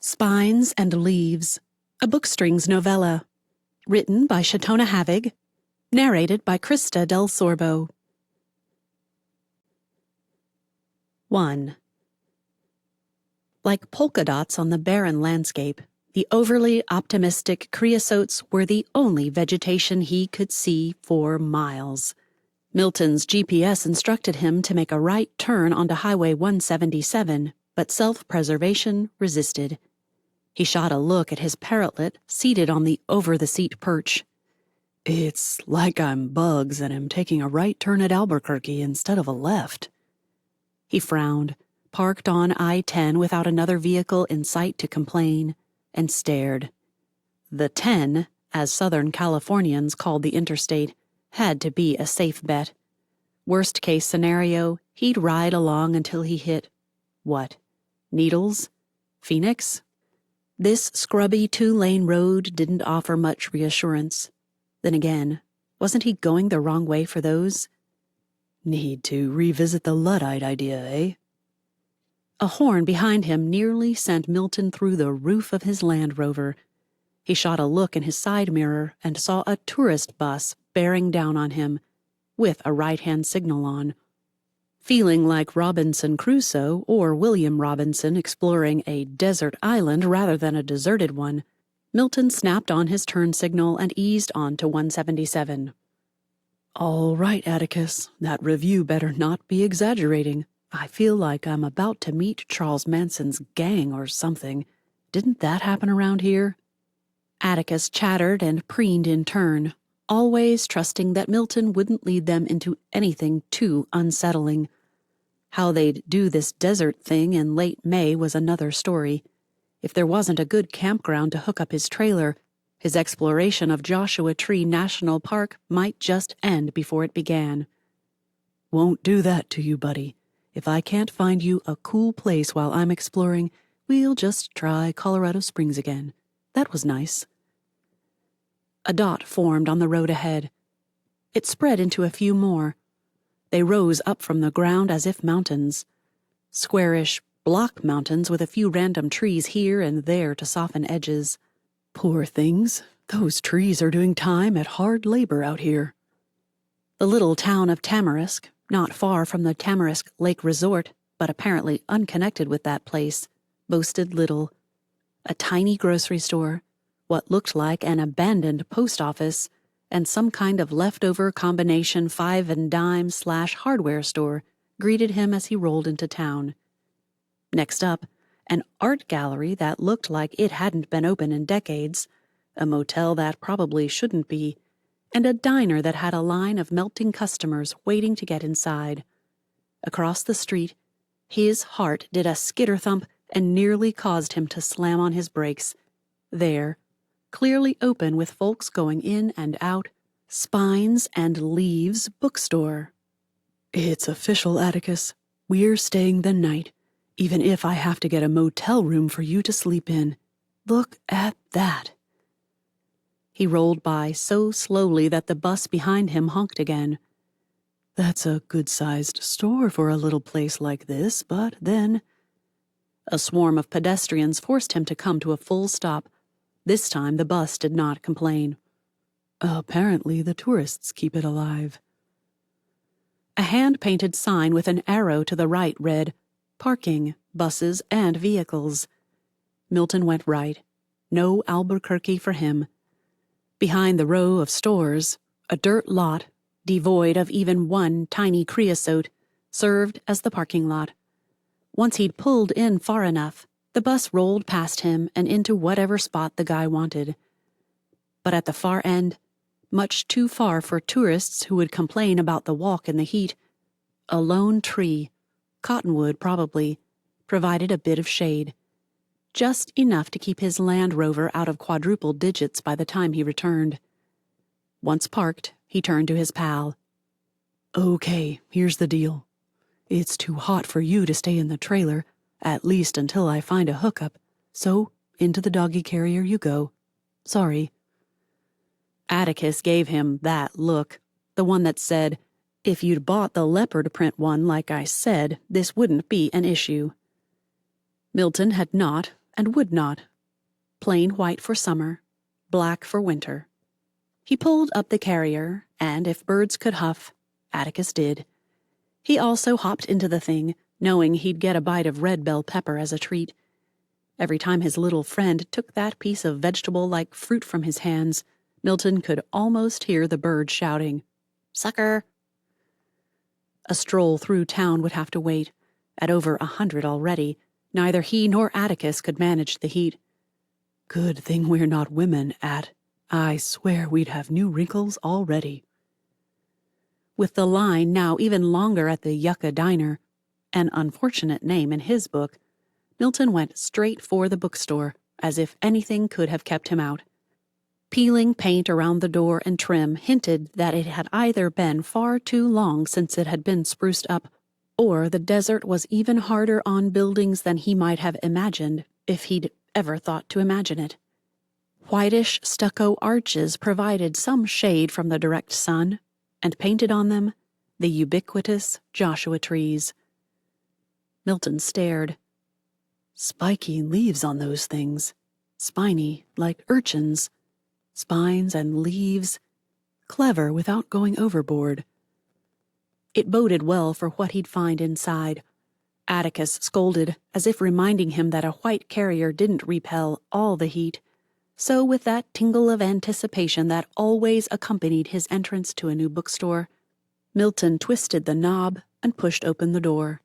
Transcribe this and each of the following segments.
Spines and Leaves, a Bookstrings novella, written by Shatona Havig, narrated by Krista Del Sorbo. 1. Like polka dots on the barren landscape, the overly optimistic creosotes were the only vegetation he could see for miles. Milton's GPS instructed him to make a right turn onto Highway 177, but self-preservation resisted. He shot a look at his parrotlet seated on the over-the-seat perch. "It's like I'm Bugs and am taking a right turn at Albuquerque instead of a left." He frowned, parked on I-10 without another vehicle in sight to complain, and stared. The 10, as Southern Californians called the interstate, had to be a safe bet. Worst-case scenario, he'd ride along until he hit, what, Needles? Phoenix? This scrubby two-lane road didn't offer much reassurance. Then again, wasn't he going the wrong way for those? Need to revisit the Luddite idea, eh? A horn behind him nearly sent Milton through the roof of his Land Rover. He shot a look in his side mirror and saw a tourist bus bearing down on him, with a right-hand signal on. Feeling like Robinson Crusoe or William Robinson exploring a desert island rather than a deserted one, Milton snapped on his turn signal and eased on to 177. "All right, Atticus, that review better not be exaggerating. I feel like I'm about to meet Charles Manson's gang or something. Didn't that happen around here?" Atticus chattered and preened in turn, always trusting that Milton wouldn't lead them into anything too unsettling. How they'd do this desert thing in late May was another story. If there wasn't a good campground to hook up his trailer, his exploration of Joshua Tree National Park might just end before it began. "Won't do that to you, buddy. If I can't find you a cool place while I'm exploring, we'll just try Colorado Springs again. That was nice." A dot formed on the road ahead. It spread into a few more. They rose up from the ground as if mountains. Squarish block mountains with a few random trees here and there to soften edges. Poor things, those trees are doing time at hard labor out here. The little town of Tamarisk, not far from the Tamarisk Lake Resort, but apparently unconnected with that place, boasted little. A tiny grocery store, what looked like an abandoned post office, and some kind of leftover combination five-and-dime/hardware store greeted him as he rolled into town. Next up, an art gallery that looked like it hadn't been open in decades, a motel that probably shouldn't be, and a diner that had a line of melting customers waiting to get inside. Across the street, his heart did a skitter thump and nearly caused him to slam on his brakes. There, clearly open with folks going in and out, Spines and Leaves Bookstore. "It's official, Atticus. We're staying the night, even if I have to get a motel room for you to sleep in. Look at that." He rolled by so slowly that the bus behind him honked again. "That's a good-sized store for a little place like this, but then—" A swarm of pedestrians forced him to come to a full stop. This time the bus did not complain. "Apparently the tourists keep it alive." A hand-painted sign with an arrow to the right read, "Parking, buses, and vehicles." Milton went right. No Albuquerque for him. Behind the row of stores, a dirt lot, devoid of even one tiny creosote, served as the parking lot. Once he'd pulled in far enough, the bus rolled past him and into whatever spot the guy wanted. But at the far end, much too far for tourists who would complain about the walk in the heat, a lone tree, cottonwood probably, provided a bit of shade. Just enough to keep his Land Rover out of quadruple digits by the time he returned. Once parked, he turned to his pal. "Okay, here's the deal. It's too hot for you to stay in the trailer, at least until I find a hookup, so into the doggy carrier you go. Sorry." Atticus gave him that look, the one that said, "If you'd bought the leopard print one like I said, this wouldn't be an issue." Milton had not, and would not. Plain white for summer, black for winter. He pulled up the carrier, and if birds could huff, Atticus did. He also hopped into the thing, knowing he'd get a bite of red bell pepper as a treat. Every time his little friend took that piece of vegetable-like fruit from his hands, Milton could almost hear the bird shouting, "Sucker!" A stroll through town would have to wait. At over 100 already, neither he nor Atticus could manage the heat. "Good thing we're not women, I swear we'd have new wrinkles already." With the line now even longer at the Yucca Diner, an unfortunate name in his book, Milton went straight for the bookstore, as if anything could have kept him out. Peeling paint around the door and trim hinted that it had either been far too long since it had been spruced up, or the desert was even harder on buildings than he might have imagined if he'd ever thought to imagine it. Whitish stucco arches provided some shade from the direct sun, and painted on them the ubiquitous Joshua trees. Milton stared. Spiky leaves on those things, spiny like urchins. Spines and leaves, clever without going overboard. It boded well for what he'd find inside. Atticus scolded, as if reminding him that a white carrier didn't repel all the heat. So with that tingle of anticipation that always accompanied his entrance to a new bookstore, Milton twisted the knob and pushed open the door.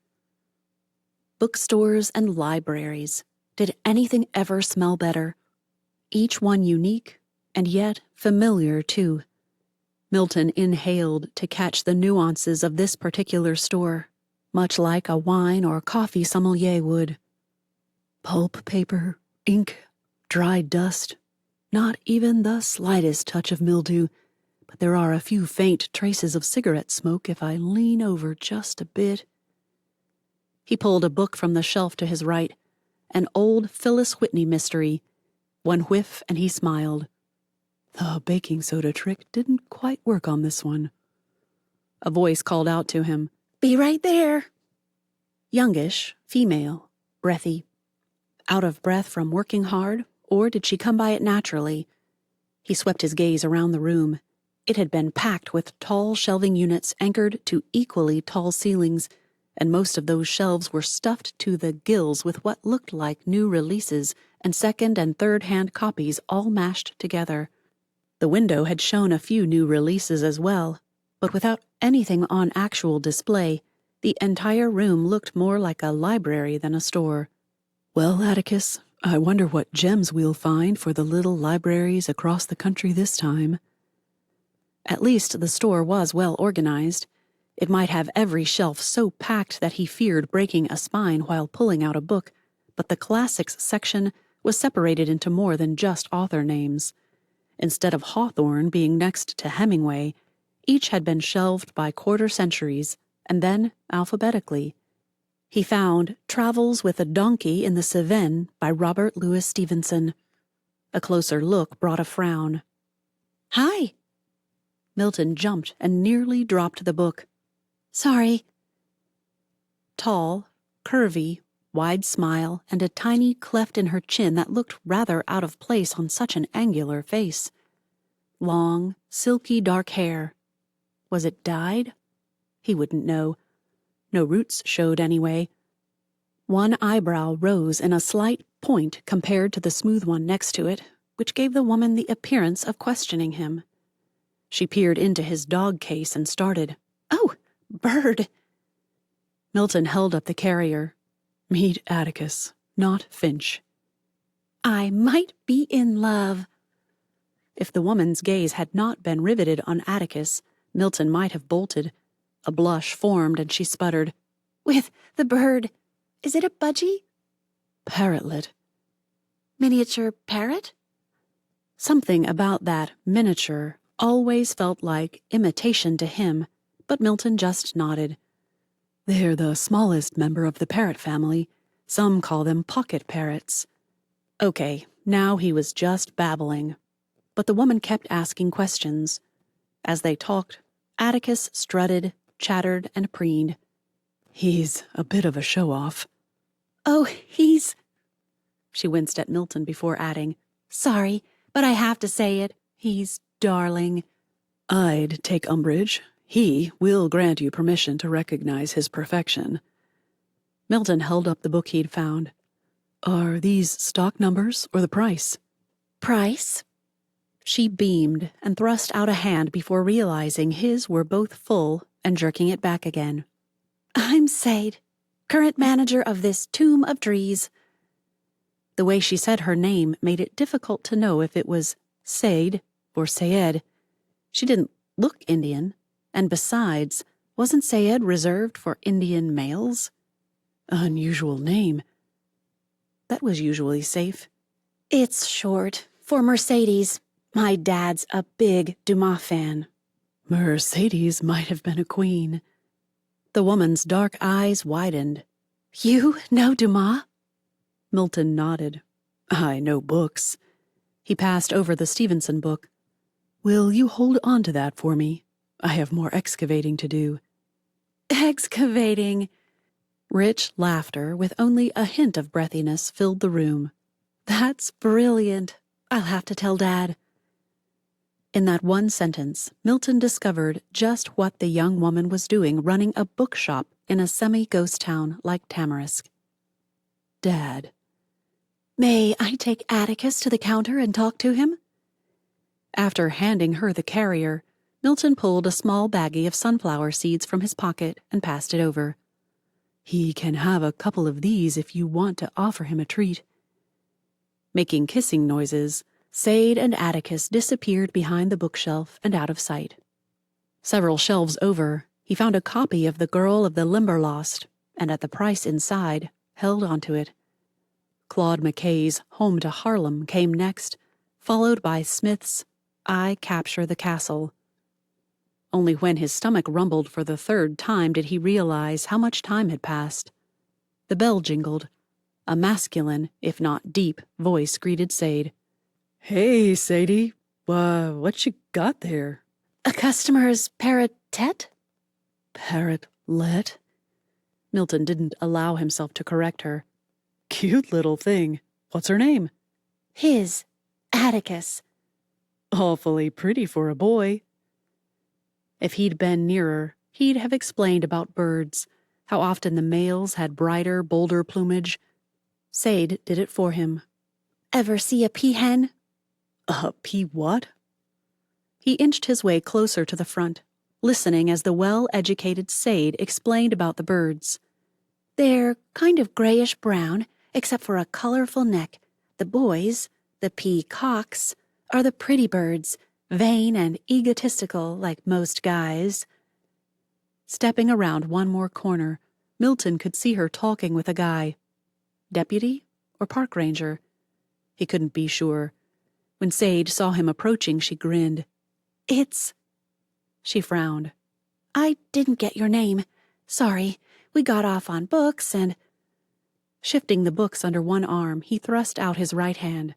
Bookstores and libraries. Did anything ever smell better? Each one unique, and yet familiar, too. Milton inhaled to catch the nuances of this particular store, much like a wine or coffee sommelier would. Pulp paper, ink, dried dust, not even the slightest touch of mildew, but there are a few faint traces of cigarette smoke if I lean over just a bit. He pulled a book from the shelf to his right, an old Phyllis Whitney mystery. One whiff and he smiled. The baking soda trick didn't quite work on this one. A voice called out to him, "Be right there." Youngish, female, breathy. Out of breath from working hard, or did she come by it naturally? He swept his gaze around the room. It had been packed with tall shelving units anchored to equally tall ceilings, and most of those shelves were stuffed to the gills with what looked like new releases and second and third-hand copies all mashed together. The window had shown a few new releases as well, but without anything on actual display, the entire room looked more like a library than a store. "Well, Atticus, I wonder what gems we'll find for the little libraries across the country this time." At least the store was well organized. It might have every shelf so packed that he feared breaking a spine while pulling out a book, but the classics section was separated into more than just author names. Instead of Hawthorne being next to Hemingway, each had been shelved by quarter centuries, and then alphabetically. He found Travels with a Donkey in the Cevennes by Robert Louis Stevenson. A closer look brought a frown. "Hi!" Milton jumped and nearly dropped the book. "Sorry." Tall, curvy, wide smile, and a tiny cleft in her chin that looked rather out of place on such an angular face. Long, silky dark hair. Was it dyed? He wouldn't know. No roots showed anyway. One eyebrow rose in a slight point compared to the smooth one next to it, which gave the woman the appearance of questioning him. She peered into his dog case and started. "Oh, bird!" Milton held up the carrier. "Meet Atticus, not Finch." "I might be in love." If the woman's gaze had not been riveted on Atticus, Milton might have bolted. A blush formed and she sputtered, "With the bird. Is it a budgie?" "Parrotlet." "Miniature parrot?" Something about that miniature always felt like imitation to him, but Milton just nodded. "They're the smallest member of the parrot family. Some call them pocket parrots." Okay, now he was just babbling. But the woman kept asking questions. As they talked, Atticus strutted, chattered, and preened. "He's a bit of a show-off." "Oh, he's—" She She winced at Milton before adding, "Sorry, but I have to say it. He's darling." "I'd take umbrage. He will grant you permission to recognize his perfection." Milton held up the book he'd found. "Are these stock numbers or the price?" "Price?" She beamed and thrust out a hand before realizing his were both full and jerking it back again. "I'm Sade, current manager of this Tomb of Trees." The way she said her name made it difficult to know if it was Sade or Sayed. She didn't look Indian, and besides, wasn't Sayed reserved for Indian males? Unusual name. That was usually safe. "It's short for Mercedes. My dad's a big Dumas fan." Mercedes might have been a queen. The woman's dark eyes widened. "You know Dumas?" Milton nodded. "I know books." He passed over the Stevenson book. "Will you hold on to that for me? I have more excavating to do." "Excavating?" Rich laughter with only a hint of breathiness filled the room. "That's brilliant. I'll have to tell Dad." In that one sentence, Milton discovered just what the young woman was doing running a bookshop in a semi-ghost town like Tamarisk. Dad. "May I take Atticus to the counter and talk to him?" After handing her the carrier, Milton pulled a small baggie of sunflower seeds from his pocket and passed it over. "He can have a couple of these if you want to offer him a treat." Making kissing noises, Sade and Atticus disappeared behind the bookshelf and out of sight. Several shelves over, he found a copy of The Girl of the Limberlost, and at the price inside, held onto it. Claude McKay's Home to Harlem came next, followed by Smith's I Capture the Castle. Only when his stomach rumbled for the third time did he realize how much time had passed. The bell jingled. A masculine, if not deep, voice greeted Sade. "Hey, Sadie. What you got there?" "A customer's parrot-tet?" "Parrot-let?" Milton didn't allow himself to correct her. "Cute little thing. What's her name?" "His. Atticus." "Awfully pretty for a boy." If he'd been nearer, he'd have explained about birds, how often the males had brighter, bolder plumage. Sade did it for him. "Ever see a peahen?" "A what?" He inched his way closer to the front, listening as the well-educated Sade explained about the birds. "They're kind of grayish-brown, except for a colorful neck. The boys, the peacocks, are the pretty birds, vain and egotistical like most guys." Stepping around one more corner, Milton could see her talking with a guy. Deputy or park ranger? He couldn't be sure. When Sade saw him approaching, she grinned. "It's—" She frowned. "I didn't get your name. Sorry, we got off on books and—" Shifting the books under one arm, he thrust out his right hand.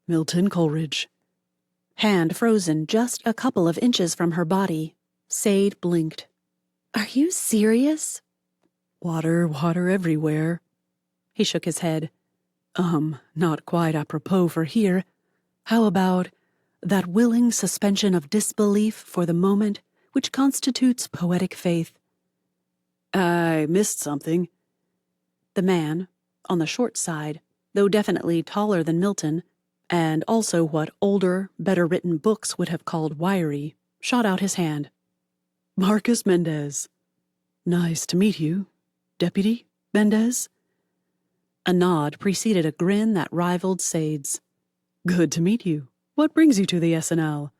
"Milton Coleridge." Hand frozen just a couple of inches from her body, Sade blinked. "Are you serious?" Water everywhere." He shook his head. Not quite apropos for here. How about that willing suspension of disbelief for the moment which constitutes poetic faith?" "I missed something." The man, on the short side, though definitely taller than Milton, and also what older, better-written books would have called wiry, shot out his hand. "Marcus Mendez." "Nice to meet you, Deputy Mendez." A nod preceded a grin that rivaled Sade's. "Good to meet you. What brings you to the S&L?"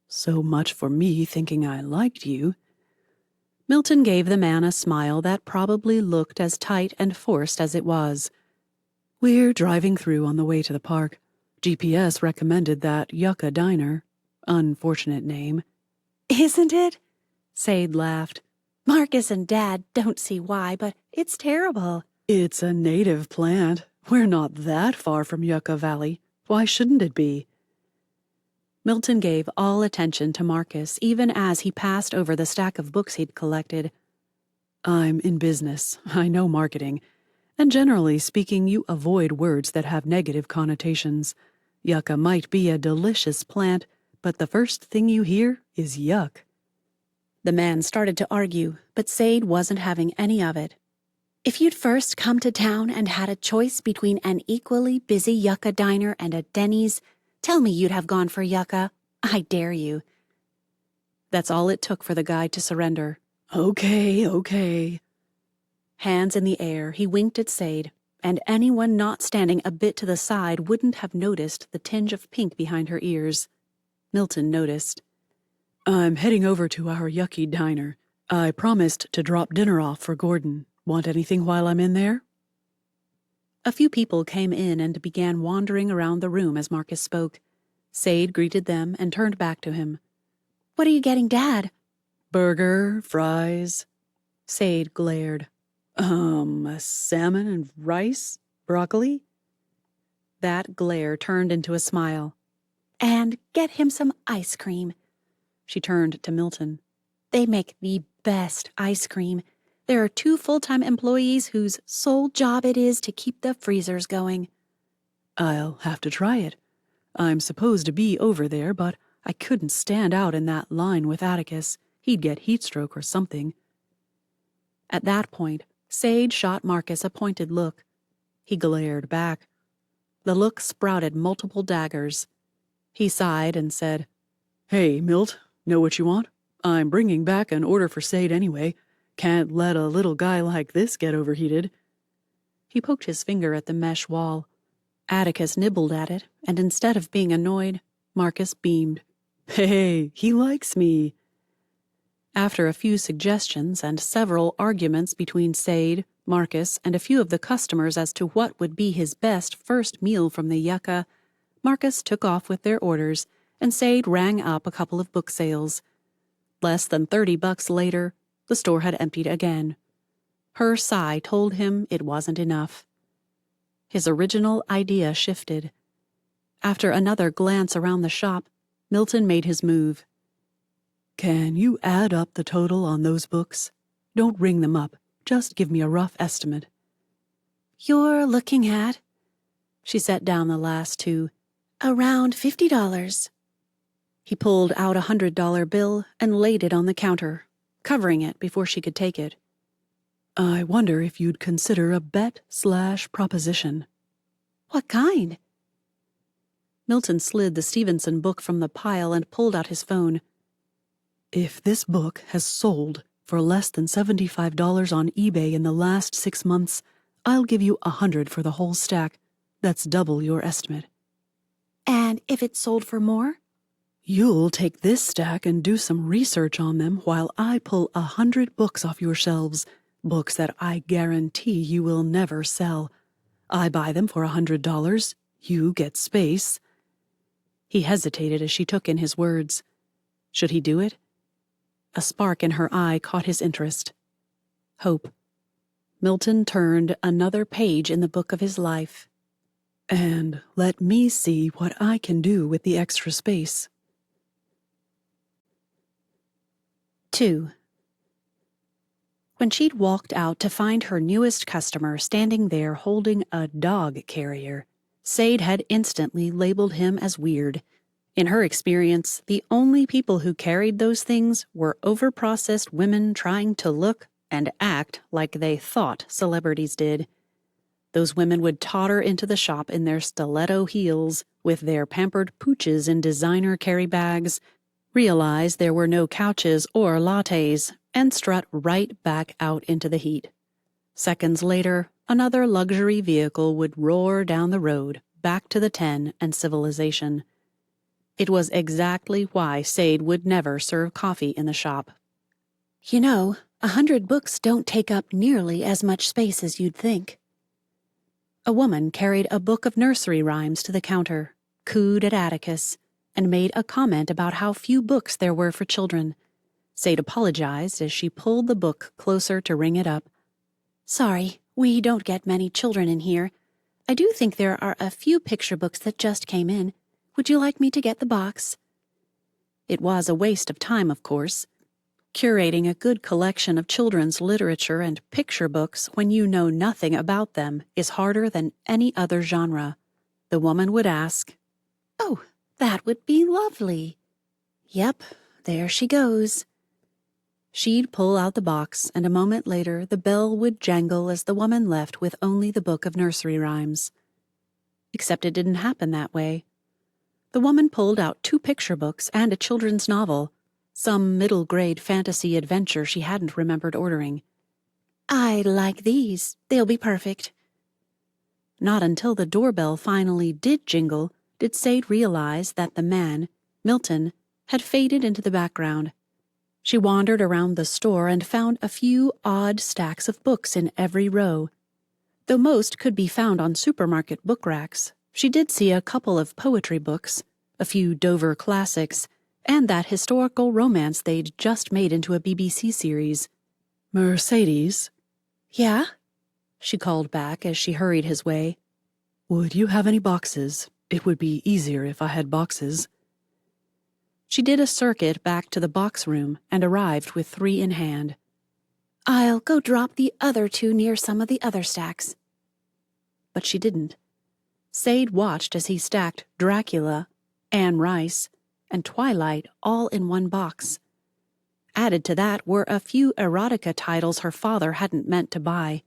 "So much for me thinking I liked you." Milton gave the man a smile that probably looked as tight and forced as it was. "We're driving through on the way to the park. GPS recommended that Yucca Diner. Unfortunate name." "Isn't it?" Sade laughed. "Marcus and Dad don't see why, but it's terrible." "It's a native plant. We're not that far from Yucca Valley. Why shouldn't it be?" Milton gave all attention to Marcus even as he passed over the stack of books he'd collected. "I'm in business. I know marketing. And generally speaking, you avoid words that have negative connotations. Yucca might be a delicious plant, but the first thing you hear is yuck. The man started to argue, but Sade wasn't having any of it. If you'd first come to town and had a choice between an equally busy yucca diner and a Denny's, tell me you'd have gone for yucca. I dare you. That's all it took for the guy to surrender. Okay. Hands in the air, he winked at Sade, and anyone not standing a bit to the side wouldn't have noticed the tinge of pink behind her ears. Milton noticed. I'm heading over to our yucky diner. I promised to drop dinner off for Gordon. Want anything while I'm in there? A few people came in and began wandering around the room as Marcus spoke. Sade greeted them and turned back to him. What are you getting, Dad? Burger, fries. Sade glared. Salmon and rice? Broccoli? That glare turned into a smile. And get him some ice cream. She turned to Milton. They make the best ice cream. There are 2 full-time employees whose sole job it is to keep the freezers going. I'll have to try it. I'm supposed to be over there, but I couldn't stand out in that line with Atticus. He'd get heat stroke or something. At that point, Sade shot Marcus a pointed look. He glared back. The look sprouted multiple daggers. He sighed and said, Hey, Milt, know what you want? I'm bringing back an order for Sade anyway. Can't let a little guy like this get overheated. He poked his finger at the mesh wall. Atticus nibbled at it, and instead of being annoyed, Marcus beamed. Hey, he likes me. After a few suggestions and several arguments between Sade, Marcus, and a few of the customers as to what would be his best first meal from the yucca, Marcus took off with their orders, and Sade rang up a couple of book sales. Less than $30 later, the store had emptied again. Her sigh told him it wasn't enough. His original idea shifted. After another glance around the shop, Milton made his move. Can you add up the total on those books? Don't ring them up. Just give me a rough estimate. You're looking at, she set down the last 2, around $50. He pulled out a $100 bill and laid it on the counter, covering it before she could take it. I wonder if you'd consider a bet/proposition. What kind? Milton slid the Stevenson book from the pile and pulled out his phone. If this book has sold for less than $75 on eBay in the last 6 months, I'll give you $100 for the whole stack. That's double your estimate. And if it sold for more? You'll take this stack and do some research on them while I pull 100 books off your shelves, books that I guarantee you will never sell. I buy them for $100. You get space. He hesitated as she took in his words. Should he do it? A spark in her eye caught his interest. Hope. Milton turned another page in the book of his life. And let me see what I can do with the extra space. 2. When she'd walked out to find her newest customer standing there holding a dog carrier, Sade had instantly labeled him as weird. In her experience, the only people who carried those things were overprocessed women trying to look and act like they thought celebrities did. Those women would totter into the shop in their stiletto heels, with their pampered pooches in designer carry bags, realize there were no couches or lattes, and strut right back out into the heat. Seconds later, another luxury vehicle would roar down the road, back to the 10 and civilization. It was exactly why Sade would never serve coffee in the shop. You know, 100 books don't take up nearly as much space as you'd think. A woman carried a book of nursery rhymes to the counter, cooed at Atticus, and made a comment about how few books there were for children. Sade apologized as she pulled the book closer to ring it up. Sorry, we don't get many children in here. I do think there are a few picture books that just came in. Would you like me to get the box? It was a waste of time, of course. Curating a good collection of children's literature and picture books when you know nothing about them is harder than any other genre. The woman would ask, "Oh, that would be lovely." "Yep, there she goes." She'd pull out the box, and a moment later the bell would jangle as the woman left with only the book of nursery rhymes. Except it didn't happen that way. The woman pulled out 2 picture books and a children's novel, some middle-grade fantasy adventure she hadn't remembered ordering. "I like these. They'll be perfect." Not until the doorbell finally did jingle did Sade realize that the man, Milton, had faded into the background. She wandered around the store and found a few odd stacks of books in every row. Though most could be found on supermarket book racks, she did see a couple of poetry books, a few Dover classics, and that historical romance they'd just made into a BBC series. "Mercedes?" "Yeah?" she called back as she hurried his way. "Would you have any boxes? It would be easier if I had boxes." She did a circuit back to the box room and arrived with 3 in hand. "I'll go drop the other 2 near some of the other stacks." But she didn't. Sade watched as he stacked Dracula, Anne Rice, and Twilight all in one box. Added to that were a few erotica titles her father hadn't meant to buy.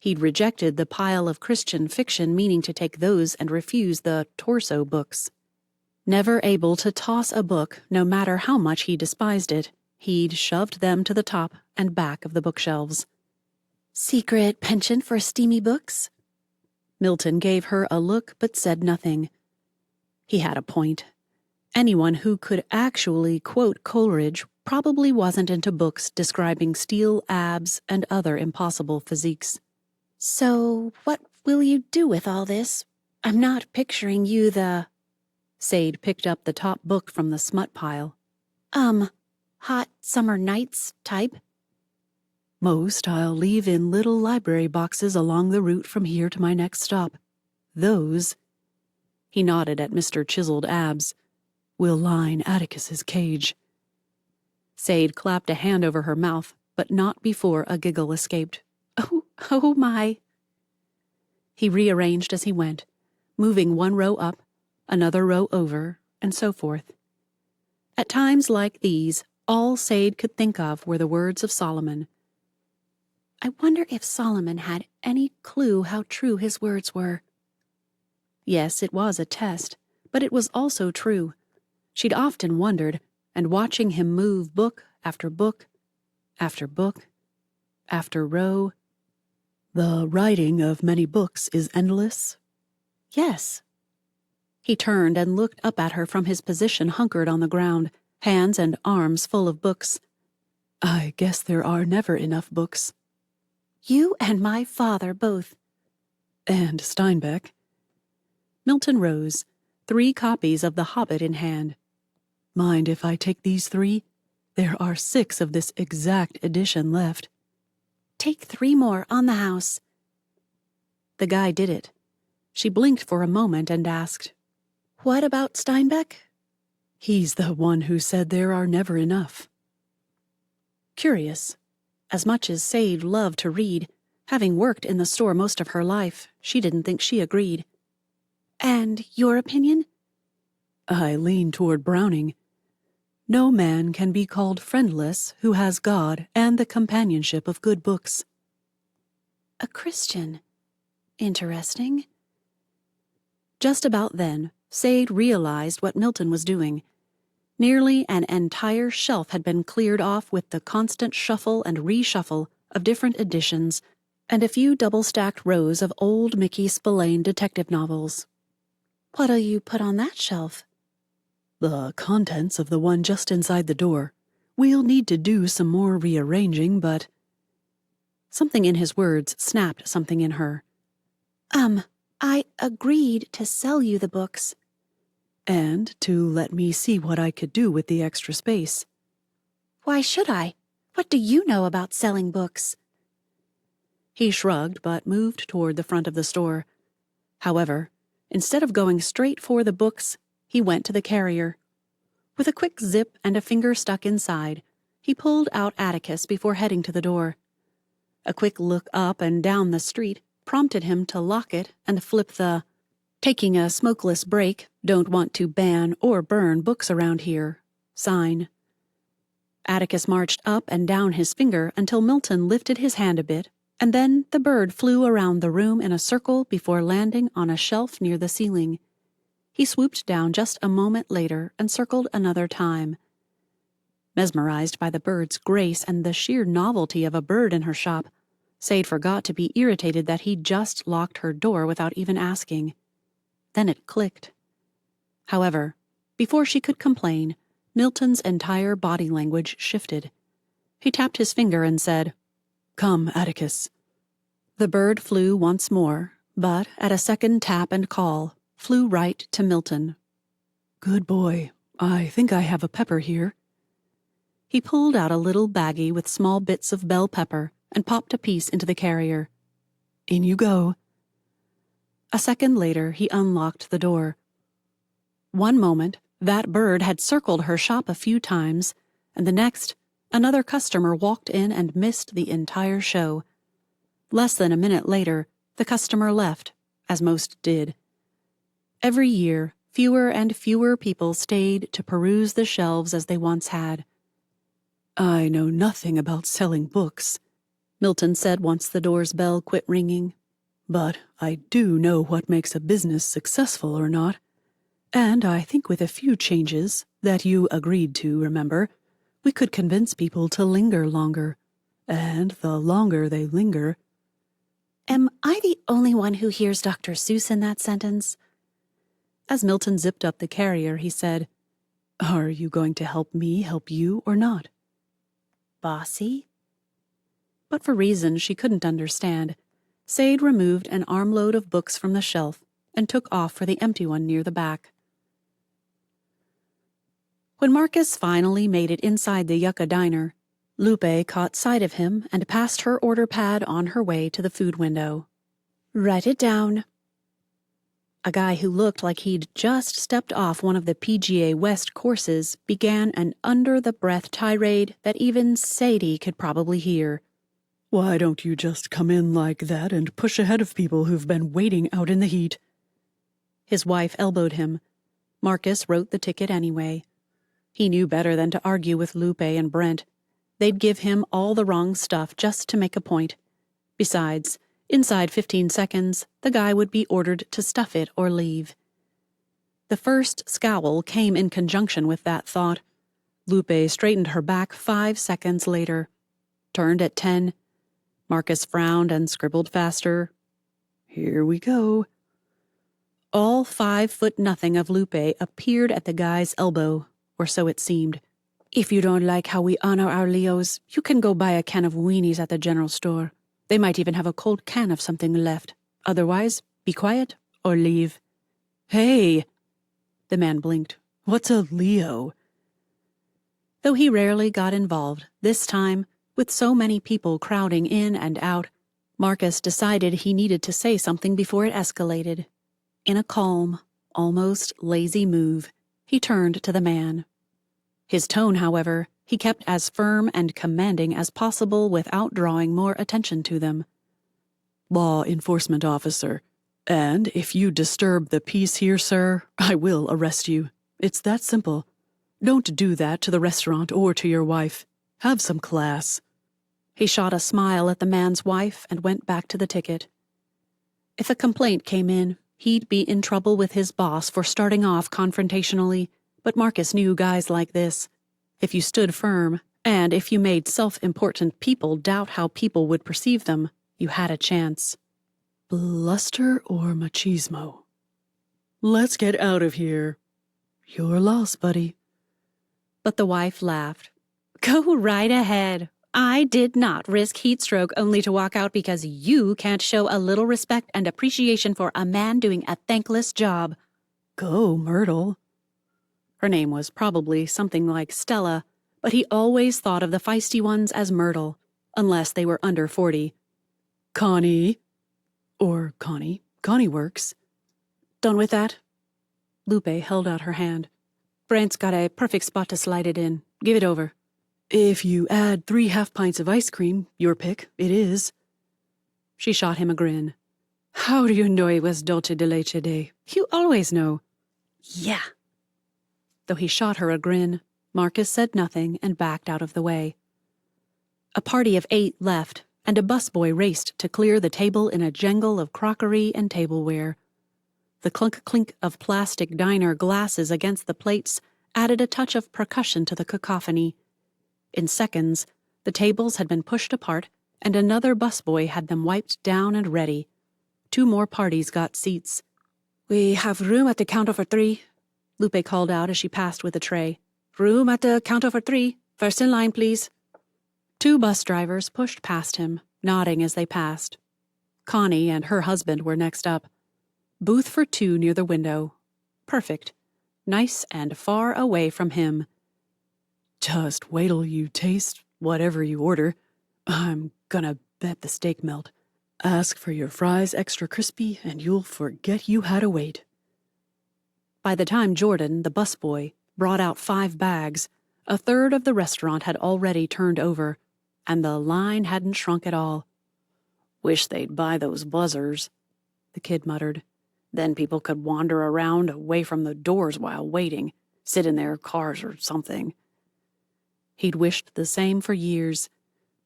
He'd rejected the pile of Christian fiction, meaning to take those and refuse the torso books. Never able to toss a book, no matter how much he despised it, he'd shoved them to the top and back of the bookshelves. "Secret penchant for steamy books?" Milton gave her a look but said nothing. He had a point. Anyone who could actually quote Coleridge probably wasn't into books describing steel abs and other impossible physiques. "So, what will you do with all this? I'm not picturing you the—" Sade picked up the top book from the smut pile. Hot summer nights type?" "Most I'll leave in little library boxes along the route from here to my next stop. Those," he nodded at Mr. Chiseled Abs, "will line Atticus's cage." Sade clapped a hand over her mouth, but not before a giggle escaped. Oh my." He rearranged as he went, moving 1 row up, another row over, and so forth. At times like these, all Sade could think of were the words of Solomon. I wonder if Solomon had any clue how true his words were. Yes, it was a test, but it was also true. She'd often wondered, and watching him move book after book, after book, after row. "The writing of many books is endless?" "Yes." He turned and looked up at her from his position hunkered on the ground, hands and arms full of books. "I guess there are never enough books." "You and my father both." "And Steinbeck." Milton rose, 3 copies of The Hobbit in hand. "Mind if I take these 3? There are 6 of this exact edition left." "Take 3 more on the house." The guy did it. She blinked for a moment and asked, "What about Steinbeck?" "He's the one who said there are never enough." Curious. As much as Sade loved to read, having worked in the store most of her life, she didn't think she agreed. "And your opinion?" "I lean toward Browning. No man can be called friendless who has God and the companionship of good books." "A Christian. Interesting." Just about then, Sade realized what Milton was doing. Nearly an entire shelf had been cleared off with the constant shuffle and reshuffle of different editions and a few double-stacked rows of old Mickey Spillane detective novels. "What'll you put on that shelf?" "The contents of the one just inside the door. We'll need to do some more rearranging, but—" Something in his words snapped something in her. I agreed to sell you the books." "And to let me see what I could do with the extra space." "Why should I? What do you know about selling books?" He shrugged but moved toward the front of the store. However, instead of going straight for the books, he went to the carrier. With a quick zip and a finger stuck inside, He pulled out Atticus before heading to the door. A quick look up and down the street prompted him to lock it and flip the "Taking a smokeless break, don't want to ban or burn books around here" sign. Atticus marched up and down his finger until Milton lifted his hand a bit, and then the bird flew around the room in a circle before landing on a shelf near the ceiling. He swooped down just a moment later and circled another time. Mesmerized by the bird's grace and the sheer novelty of a bird in her shop, Sade forgot to be irritated that he'd just locked her door without even asking. Then it clicked. However, before she could complain, Milton's entire body language shifted. He tapped his finger and said, "Come, Atticus." The bird flew once more, but at a second tap and call, flew right to Milton. "Good boy. I think I have a pepper here." He pulled out a little baggie with small bits of bell pepper and popped a piece into the carrier. "In you go." A second later, he unlocked the door. One moment, that bird had circled her shop a few times, and the next, another customer walked in and missed the entire show. Less than a minute later, the customer left, as most did. Every year, fewer and fewer people stayed to peruse the shelves as they once had. "I know nothing about selling books," Milton said once the door's bell quit ringing. "But I do know what makes a business successful or not. And I think with a few changes, that you agreed to, remember, we could convince people to linger longer. And the longer they linger—" "Am I the only one who hears Dr. Seuss in that sentence?" As Milton zipped up the carrier, he said, "Are you going to help me help you or not?" "Bossy?" But for reasons she couldn't understand, Sade removed an armload of books from the shelf and took off for the empty one near the back. When Marcus finally made it inside the Yucca diner, Lupe caught sight of him and passed her order pad on her way to the food window. "Write it down." A guy who looked like he'd just stepped off one of the PGA West courses began an under-the-breath tirade that even Sadie could probably hear. "Why don't you just come in like that and push ahead of people who've been waiting out in the heat?" His wife elbowed him. Marcus wrote the ticket anyway. He knew better than to argue with Lupe and Brent. They'd give him all the wrong stuff just to make a point. Besides, inside 15 seconds, the guy would be ordered to stuff it or leave. The first scowl came in conjunction with that thought. Lupe straightened her back 5 seconds later. Turned at 10. Marcus frowned and scribbled faster. "Here we go." All 5'0" of Lupe appeared at the guy's elbow, or so it seemed. "If you don't like how we honor our Leos, you can go buy a can of weenies at the general store. They might even have a cold can of something left. Otherwise, be quiet or leave." "Hey!" The man blinked. "What's a Leo?" Though he rarely got involved, this time, with so many people crowding in and out, Marcus decided he needed to say something before it escalated. In a calm, almost lazy move, he turned to the man. His tone, however, he kept as firm and commanding as possible without drawing more attention to them. "Law enforcement officer, and if you disturb the peace here, sir, I will arrest you. It's that simple. Don't do that to the restaurant or to your wife. Have some class." He shot a smile at the man's wife and went back to the ticket. If a complaint came in, he'd be in trouble with his boss for starting off confrontationally, but Marcus knew guys like this. If you stood firm, and if you made self-important people doubt how people would perceive them, you had a chance. "Bluster or machismo?" "Let's get out of here." "Your loss, buddy." But the wife laughed. "Go right ahead. I did not risk heat stroke only to walk out because you can't show a little respect and appreciation for a man doing a thankless job." "Go, Myrtle." Her name was probably something like Stella, but he always thought of the feisty ones as Myrtle, unless they were under 40. "Connie." Or Connie. Connie works. "Done with that?" Lupe held out her hand. "Brent's got a perfect spot to slide it in. Give it over." If you add 3 half-pints of ice cream, your pick, it is. She shot him a grin. How do you know it was dulce de leche day? You always know. Yeah. Though he shot her a grin, Marcus said nothing and backed out of the way. A party of 8 left, and a busboy raced to clear the table in a jangle of crockery and tableware. The clunk-clink of plastic diner glasses against the plates added a touch of percussion to the cacophony. In seconds, the tables had been pushed apart, and another busboy had them wiped down and ready. 2 more parties got seats. We have room at the counter for 3, Lupe called out as she passed with a tray. Room at the counter for 3. First in line, please. 2 bus drivers pushed past him, nodding as they passed. Connie and her husband were next up. Booth for 2 near the window. Perfect. Nice and far away from him. Just wait till you taste whatever you order. I'm gonna bet the steak melt. Ask for your fries extra crispy and you'll forget you had to wait. By the time Jordan, the busboy, brought out 5 bags, a third of the restaurant had already turned over, and the line hadn't shrunk at all. Wish they'd buy those buzzers, the kid muttered. Then people could wander around away from the doors while waiting, sit in their cars or something. He'd wished the same for years.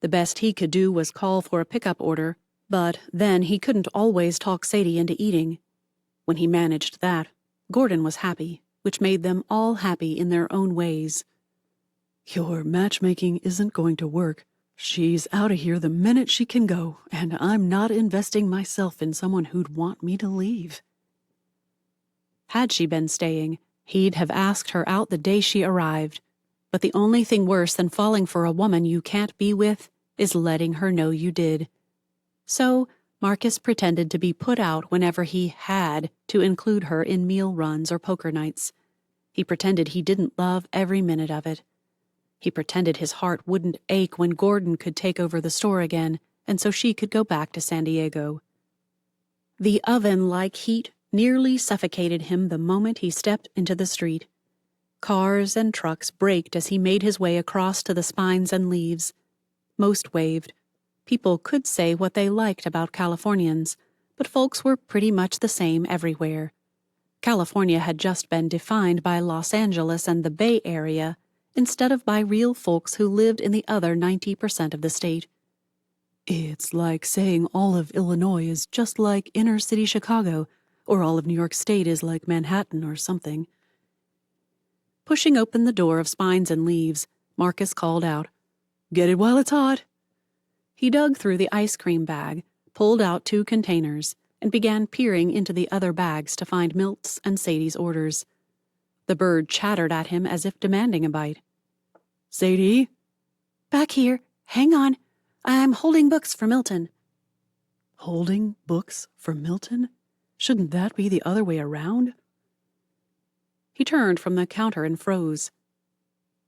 The best he could do was call for a pickup order, but then he couldn't always talk Sadie into eating. When he managed that, Gordon was happy, which made them all happy in their own ways. Your matchmaking isn't going to work. She's out of here the minute she can go, and I'm not investing myself in someone who'd want me to leave. Had she been staying, he'd have asked her out the day she arrived. But the only thing worse than falling for a woman you can't be with is letting her know you did. So Marcus pretended to be put out whenever he had to include her in meal runs or poker nights. He pretended he didn't love every minute of it. He pretended his heart wouldn't ache when Gordon could take over the store again, and so she could go back to San Diego. The oven-like heat nearly suffocated him the moment he stepped into the street. Cars and trucks braked as he made his way across to the spines and leaves. Most waved. People could say what they liked about Californians, but folks were pretty much the same everywhere. California had just been defined by Los Angeles and the Bay Area, instead of by real folks who lived in the other 90% of the state. It's like saying all of Illinois is just like inner-city Chicago, or all of New York State is like Manhattan or something. Pushing open the door of Spines and Leaves, Marcus called out, "Get it while it's hot." He dug through the ice cream bag, pulled out 2 containers, and began peering into the other bags to find Milt's and Sadie's orders. The bird chattered at him as if demanding a bite. "Sadie?" "Back here. Hang on. I'm holding books for Milton." Holding books for Milton? Shouldn't that be the other way around? He turned from the counter and froze.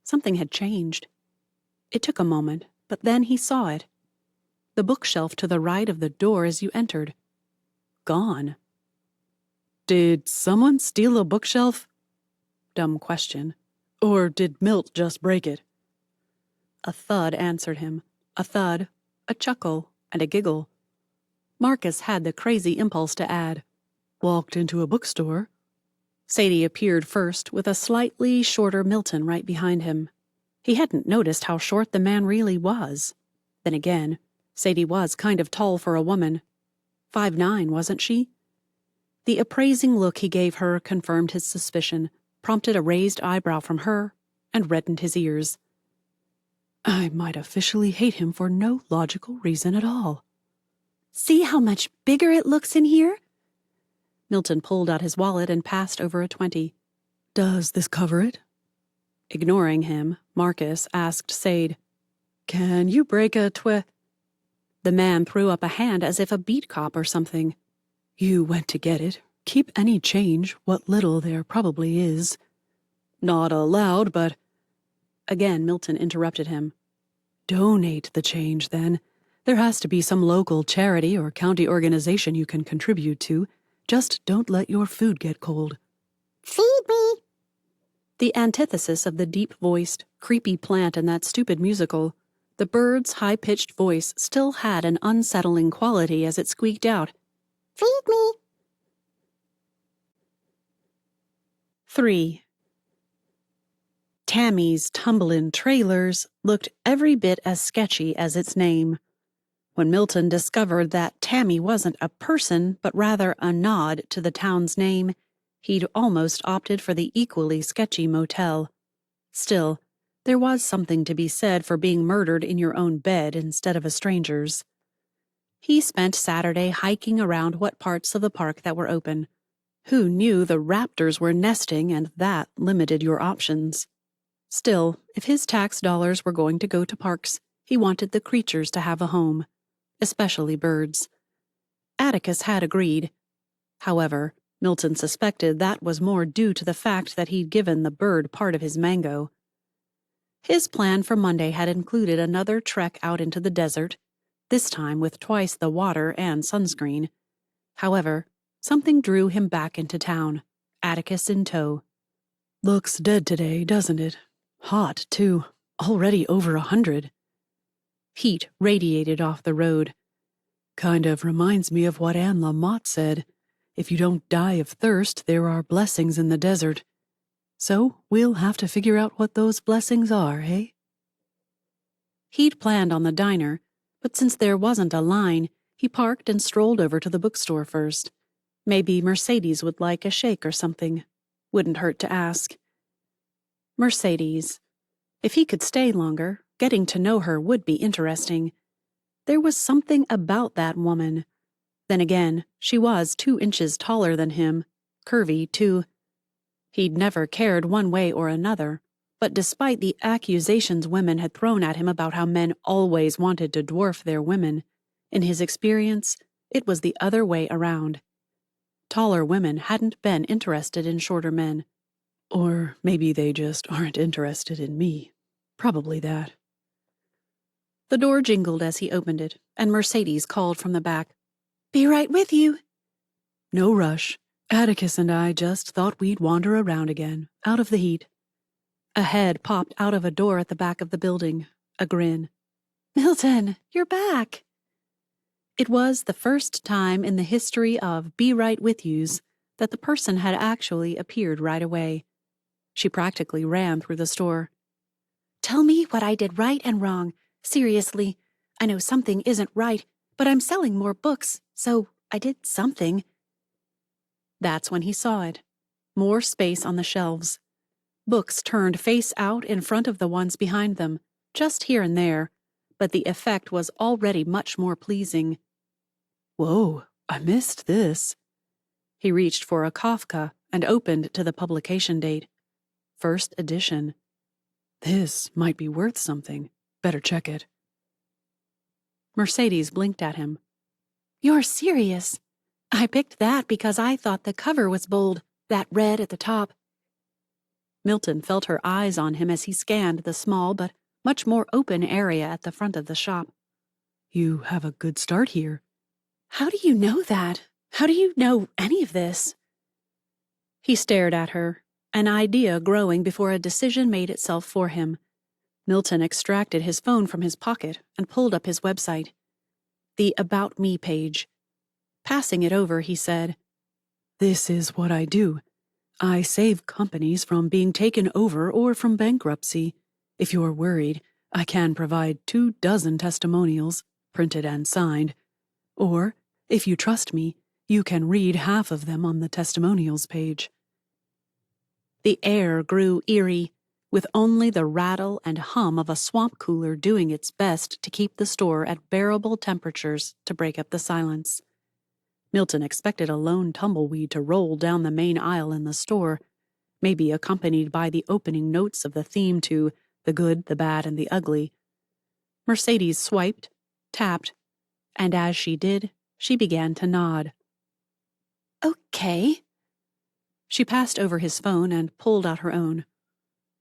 Something had changed. It took a moment, but then he saw it. The bookshelf to the right of the door as you entered. Gone. Did someone steal a bookshelf? Dumb question. Or did Milt just break it? A thud answered him. A thud, a chuckle, and a giggle. Marcus had the crazy impulse to add, "Walked into a bookstore." Sadie appeared first with a slightly shorter Milton right behind him. He hadn't noticed how short the man really was. Then again, Sadie was kind of tall for a woman. 5'9", wasn't she? The appraising look he gave her confirmed his suspicion, prompted a raised eyebrow from her, and reddened his ears. I might officially hate him for no logical reason at all. "See how much bigger it looks in here?" Milton pulled out his wallet and passed over a 20. "Does this cover it?" Ignoring him, Marcus asked Sade, "Can you break a The man threw up a hand as if a beat cop or something. "You went to get it. Keep any change, what little there probably is." "Not allowed, but—" Again Milton interrupted him. "Donate the change, then. There has to be some local charity or county organization you can contribute to. Just don't let your food get cold." "Feed me." The antithesis of the deep-voiced, creepy plant in that stupid musical, the bird's high-pitched voice still had an unsettling quality as it squeaked out, "Feed me." 3. Tammy's Tumblin' Trailers looked every bit as sketchy as its name. When Milton discovered that Tammy wasn't a person, but rather a nod to the town's name, he'd almost opted for the equally sketchy motel. Still, there was something to be said for being murdered in your own bed instead of a stranger's. He spent Saturday hiking around what parts of the park that were open. Who knew the raptors were nesting, and that limited your options? Still, if his tax dollars were going to go to parks, he wanted the creatures to have a home, especially birds. Atticus had agreed. However, Milton suspected that was more due to the fact that he'd given the bird part of his mango. His plan for Monday had included another trek out into the desert, this time with twice the water and sunscreen. However, something drew him back into town, Atticus in tow. "Looks dead today, doesn't it? Hot, too. Already over 100. Heat radiated off the road. "Kind of reminds me of what Anne Lamott said. If you don't die of thirst, there are blessings in the desert. So we'll have to figure out what those blessings are, eh?" He'd planned on the diner, but since there wasn't a line, he parked and strolled over to the bookstore first. Maybe Mercedes would like a shake or something. Wouldn't hurt to ask. Mercedes. If he could stay longer, getting to know her would be interesting. There was something about that woman. Then again, she was 2 inches taller than him, curvy, too. He'd never cared one way or another, but despite the accusations women had thrown at him about how men always wanted to dwarf their women, in his experience, it was the other way around. Taller women hadn't been interested in shorter men. Or maybe they just aren't interested in me. Probably that. The door jingled as he opened it, and Mercedes called from the back, "Be right with you." "No rush. Atticus and I just thought we'd wander around again, out of the heat." A head popped out of a door at the back of the building, a grin. "Milton, you're back." It was the first time in the history of Be Right With Yous that the person had actually appeared right away. She practically ran through the store. "Tell me what I did right and wrong. Seriously, I know something isn't right, but I'm selling more books, so I did something." That's when he saw it. More space on the shelves. Books turned face out in front of the ones behind them, just here and there, but the effect was already much more pleasing. "Whoa, I missed this." He reached for a Kafka and opened to the publication date. First edition. "This might be worth something. Better check it." Mercedes blinked at him. "You're serious? I picked that because I thought the cover was bold, that red at the top." Milton felt her eyes on him as he scanned the small but much more open area at the front of the shop. "You have a good start here." "How do you know that? How do you know any of this?" He stared at her, an idea growing before a decision made itself for him. Milton extracted his phone from his pocket and pulled up his website. The About Me page. Passing it over, he said, "This is what I do. I save companies from being taken over or from bankruptcy. If you're worried, I can provide 24 testimonials, printed and signed. Or, if you trust me, you can read half of them on the testimonials page." The air grew eerie, with only the rattle and hum of a swamp cooler doing its best to keep the store at bearable temperatures to break up the silence. Milton expected a lone tumbleweed to roll down the main aisle in the store, maybe accompanied by the opening notes of the theme to The Good, the Bad, and the Ugly. Mercedes swiped, tapped, and as she did, she began to nod. "Okay." She passed over his phone and pulled out her own.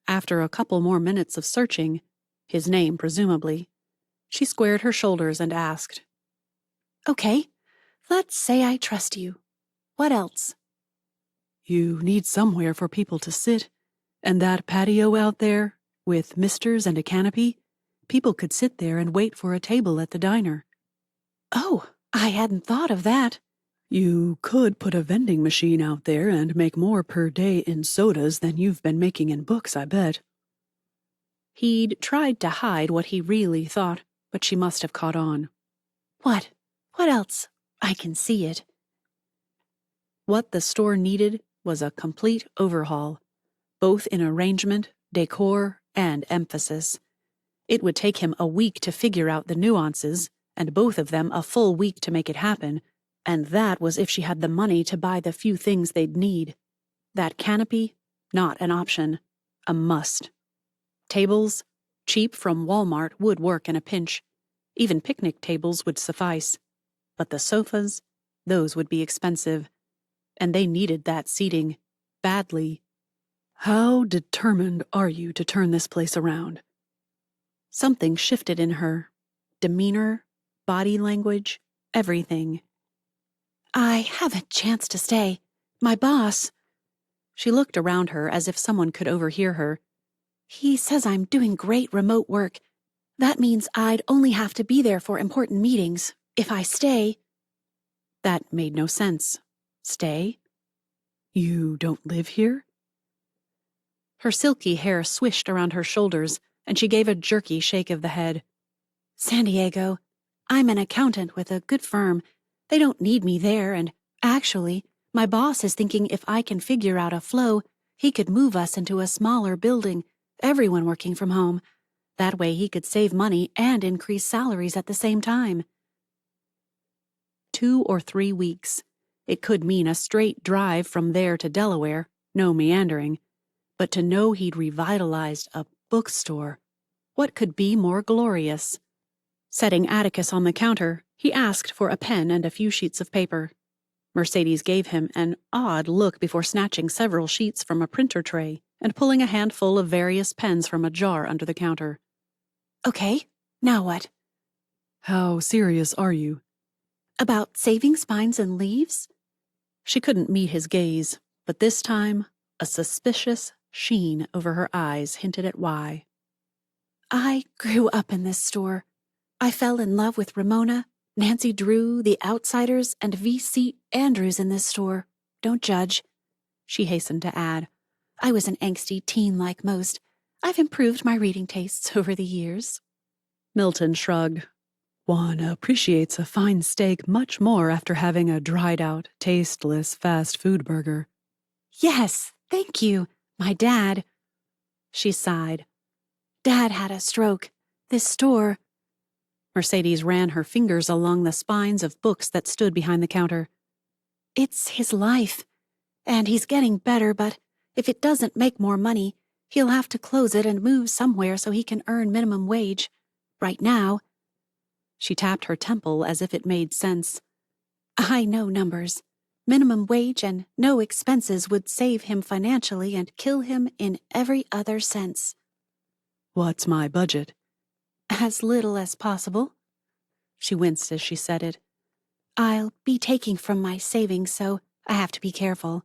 After a couple more minutes of searching, his name presumably, she squared her shoulders and asked, "Okay, let's say I trust you. What else?" "You need somewhere for people to sit. And that patio out there, with misters and a canopy, people could sit there and wait for a table at the diner. Oh, I hadn't thought of that. You could put a vending machine out there and make more per day in sodas than you've been making in books, I bet. He'd tried to hide what he really thought, but she must have caught on. What? What else? I can see it. What the store needed was a complete overhaul, both in arrangement, decor, and emphasis. It would take him a week to figure out the nuances, and both of them a full week to make it happen, and that was if she had the money to buy the few things they'd need. That canopy, not an option, a must. Tables, cheap from Walmart, would work in a pinch. Even picnic tables would suffice. But the sofas, those would be expensive. And they needed that seating, badly. How determined are you to turn this place around? Something shifted in her. Demeanor, body language, everything. I haven't chanced to stay. My boss. She looked around her as if someone could overhear her. He says I'm doing great remote work. That means I'd only have to be there for important meetings. If I stay... That made no sense. Stay? You don't live here? Her silky hair swished around her shoulders, and she gave a jerky shake of the head. San Diego. I'm an accountant with a good firm. They don't need me there, and actually, my boss is thinking if I can figure out a flow, he could move us into a smaller building, everyone working from home. That way he could save money and increase salaries at the same time. 2 or 3 weeks. It could mean a straight drive from there to Delaware, no meandering. But to know he'd revitalized a bookstore, what could be more glorious? Setting Atticus on the counter, he asked for a pen and a few sheets of paper. Mercedes gave him an odd look before snatching several sheets from a printer tray and pulling a handful of various pens from a jar under the counter. Okay, now what? How serious are you? About saving spines and leaves? She couldn't meet his gaze, but this time, a suspicious sheen over her eyes hinted at why. I grew up in this store. I fell in love with Ramona, Nancy Drew, the Outsiders, and V.C. Andrews in this store. Don't judge, she hastened to add. I was an angsty teen like most. I've improved my reading tastes over the years. Milton shrugged. One appreciates a fine steak much more after having a dried-out, tasteless fast food burger. Yes, thank you. My dad. She sighed. Dad had a stroke. This store... Mercedes ran her fingers along the spines of books that stood behind the counter. It's his life. And he's getting better, but if it doesn't make more money, he'll have to close it and move somewhere so he can earn minimum wage. Right now... She tapped her temple as if it made sense. I know numbers. Minimum wage and no expenses would save him financially and kill him in every other sense. What's my budget? As little as possible. She winced as she said it. I'll be taking from my savings, so I have to be careful.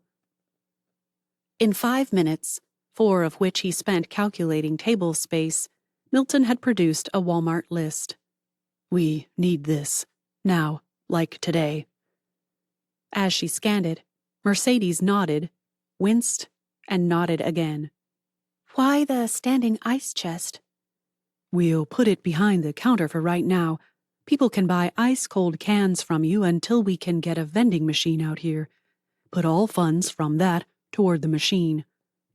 In 5 minutes, 4 of which he spent calculating table space, Milton had produced a Walmart list. We need this. Now, like today. As she scanned it, Mercedes nodded, winced, and nodded again. Why the standing ice chest? We'll put it behind the counter for right now. People can buy ice-cold cans from you until we can get a vending machine out here. Put all funds from that toward the machine.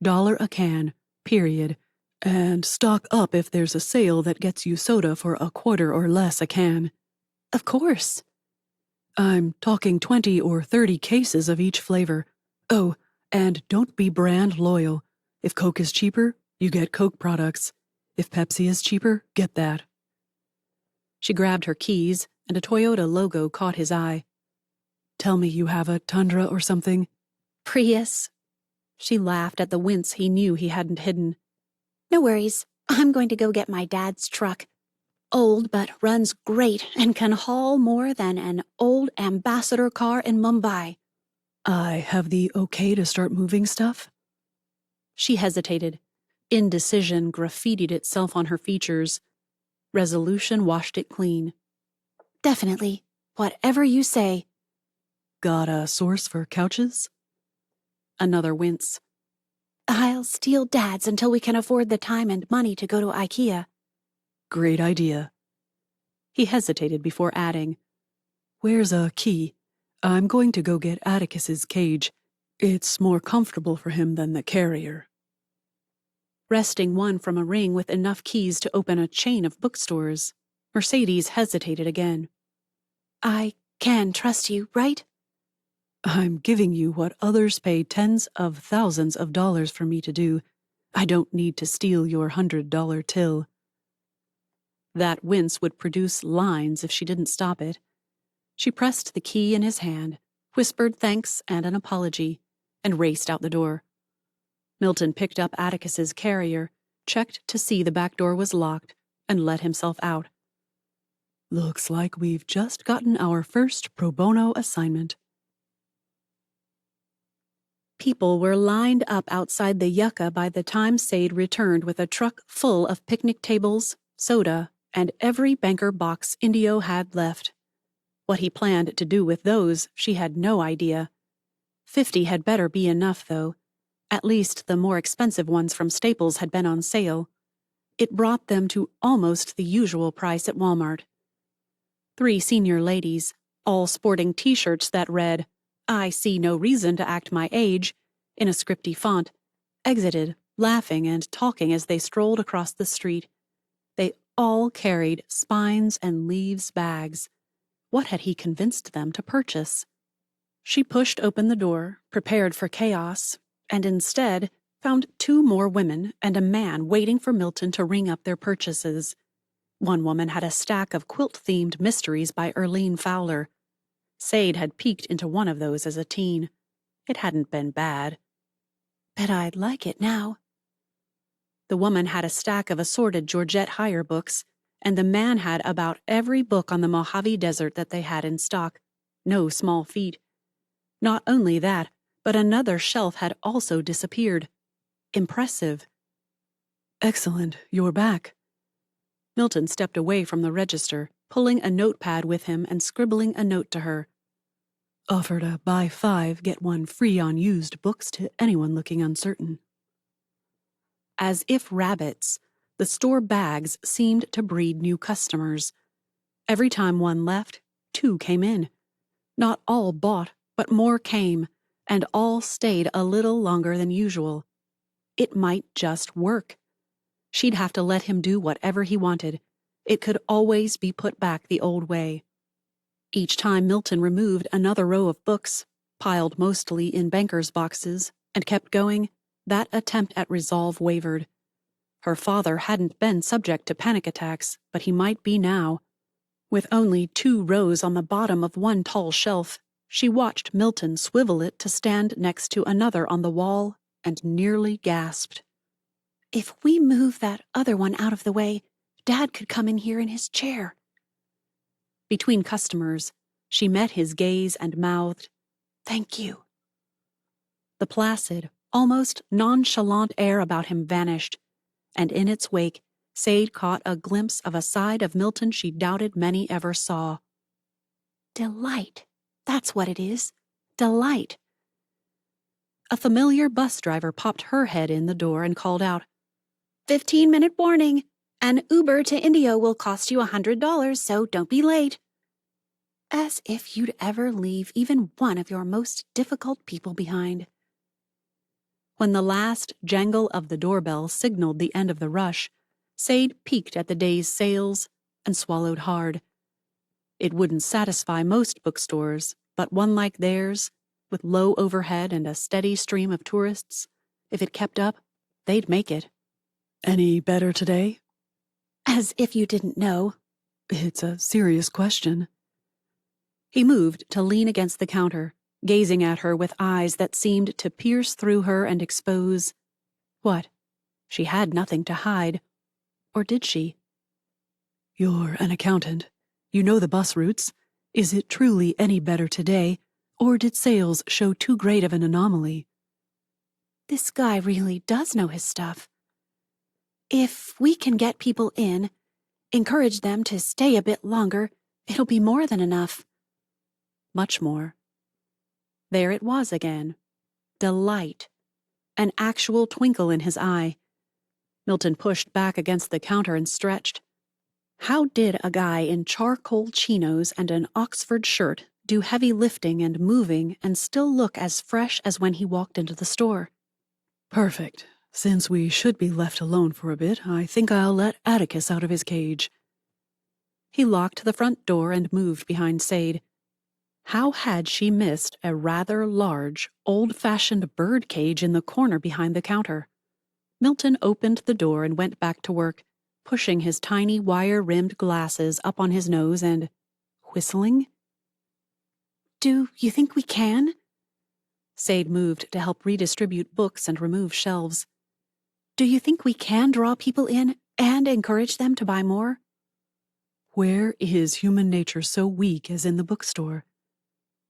$1 a can, period. And stock up if there's a sale that gets you soda for $1 or less a can. Of course. I'm talking 20 or 30 cases of each flavor. Oh, and don't be brand loyal. If Coke is cheaper, you get Coke products. If Pepsi is cheaper, get that. She grabbed her keys, and a Toyota logo caught his eye. Tell me you have a Tundra or something. Prius. She laughed at the wince he knew he hadn't hidden. No worries. I'm going to go get my dad's truck. Old but runs great and can haul more than an old ambassador car in Mumbai. I have the okay to start moving stuff? She hesitated. Indecision graffitied itself on her features. Resolution washed it clean. Definitely. Whatever you say. Got a source for couches? Another wince. I'll steal Dad's until we can afford the time and money to go to IKEA. Great idea. He hesitated before adding, Where's a key? I'm going to go get Atticus's cage. It's more comfortable for him than the carrier. Wresting one from a ring with enough keys to open a chain of bookstores, Mercedes hesitated again. I can trust you, right? I'm giving you what others pay tens of thousands of dollars for me to do. I don't need to steal your $100 till. That wince would produce lines if she didn't stop it. She pressed the key in his hand, whispered thanks and an apology, and raced out the door. Milton picked up Atticus's carrier, checked to see the back door was locked, and let himself out. Looks like we've just gotten our first pro bono assignment. People were lined up outside the yucca by the time Sade returned with a truck full of picnic tables, soda, and every banker box Indio had left. What he planned to do with those, she had no idea. 50 had better be enough, though. At least the more expensive ones from Staples had been on sale. It brought them to almost the usual price at Walmart. 3 senior ladies, all sporting T-shirts that read, "I see no reason to act my age," in a scripty font, exited, laughing and talking as they strolled across the street. They all carried spines and leaves bags. What had he convinced them to purchase? She pushed open the door, prepared for chaos, and instead found 2 more women and a man waiting for Milton to ring up their purchases. One woman had a stack of quilt-themed mysteries by Erlene Fowler. Sade had peeked into one of those as a teen. It hadn't been bad. Bet I'd like it now. The woman had a stack of assorted Georgette Heyer books, and the man had about every book on the Mojave Desert that they had in stock. No small feat. Not only that, but another shelf had also disappeared. Impressive. Excellent, you're back. Milton stepped away from the register, pulling a notepad with him and scribbling a note to her. Offer to buy 5, get 1 free on used books to anyone looking uncertain. As if rabbits, the store bags seemed to breed new customers. Every time one left, 2 came in. Not all bought, but more came, and all stayed a little longer than usual. It might just work. She'd have to let him do whatever he wanted. It could always be put back the old way. Each time Milton removed another row of books, piled mostly in bankers' boxes, and kept going, that attempt at resolve wavered. Her father hadn't been subject to panic attacks, but he might be now. With only 2 rows on the bottom of one tall shelf, she watched Milton swivel it to stand next to another on the wall and nearly gasped. If we move that other one out of the way, Dad could come in here in his chair. Between customers, she met his gaze and mouthed, "Thank you." The placid, almost nonchalant air about him vanished, and in its wake, Sade caught a glimpse of a side of Milton she doubted many ever saw. Delight. That's what it is. Delight. A familiar bus driver popped her head in the door and called out, 15-minute warning. An Uber to Indio will cost you $100, so don't be late. As if you'd ever leave even one of your most difficult people behind. When the last jangle of the doorbell signaled the end of the rush, Sade peeked at the day's sales and swallowed hard. It wouldn't satisfy most bookstores, but one like theirs, with low overhead and a steady stream of tourists, if it kept up, they'd make it. Any better today? As if you didn't know. It's a serious question. He moved to lean against the counter, gazing at her with eyes that seemed to pierce through her and expose... What? She had nothing to hide. Or did she? You're an accountant. You know the bus routes. Is it truly any better today, or did sales show too great of an anomaly? This guy really does know his stuff. If we can get people in, encourage them to stay a bit longer, it'll be more than enough. Much more. There it was again. Delight. An actual twinkle in his eye. Milton pushed back against the counter and stretched. How did a guy in charcoal chinos and an Oxford shirt do heavy lifting and moving and still look as fresh as when he walked into the store? Perfect. Since we should be left alone for a bit, I think I'll let Atticus out of his cage. He locked the front door and moved behind Sade. How had she missed a rather large, old-fashioned bird cage in the corner behind the counter? Milton opened the door and went back to work, pushing his tiny wire-rimmed glasses up on his nose and whistling. Do you think we can? Sade moved to help redistribute books and remove shelves. Do you think we can draw people in and encourage them to buy more? Where is human nature so weak as in the bookstore?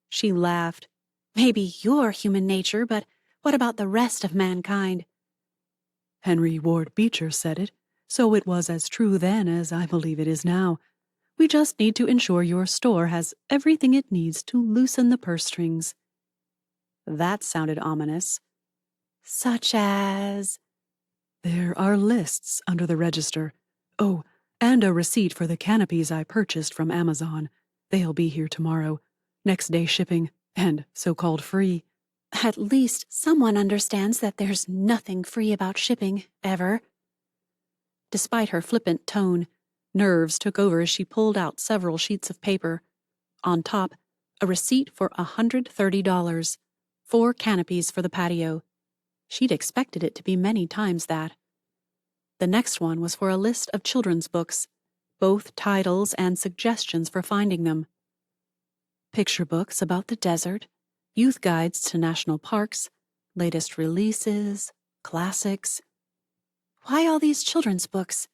She laughed. Maybe you're human nature, but what about the rest of mankind? Henry Ward Beecher said it, so it was as true then as I believe it is now. We just need to ensure your store has everything it needs to loosen the purse strings. That sounded ominous. Such as? There are lists under the register. Oh, and a receipt for the canopies I purchased from Amazon. They'll be here tomorrow. Next day shipping, and so-called free. At least someone understands that there's nothing free about shipping, ever. Despite her flippant tone, nerves took over as she pulled out several sheets of paper. On top, a receipt for $130. 4 canopies for the patio. She'd expected it to be many times that. The next one was for a list of children's books, both titles and suggestions for finding them. Picture books about the desert, youth guides to national parks, latest releases, classics. Why all these children's books?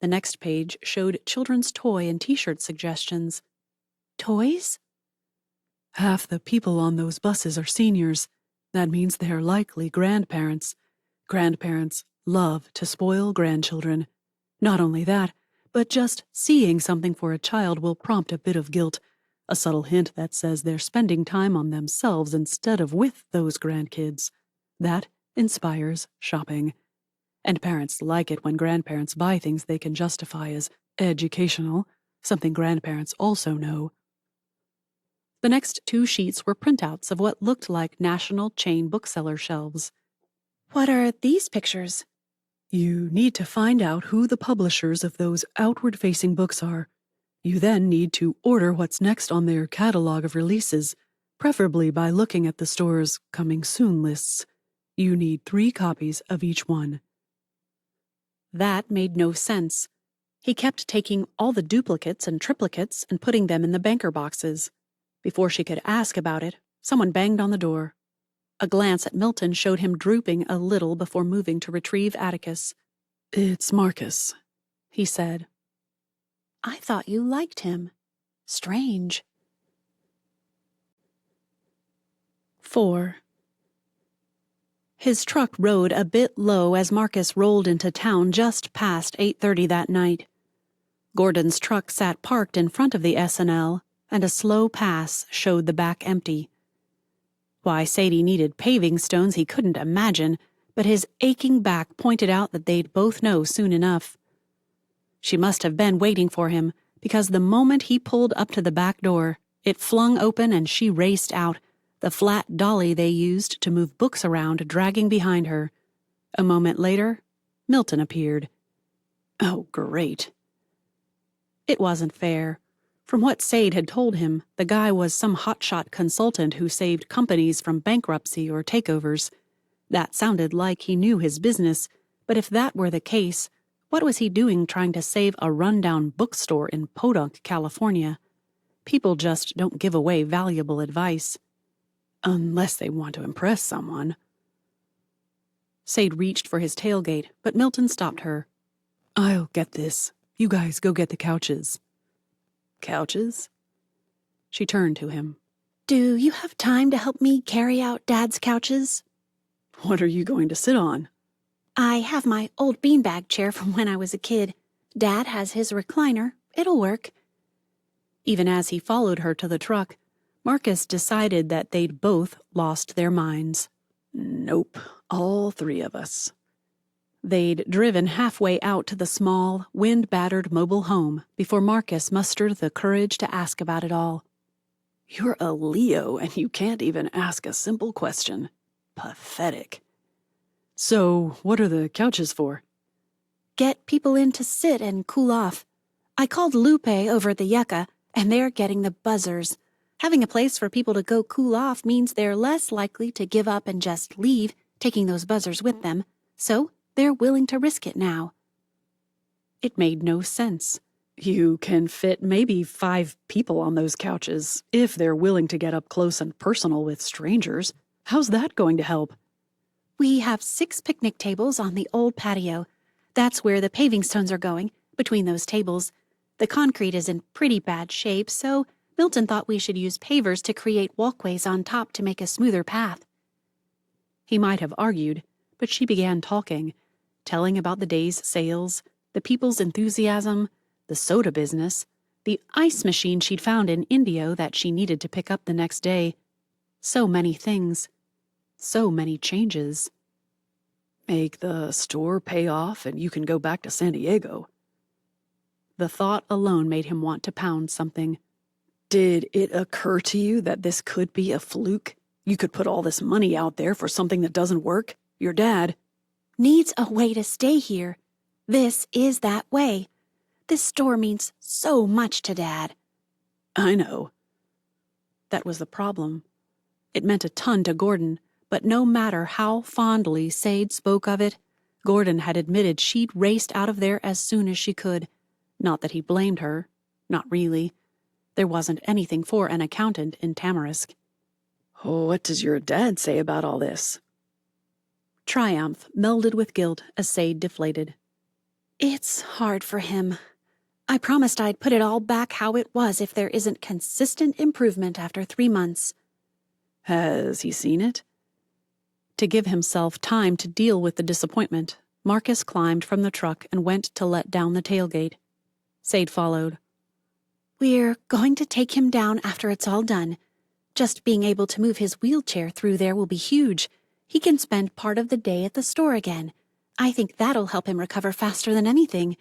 The next page showed children's toy and t-shirt suggestions. Toys? Half the people on those buses are seniors. That means they're likely grandparents. Grandparents love to spoil grandchildren. Not only that, but just seeing something for a child will prompt a bit of guilt, a subtle hint that says they're spending time on themselves instead of with those grandkids. That inspires shopping. And parents like it when grandparents buy things they can justify as educational, something grandparents also know. The next 2 sheets were printouts of what looked like national chain bookseller shelves. What are these pictures? You need to find out who the publishers of those outward-facing books are. You then need to order what's next on their catalog of releases, preferably by looking at the store's coming soon lists. You need 3 copies of each one. That made no sense. He kept taking all the duplicates and triplicates and putting them in the banker boxes. Before she could ask about it, someone banged on the door. A glance at Milton showed him drooping a little before moving to retrieve Atticus. "It's Marcus," he said. I thought you liked him. Strange. 4. His truck rode a bit low as Marcus rolled into town just past 8:30 that night. Gordon's truck sat parked in front of the S&L, and a slow pass showed the back empty. Why Sadie needed paving stones he couldn't imagine, but his aching back pointed out that they'd both know soon enough. She must have been waiting for him, because the moment he pulled up to the back door, it flung open and she raced out, the flat dolly they used to move books around dragging behind her. A moment later, Milton appeared. Oh, great. It wasn't fair. From what Sade had told him, the guy was some hotshot consultant who saved companies from bankruptcy or takeovers. That sounded like he knew his business, but if that were the case, what was he doing trying to save a rundown bookstore in Podunk, California? People just don't give away valuable advice. Unless they want to impress someone. Sade reached for his tailgate, but Milton stopped her. "I'll get this. You guys go get the couches." Couches? She turned to him. Do you have time to help me carry out Dad's couches? What are you going to sit on? I have my old beanbag chair from when I was a kid. Dad has his recliner. It'll work. Even as he followed her to the truck, Marcus decided that they'd both lost their minds. Nope, all three of us. They'd driven halfway out to the small, wind-battered mobile home before Marcus mustered the courage to ask about it all. You're a Leo and you can't even ask a simple question. Pathetic. So, what are the couches for? Get people in to sit and cool off. I called Lupe over at the Yucca, and they're getting the buzzers. Having a place for people to go cool off means they're less likely to give up and just leave, taking those buzzers with them. So, they're willing to risk it now. It made no sense. You can fit maybe 5 people on those couches, if they're willing to get up close and personal with strangers. How's that going to help? We have 6 picnic tables on the old patio. That's where the paving stones are going, between those tables. The concrete is in pretty bad shape, so Milton thought we should use pavers to create walkways on top to make a smoother path. He might have argued, but she began talking, telling about the day's sales, the people's enthusiasm, the soda business, the ice machine she'd found in Indio that she needed to pick up the next day. So many things. So many changes. Make the store pay off and you can go back to San Diego. The thought alone made him want to pound something. Did it occur to you that this could be a fluke? You could put all this money out there for something that doesn't work? Your dad needs a way to stay here. This is that way. This store means so much to Dad. I know. That was the problem. It meant a ton to Gordon, but no matter how fondly Sade spoke of it, Gordon had admitted she'd raced out of there as soon as she could. Not that he blamed her. Not really. There wasn't anything for an accountant in Tamarisk. Oh, what does your dad say about all this? Triumph melded with guilt as Sade deflated. It's hard for him. I promised I'd put it all back how it was if there isn't consistent improvement after 3 months. Has he seen it? To give himself time to deal with the disappointment, Marcus climbed from the truck and went to let down the tailgate. Sade followed. We're going to take him down after it's all done. Just being able to move his wheelchair through there will be huge. He can spend part of the day at the store again. I think that'll help him recover faster than anything.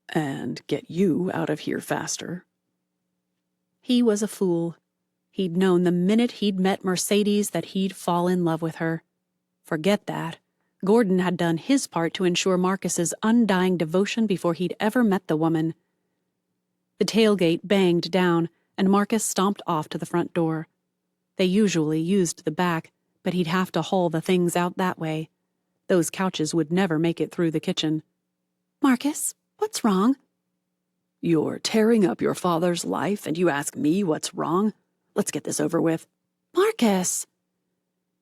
And get you out of here faster. He was a fool. He'd known the minute he'd met Mercedes that he'd fall in love with her. Forget that. Gordon had done his part to ensure Marcus's undying devotion before he'd ever met the woman. The tailgate banged down, and Marcus stomped off to the front door. They usually used the back, but he'd have to haul the things out that way. Those couches would never make it through the kitchen. Marcus, what's wrong? You're tearing up your father's life, and you ask me what's wrong? Let's get this over with. Marcus!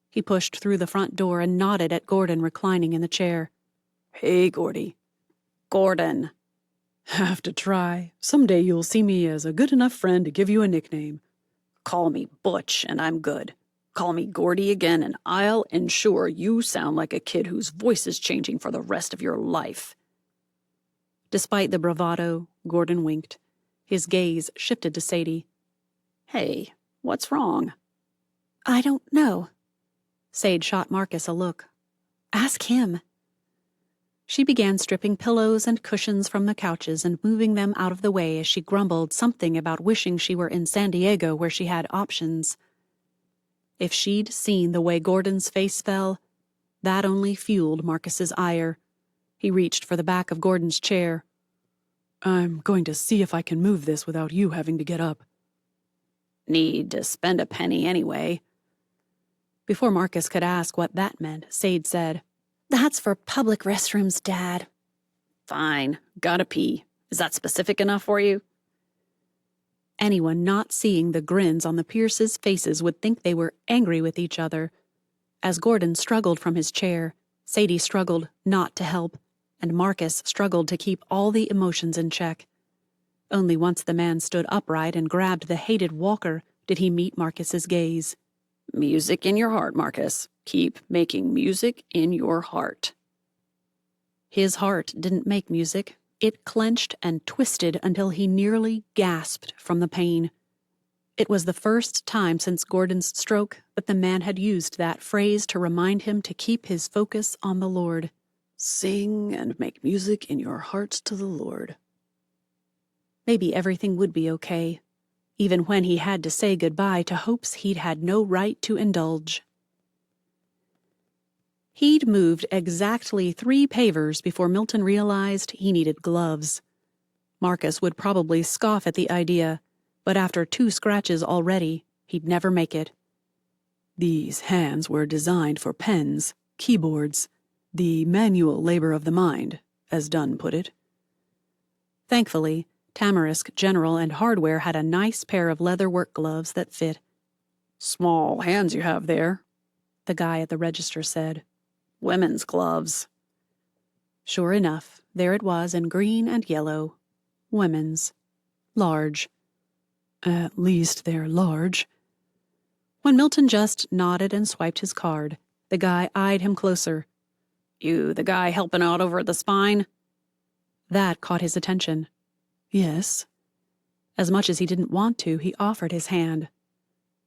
He pushed through the front door and nodded at Gordon reclining in the chair. Hey, Gordy. Gordon. Have to try. Someday you'll see me as a good enough friend to give you a nickname. Call me Butch, and I'm good. Call me Gordy again, and I'll ensure you sound like a kid whose voice is changing for the rest of your life. Despite the bravado, Gordon winked. His gaze shifted to Sadie. Hey, what's wrong? I don't know. Sade shot Marcus a look. Ask him. She began stripping pillows and cushions from the couches and moving them out of the way as she grumbled something about wishing she were in San Diego where she had options. If she'd seen the way Gordon's face fell, that only fueled Marcus's ire. He reached for the back of Gordon's chair. I'm going to see if I can move this without you having to get up. Need to spend a penny anyway. Before Marcus could ask what that meant, Sade said, That's for public restrooms, Dad. Fine. Gotta pee. Is that specific enough for you? Anyone not seeing the grins on the Pierces' faces would think they were angry with each other. As Gordon struggled from his chair, Sadie struggled not to help, and Marcus struggled to keep all the emotions in check. Only once the man stood upright and grabbed the hated walker did he meet Marcus's gaze. Music in your heart, Marcus. Keep making music in your heart. His heart didn't make music. It clenched and twisted until he nearly gasped from the pain. It was the first time since Gordon's stroke that the man had used that phrase to remind him to keep his focus on the Lord. Sing and make music in your hearts to the Lord. Maybe everything would be okay, even when he had to say goodbye to hopes he'd had no right to indulge. He'd moved exactly 3 pavers before Milton realized he needed gloves. Marcus would probably scoff at the idea, but after 2 scratches already, he'd never make it. These hands were designed for pens, keyboards, the manual labor of the mind, as Dunn put it. Thankfully, Tamarisk General and Hardware had a nice pair of leather work gloves that fit. "Small hands you have there," the guy at the register said. "Women's gloves." Sure enough, there it was in green and yellow. Women's. Large. At least they're large. When Milton just nodded and swiped his card, the guy eyed him closer. "You the guy helping out over at the Spine?" That caught his attention. Yes. As much as he didn't want to, he offered his hand.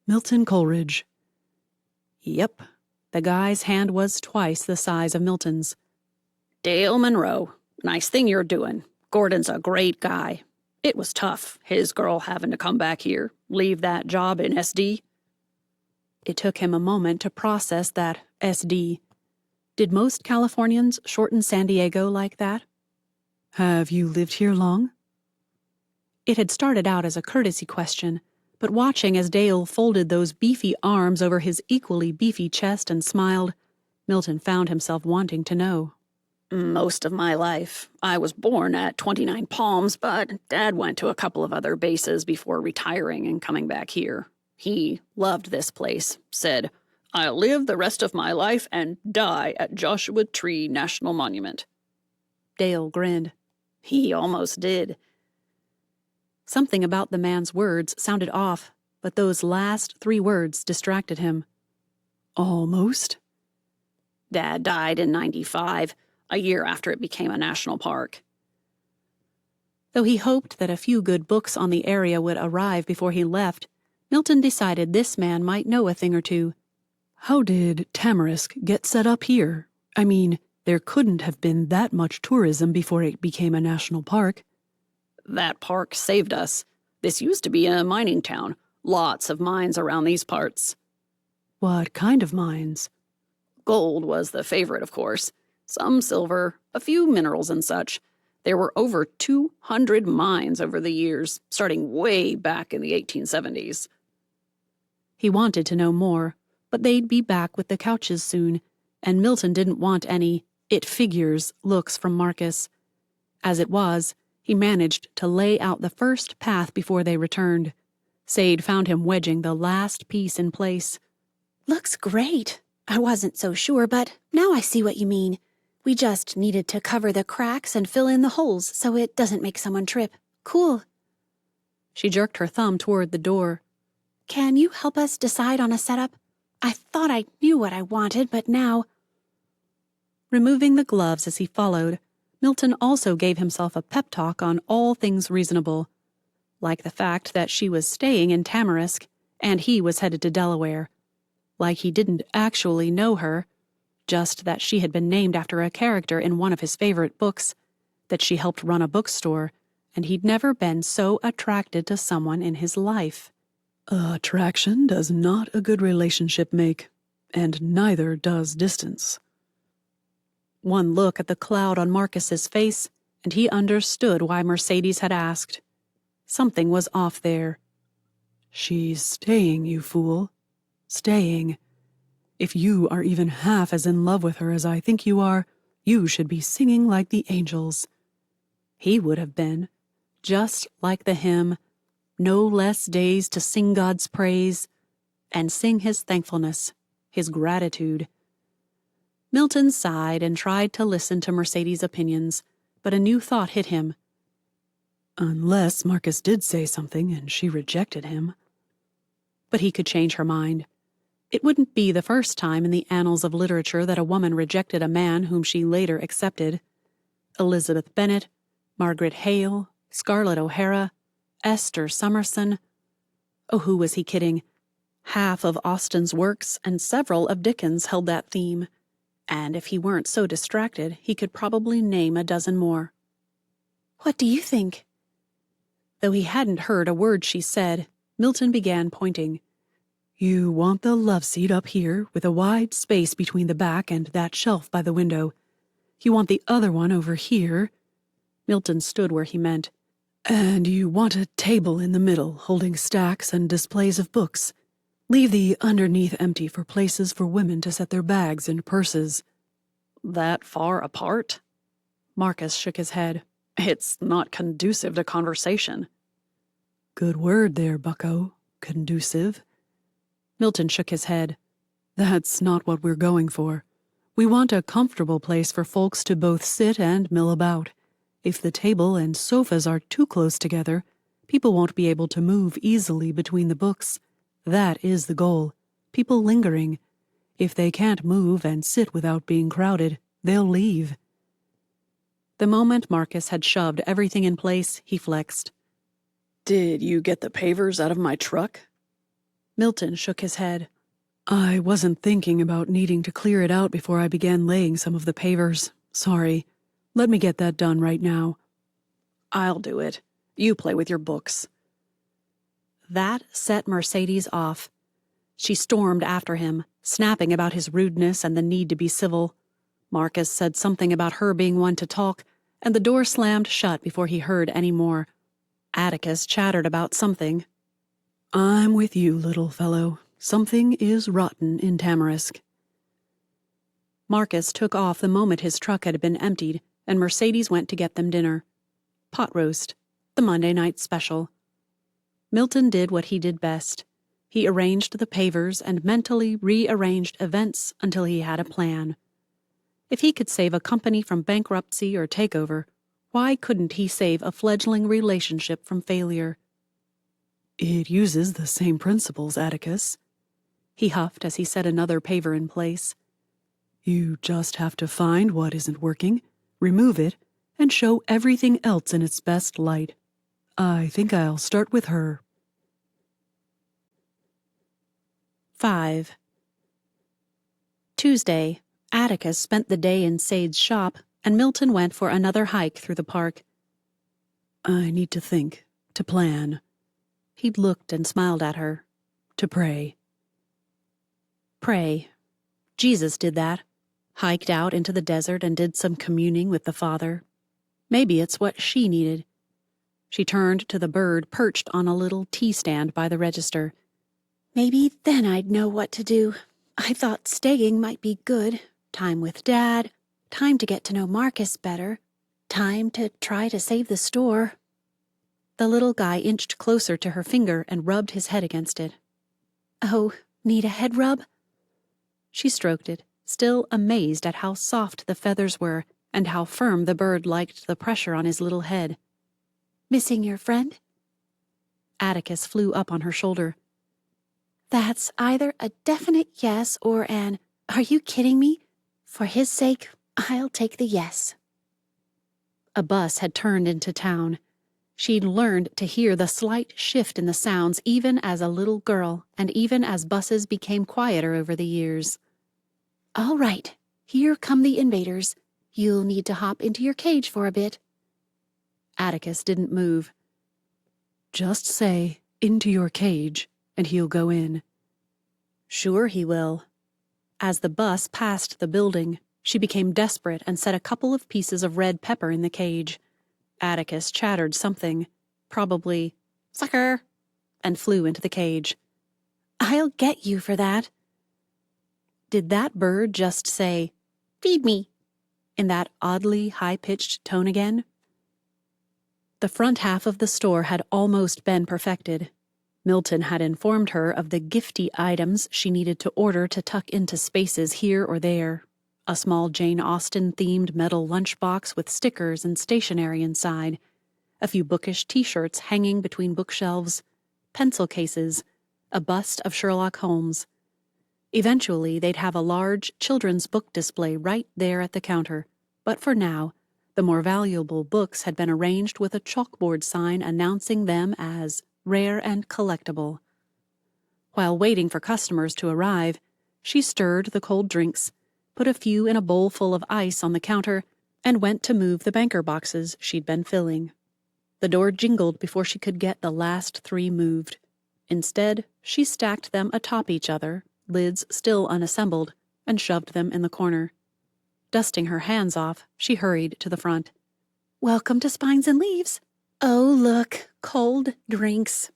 Milton Coleridge. Yep. The guy's hand was twice the size of Milton's. "Dale Monroe, nice thing you're doing. Gordon's a great guy. It was tough, his girl having to come back here, leave that job in SD. It took him a moment to process that SD. Did most Californians shorten San Diego like that? Have you lived here long? It had started out as a courtesy question, but watching as Dale folded those beefy arms over his equally beefy chest and smiled, Milton found himself wanting to know. "Most of my life. I was born at 29 Palms, but Dad went to a couple of other bases before retiring and coming back here. He loved this place, said, 'I'll live the rest of my life and die at Joshua Tree National Monument.'" Dale grinned. He almost did. Something about the man's words sounded off, but those last 3 words distracted him. Almost? Dad died in 95, a year after it became a national park. Though he hoped that a few good books on the area would arrive before he left, Milton decided this man might know a thing or two. How did Tamarisk get set up here? I mean, there couldn't have been that much tourism before it became a national park. That park saved us. This used to be a mining town. Lots of mines around these parts. What kind of mines? Gold was the favorite, of course. Some silver, a few minerals and such. There were over 200 mines over the years, starting way back in the 1870s. He wanted to know more, but they'd be back with the couches soon, and Milton didn't want any "it figures" looks from Marcus. As it was, he managed to lay out the first path before they returned. Sade found him wedging the last piece in place. Looks great. I wasn't so sure, but now I see what you mean. We just needed to cover the cracks and fill in the holes so it doesn't make someone trip. Cool. She jerked her thumb toward the door. Can you help us decide on a setup? I thought I knew what I wanted, but now... Removing the gloves as he followed, Milton also gave himself a pep talk on all things reasonable, like the fact that she was staying in Tamarisk and he was headed to Delaware, like he didn't actually know her, just that she had been named after a character in one of his favorite books, that she helped run a bookstore, and he'd never been so attracted to someone in his life. Attraction does not a good relationship make, and neither does distance. One look at the cloud on Marcus's face, and he understood why Mercedes had asked. Something was off there. She's staying, you fool. Staying. If you are even half as in love with her as I think you are, you should be singing like the angels. He would have been, just like the hymn, "No less days to sing God's praise," and sing his thankfulness, his gratitude. Milton sighed and tried to listen to Mercedes' opinions, but a new thought hit him. Unless Marcus did say something and she rejected him. But he could change her mind. It wouldn't be the first time in the annals of literature that a woman rejected a man whom she later accepted. Elizabeth Bennet, Margaret Hale, Scarlett O'Hara, Esther Summerson. Oh, who was he kidding? Half of Austen's works and several of Dickens held that theme, and if he weren't so distracted, he could probably name a dozen more. What do you think? Though he hadn't heard a word she said, Milton began pointing. You want the love seat up here, with a wide space between the back and that shelf by the window. You want the other one over here. Milton stood where he meant. And you want a table in the middle, holding stacks and displays of books. Leave the underneath empty for places for women to set their bags and purses. That far apart? Marcus shook his head. It's not conducive to conversation. Good word there, bucko. Conducive. Milton shook his head. That's not what we're going for. We want a comfortable place for folks to both sit and mill about. If the table and sofas are too close together, people won't be able to move easily between the books. That is the goal. People lingering. If they can't move and sit without being crowded, they'll leave. The moment Marcus had shoved everything in place, he flexed. Did you get the pavers out of my truck? Milton shook his head. I wasn't thinking about needing to clear it out before I began laying some of the pavers. Sorry. Let me get that done right now. I'll do it. You play with your books. That set Mercedes off. She stormed after him, snapping about his rudeness and the need to be civil. Marcus said something about her being one to talk, and the door slammed shut before he heard any more. Atticus chattered about something. I'm with you, little fellow. Something is rotten in Tamarisk. Marcus took off the moment his truck had been emptied, and Mercedes went to get them dinner. Pot roast, the Monday night special. Milton did what he did best. He arranged the pavers and mentally rearranged events until he had a plan. If he could save a company from bankruptcy or takeover, why couldn't he save a fledgling relationship from failure? It uses the same principles, Atticus. He huffed as he set another paver in place. You just have to find what isn't working, remove it, and show everything else in its best light. I think I'll start with her. 5. Tuesday, Atticus spent the day in Sade's shop, and Milton went for another hike through the park. I need to think, to plan. He'd looked and smiled at her. To pray. Pray. Jesus did that. Hiked out into the desert and did some communing with the Father. Maybe it's what she needed. She turned to the bird perched on a little tea stand by the register. Maybe then I'd know what to do. I thought staying might be good. Time with Dad. Time to get to know Marcus better. Time to try to save the store. The little guy inched closer to her finger and rubbed his head against it. Oh, need a head rub? She stroked it, still amazed at how soft the feathers were and how firm the bird liked the pressure on his little head. Missing your friend? Atticus flew up on her shoulder. That's either a definite yes or an, are you kidding me? For his sake, I'll take the yes. A bus had turned into town. She'd learned to hear the slight shift in the sounds even as a little girl, and even as buses became quieter over the years. All right, here come the invaders. You'll need to hop into your cage for a bit. Atticus didn't move. Just say, into your cage, and he'll go in. Sure he will. As the bus passed the building, she became desperate and set a couple of pieces of red pepper in the cage. Atticus chattered something, probably, "Sucker," and flew into the cage. I'll get you for that. Did that bird just say, "Feed me," in that oddly high-pitched tone again? The front half of the store had almost been perfected. Milton had informed her of the gifty items she needed to order to tuck into spaces here or there. A small Jane Austen-themed metal lunchbox with stickers and stationery inside, a few bookish T-shirts hanging between bookshelves, pencil cases, a bust of Sherlock Holmes. Eventually, they'd have a large children's book display right there at the counter, but for now, the more valuable books had been arranged with a chalkboard sign announcing them as rare and collectible. While waiting for customers to arrive, she stirred the cold drinks, put a few in a bowl full of ice on the counter, and went to move the banker boxes she'd been filling. The door jingled before she could get the last 3 moved. Instead, she stacked them atop each other, lids still unassembled, and shoved them in the corner. Dusting her hands off, she hurried to the front. Welcome to Spines and Leaves. Oh, look, cold drinks.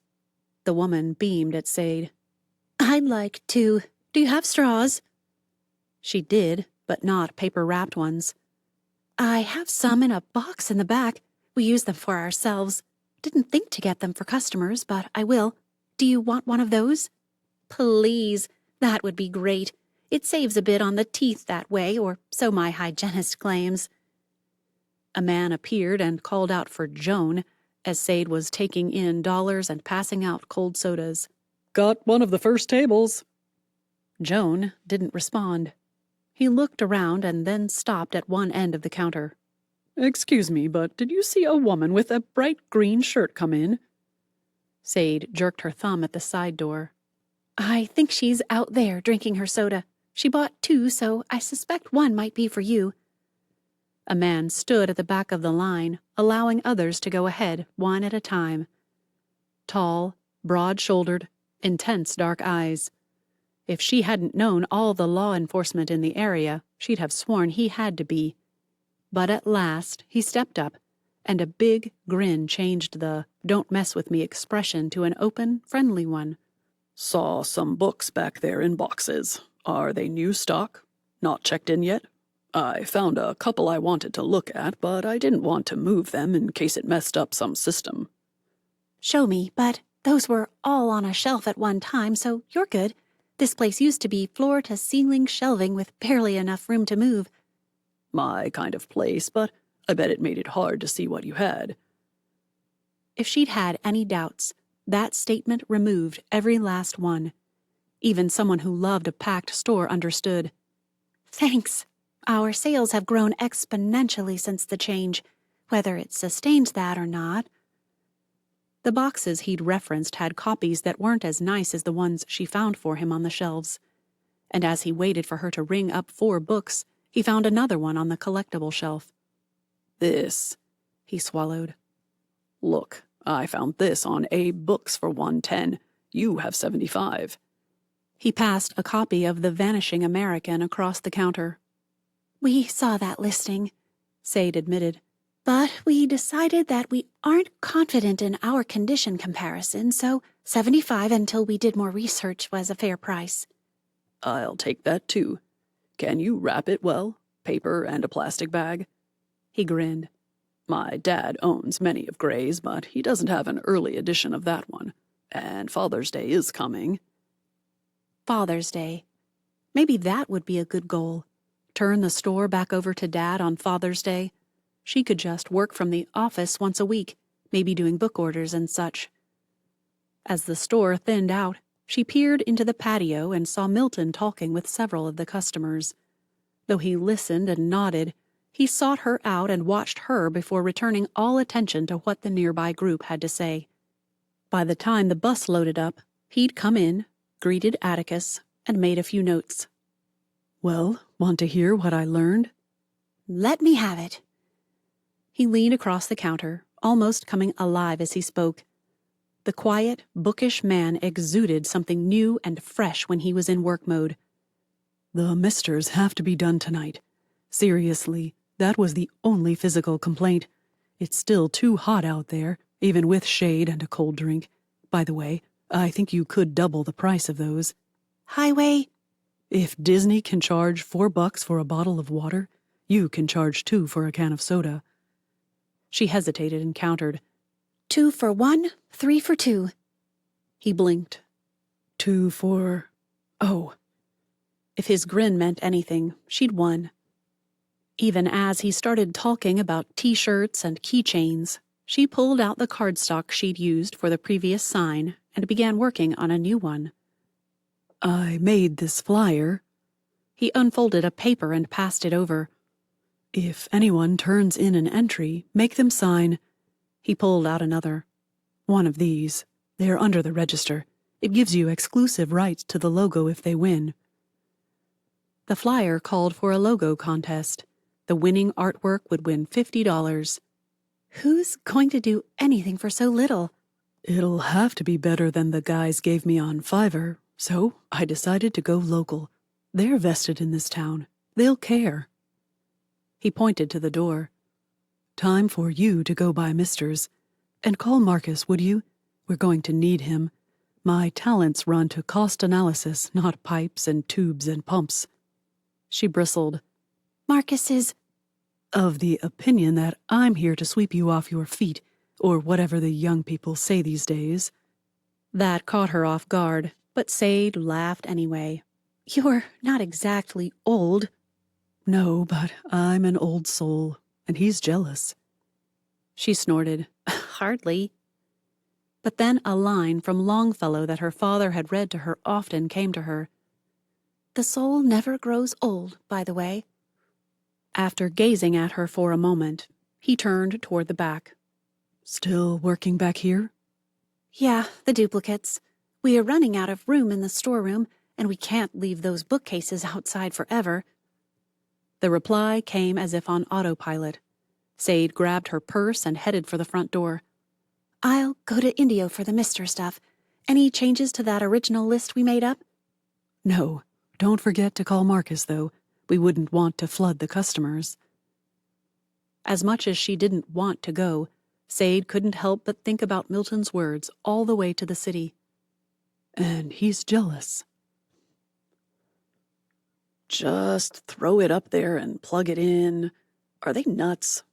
The woman beamed at Sade. I'd like to. Do you have straws? She did, but not paper-wrapped ones. I have some in a box in the back. We use them for ourselves. Didn't think to get them for customers, but I will. Do you want one of those? Please, that would be great. It saves a bit on the teeth that way, or so my hygienist claims. A man appeared and called out for Joan as Sade was taking in dollars and passing out cold sodas. Got one of the first tables. Joan didn't respond. He looked around and then stopped at one end of the counter. Excuse me, but did you see a woman with a bright green shirt come in? Sade jerked her thumb at the side door. I think she's out there drinking her soda. She bought 2, so I suspect one might be for you. A man stood at the back of the line, allowing others to go ahead, one at a time. Tall, broad-shouldered, intense dark eyes. If she hadn't known all the law enforcement in the area, she'd have sworn he had to be. But at last, he stepped up, and a big grin changed the "don't mess with me" expression to an open, friendly one. Saw some books back there in boxes. Are they new stock? Not checked in yet? I found a couple I wanted to look at, but I didn't want to move them in case it messed up some system. Show me, but those were all on a shelf at one time, so you're good. This place used to be floor-to-ceiling shelving with barely enough room to move. My kind of place, but I bet it made it hard to see what you had. If she'd had any doubts, that statement removed every last one. Even someone who loved a packed store understood. Thanks. Our sales have grown exponentially since the change, whether it sustains that or not. The boxes he'd referenced had copies that weren't as nice as the ones she found for him on the shelves. And as he waited for her to ring up 4 books, he found another one on the collectible shelf. This, he swallowed. Look, I found this on Books for $110. You have $75. He passed a copy of The Vanishing American across the counter. We saw that listing, Sade admitted, but we decided that we aren't confident in our condition comparison, so $75 until we did more research was a fair price. I'll take that too. Can you wrap it well? Paper and a plastic bag? He grinned. My dad owns many of Gray's, but he doesn't have an early edition of that one. And Father's Day is coming. Father's Day. Maybe that would be a good goal. Turn the store back over to Dad on Father's Day. She could just work from the office once a week, maybe doing book orders and such. As the store thinned out, she peered into the patio and saw Milton talking with several of the customers. Though he listened and nodded, he sought her out and watched her before returning all attention to what the nearby group had to say. By the time the bus loaded up, he'd come in, greeted Atticus, and made a few notes. Well, want to hear what I learned? Let me have it. He leaned across the counter, almost coming alive as he spoke. The quiet, bookish man exuded something new and fresh when he was in work mode. The misters have to be done tonight. Seriously, that was the only physical complaint. It's still too hot out there, even with shade and a cold drink. By the way, I think you could double the price of those. Highway? If Disney can charge $4 for a bottle of water, you can charge $2 for a can of soda. She hesitated and countered. 2 for 1, 3 for 2. He blinked. 2 for... Oh. If his grin meant anything, she'd won. Even as he started talking about T-shirts and keychains, she pulled out the cardstock she'd used for the previous sign and began working on a new one. I made this flyer. He unfolded a paper and passed it over. If anyone turns in an entry, make them sign. He pulled out another. One of these. They're under the register. It gives you exclusive rights to the logo if they win. The flyer called for a logo contest. The winning artwork would win $50. Who's going to do anything for so little? It'll have to be better than the guys gave me on Fiverr, so I decided to go local. They're vested in this town. They'll care. He pointed to the door. Time for you to go by Misters. And call Marcus, would you? We're going to need him. My talents run to cost analysis, not pipes and tubes and pumps. She bristled. Marcus is of the opinion that I'm here to sweep you off your feet, or whatever the young people say these days. That caught her off guard, but Sade laughed anyway. You're not exactly old. No, but I'm an old soul, and he's jealous. She snorted. Hardly. But then a line from Longfellow that her father had read to her often came to her. The soul never grows old, by the way. After gazing at her for a moment, he turned toward the back. Still working back here? Yeah, the duplicates. We are running out of room in the storeroom, and we can't leave those bookcases outside forever. The reply came as if on autopilot. Sade grabbed her purse and headed for the front door. I'll go to Indio for the Mr. stuff. Any changes to that original list we made up? No. Don't forget to call Marcus, though. We wouldn't want to flood the customers. As much as she didn't want to go, Sade couldn't help but think about Milton's words all the way to the city. And he's jealous. Just throw it up there and plug it in. Are they nuts?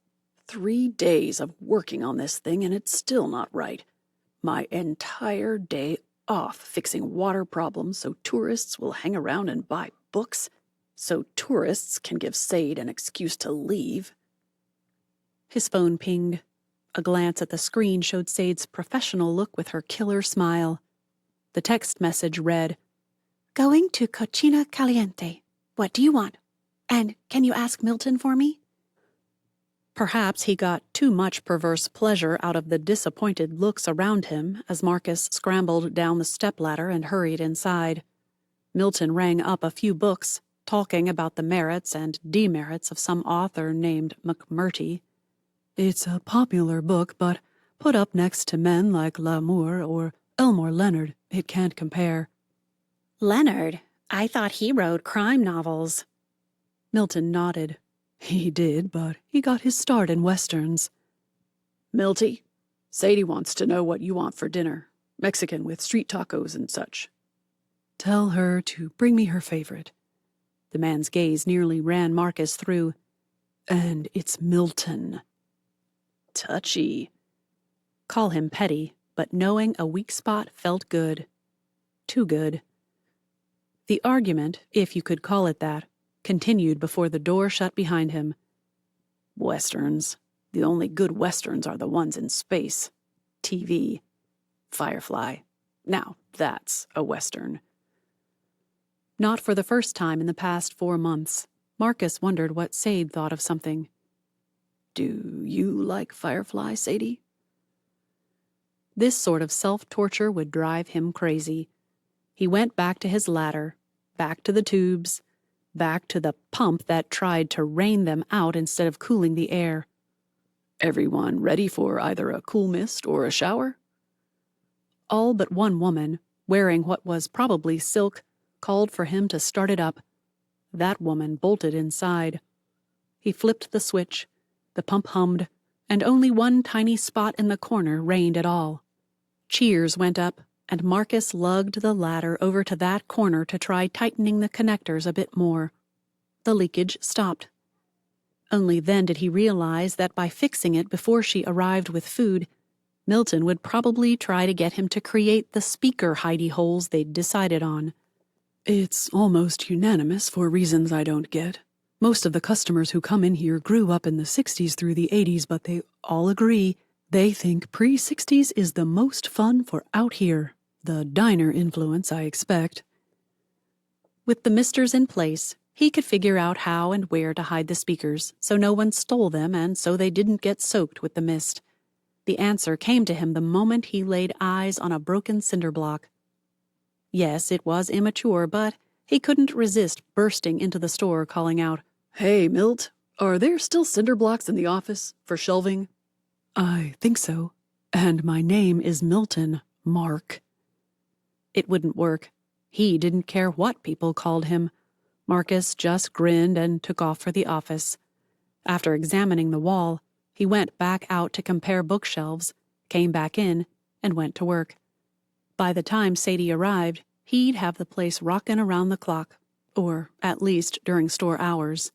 3 days of working on this thing and it's still not right. My entire day off fixing water problems so tourists will hang around and buy books, so tourists can give Sade an excuse to leave. His phone pinged. A glance at the screen showed Sade's professional look with her killer smile. The text message read, Going to Cocina Caliente. What do you want? And can you ask Milton for me? Perhaps he got too much perverse pleasure out of the disappointed looks around him as Marcus scrambled down the stepladder and hurried inside. Milton rang up a few books, talking about the merits and demerits of some author named McMurtry. It's a popular book, but put up next to men like Lamour or Elmore Leonard, it can't compare. Leonard? I thought he wrote crime novels. Milton nodded. He did, but he got his start in westerns. Milty, Sadie wants to know what you want for dinner. Mexican with street tacos and such. Tell her to bring me her favorite. The man's gaze nearly ran Marcus through. And it's Milton. Touchy. Call him petty, but knowing a weak spot felt good. Too good. The argument, if you could call it that, continued before the door shut behind him. Westerns. The only good westerns are the ones in space. TV. Firefly. Now, that's a western. Not for the first time in the past 4 months, Marcus wondered what Sade thought of something. Do you like Firefly, Sadie? This sort of self-torture would drive him crazy. He went back to his ladder, back to the tubes, back to the pump that tried to rain them out instead of cooling the air. Everyone ready for either a cool mist or a shower? All but one woman, wearing what was probably silk, called for him to start it up. That woman bolted inside. He flipped the switch, the pump hummed, and only one tiny spot in the corner rained at all. Cheers went up, and Marcus lugged the ladder over to that corner to try tightening the connectors a bit more. The leakage stopped. Only then did he realize that by fixing it before she arrived with food, Milton would probably try to get him to create the speaker hidey holes they'd decided on. It's almost unanimous for reasons I don't get. Most of the customers who come in here grew up in the 60s through the 80s, but they all agree they think pre-60s is the most fun for out here. The diner influence, I expect. With the misters in place, he could figure out how and where to hide the speakers so no one stole them and so they didn't get soaked with the mist. The answer came to him the moment he laid eyes on a broken cinder block. Yes, it was immature, but he couldn't resist bursting into the store calling out, "Hey, Milt, are there still cinder blocks in the office for shelving?" I think so. And my name is Milton, Mark. It wouldn't work. He didn't care what people called him. Marcus just grinned and took off for the office. After examining the wall, he went back out to compare bookshelves, came back in, and went to work. By the time Sadie arrived, he'd have the place rockin' around the clock, or at least during store hours.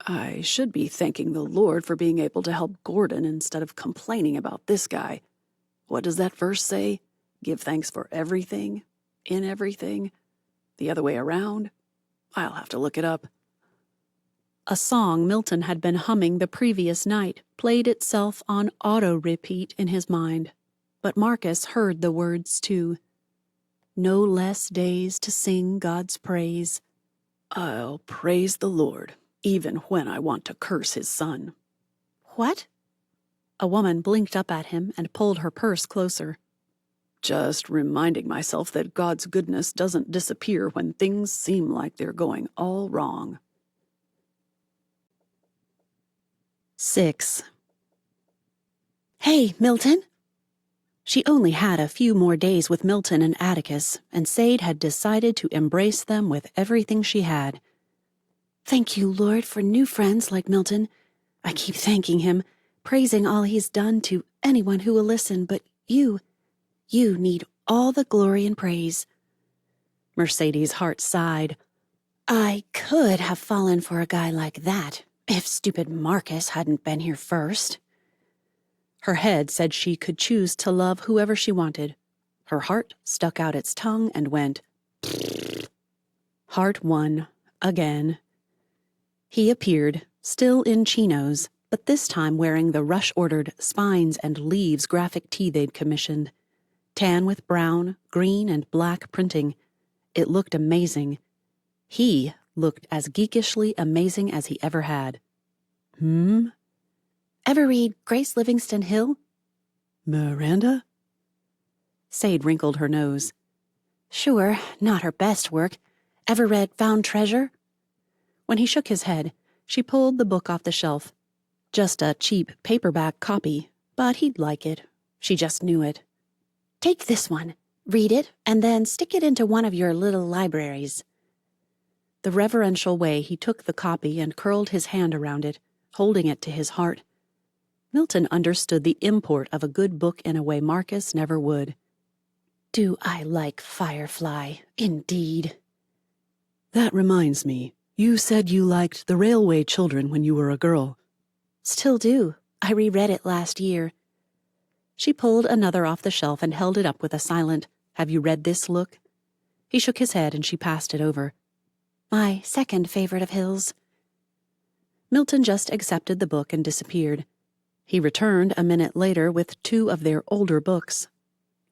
I should be thanking the Lord for being able to help Gordon instead of complaining about this guy. What does that verse say? Give thanks for everything, in everything. The other way around? I'll have to look it up. A song Milton had been humming the previous night played itself on auto-repeat in his mind, but Marcus heard the words too. No less days to sing God's praise. I'll praise the Lord, even when I want to curse his son. What? A woman blinked up at him and pulled her purse closer. Just reminding myself that God's goodness doesn't disappear when things seem like they're going all wrong. 6. Hey, Milton! She only had a few more days with Milton and Atticus, and Sade had decided to embrace them with everything she had. Thank you, Lord, for new friends like Milton. I keep thanking him, praising all he's done to anyone who will listen, but you need all the glory and praise. Mercedes' heart sighed. I could have fallen for a guy like that, if stupid Marcus hadn't been here first. Her head said she could choose to love whoever she wanted. Her heart stuck out its tongue and went. Heart won, again. He appeared, still in chinos, but this time wearing the rush-ordered spines and leaves graphic tee they'd commissioned. Tan with brown, green, and black printing. It looked amazing. He looked as geekishly amazing as he ever had. Ever read Grace Livingston Hill? Miranda? Sade wrinkled her nose. Sure, not her best work. Ever read Found Treasure? When he shook his head, she pulled the book off the shelf. Just a cheap paperback copy, but he'd like it. She just knew it. Take this one, read it, and then stick it into one of your little libraries. The reverential way he took the copy and curled his hand around it, holding it to his heart. Milton understood the import of a good book in a way Marcus never would. Do I like Firefly, indeed. That reminds me, you said you liked The Railway Children when you were a girl. Still do. I reread it last year. She pulled another off the shelf and held it up with a silent, have you read this look? He shook his head and she passed it over. My second favorite of Hill's. Milton just accepted the book and disappeared. He returned a minute later with 2 of their older books.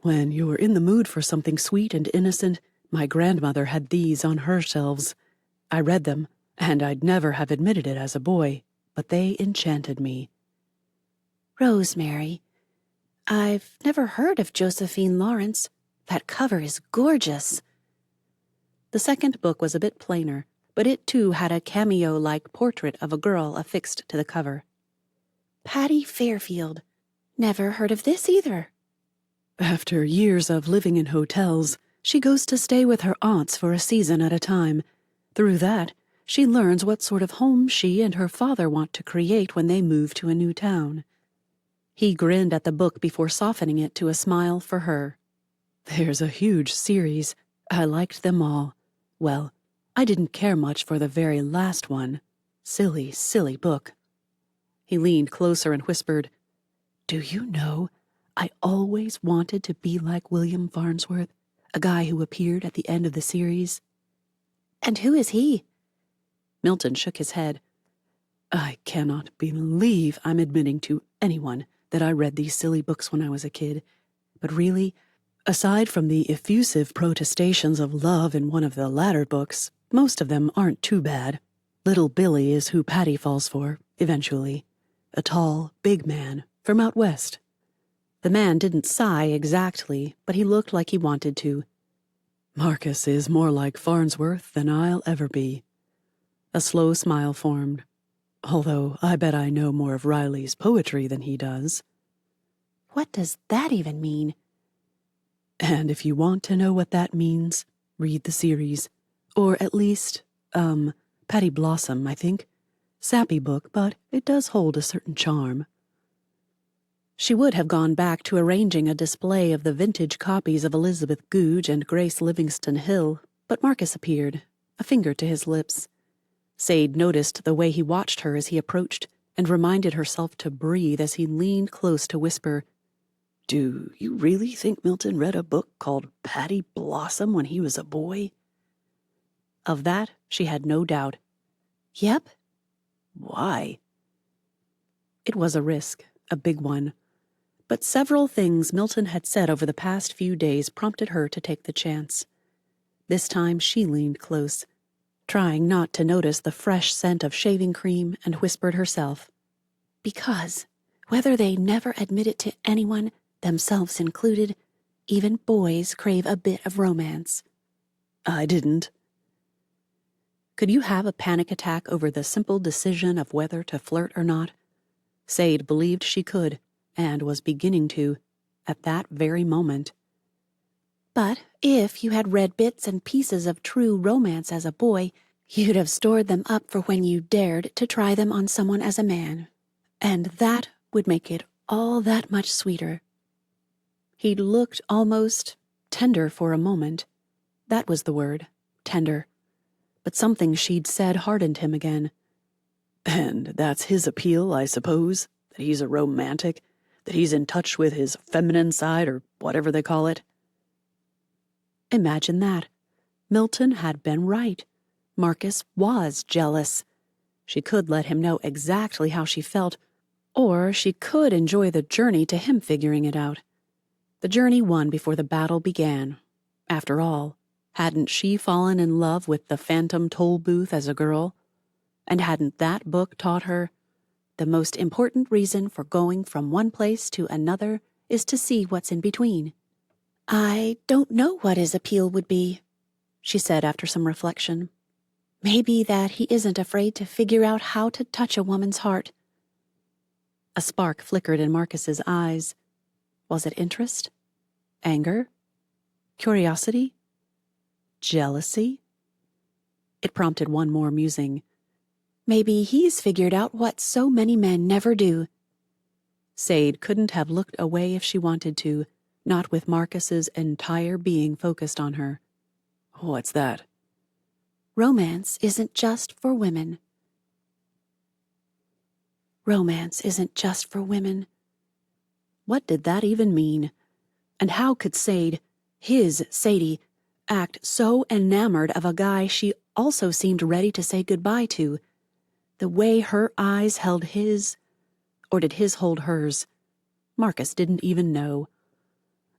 When you were in the mood for something sweet and innocent, my grandmother had these on her shelves. I read them, and I'd never have admitted it as a boy, but they enchanted me. Rosemary. I've never heard of Josephine Lawrence. That cover is gorgeous. The second book was a bit plainer, but it too had a cameo-like portrait of a girl affixed to the cover. Patty Fairfield. Never heard of this either. After years of living in hotels, she goes to stay with her aunts for a season at a time. Through that, she learns what sort of home she and her father want to create when they move to a new town. He grinned at the book before softening it to a smile for her. There's a huge series. I liked them all. Well, I didn't care much for the very last one. Silly, silly book. He leaned closer and whispered, Do you know, I always wanted to be like William Farnsworth, a guy who appeared at the end of the series. And who is he? Milton shook his head. I cannot believe I'm admitting to anyone that I read these silly books when I was a kid. But really, Aside from the effusive protestations of love in one of the latter books, most of them aren't too bad. Little Billy is who Patty falls for, eventually. A tall, big man from out west. The man didn't sigh exactly, but he looked like he wanted to. Marcus is more like Farnsworth than I'll ever be. A slow smile formed. Although I bet I know more of Riley's poetry than he does. What does that even mean? And if you want to know what that means, read the series. Or at least, Patty Blossom, I think. Sappy book, but it does hold a certain charm. She would have gone back to arranging a display of the vintage copies of Elizabeth Goudge and Grace Livingston Hill, but Marcus appeared, a finger to his lips. Sade noticed the way he watched her as he approached and reminded herself to breathe as he leaned close to whisper, "Do you really think Milton read a book called Patty Blossom when he was a boy?" Of that, she had no doubt. Yep. Why? It was a risk, a big one. But several things Milton had said over the past few days prompted her to take the chance. This time she leaned close, trying not to notice the fresh scent of shaving cream, and whispered herself, Because, whether they never admit it to anyone, themselves included, even boys crave a bit of romance. I didn't. Could you have a panic attack over the simple decision of whether to flirt or not? Sade believed she could, and was beginning to, at that very moment. But if you had read bits and pieces of true romance as a boy, you'd have stored them up for when you dared to try them on someone as a man. And that would make it all that much sweeter. He looked almost tender for a moment. That was the word, tender. But something she'd said hardened him again. And that's his appeal, I suppose? That he's a romantic? That he's in touch with his feminine side, or whatever they call it? Imagine that. Milton had been right. Marcus was jealous. She could let him know exactly how she felt, or she could enjoy the journey to him figuring it out. The journey won before the battle began. After all, hadn't she fallen in love with the phantom toll booth as a girl? And hadn't that book taught her, the most important reason for going from one place to another is to see what's in between? I don't know what his appeal would be, she said after some reflection. Maybe that he isn't afraid to figure out how to touch a woman's heart. A spark flickered in Marcus's eyes. Was it interest? Anger? Curiosity? Jealousy? It prompted one more musing. Maybe he's figured out what so many men never do. Sade couldn't have looked away if she wanted to, not with Marcus's entire being focused on her. What's that? Romance isn't just for women. Romance isn't just for women. What did that even mean? And how could Sade, his Sadie, act so enamored of a guy she also seemed ready to say goodbye to? The way her eyes held his, or did his hold hers? Marcus didn't even know.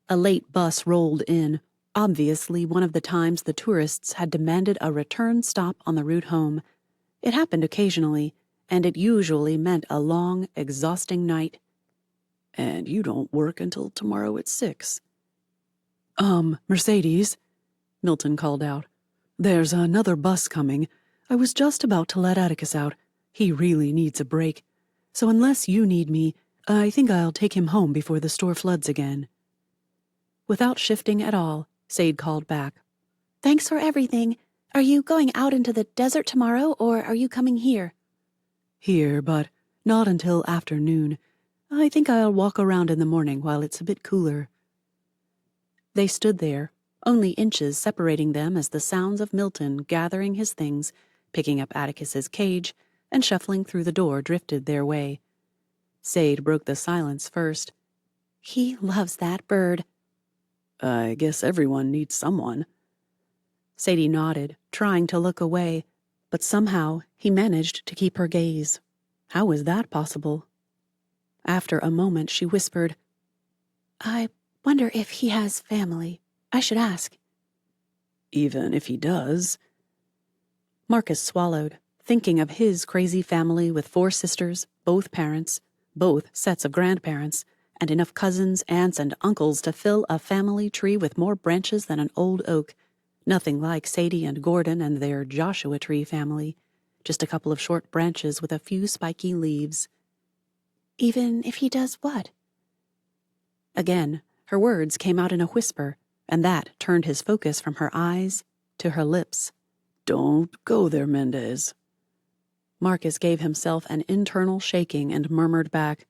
A late bus rolled in, obviously one of the times the tourists had demanded a return stop on the route home. It happened occasionally, and it usually meant a long, exhausting night. And you don't work until tomorrow at 6. Mercedes, Milton called out. There's another bus coming. I was just about to let Atticus out. He really needs a break. So unless you need me, I think I'll take him home before the store floods again. Without shifting at all, Sade called back. Thanks for everything. Are you going out into the desert tomorrow, or are you coming here? Here, but not until afternoon. I think I'll walk around in the morning while it's a bit cooler. They stood there, only inches separating them as the sounds of Milton gathering his things, picking up Atticus's cage, and shuffling through the door drifted their way. Sade broke the silence first. He loves that bird. I guess everyone needs someone. Sadie nodded, trying to look away, but somehow he managed to keep her gaze. How was that possible? After a moment, she whispered, I Wonder if he has family. I should ask. Even if he does. Marcus swallowed, thinking of his crazy family with 4 sisters, both parents, both sets of grandparents, and enough cousins, aunts, and uncles to fill a family tree with more branches than an old oak. Nothing like Sadie and Gordon and their Joshua Tree family. Just a couple of short branches with a few spiky leaves. Even if he does what? Again, her words came out in a whisper, and that turned his focus from her eyes to her lips. Don't go there, Mendez. Marcus gave himself an internal shaking and murmured back,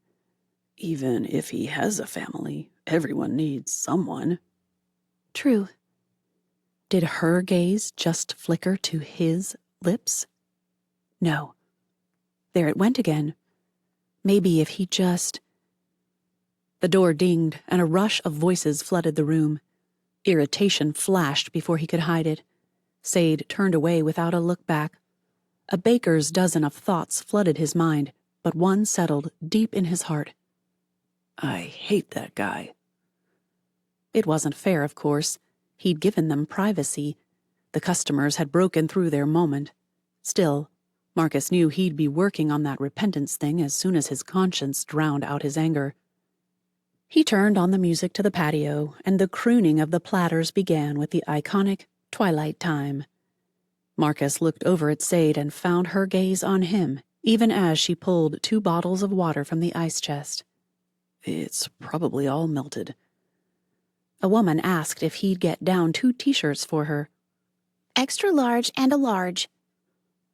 Even if he has a family, everyone needs someone. True. Did her gaze just flicker to his lips? No. There it went again. Maybe if he just... The door dinged, and a rush of voices flooded the room. Irritation flashed before he could hide it. Sade turned away without a look back. A baker's dozen of thoughts flooded his mind, but one settled deep in his heart. I hate that guy. It wasn't fair, of course. He'd given them privacy. The customers had broken through their moment. Still, Marcus knew he'd be working on that repentance thing as soon as his conscience drowned out his anger. He turned on the music to the patio, and the crooning of the platters began with the iconic Twilight Time. Marcus looked over at Sade and found her gaze on him, even as she pulled 2 bottles of water from the ice chest. It's probably all melted. A woman asked if he'd get down 2 t-shirts for her. Extra large and a large.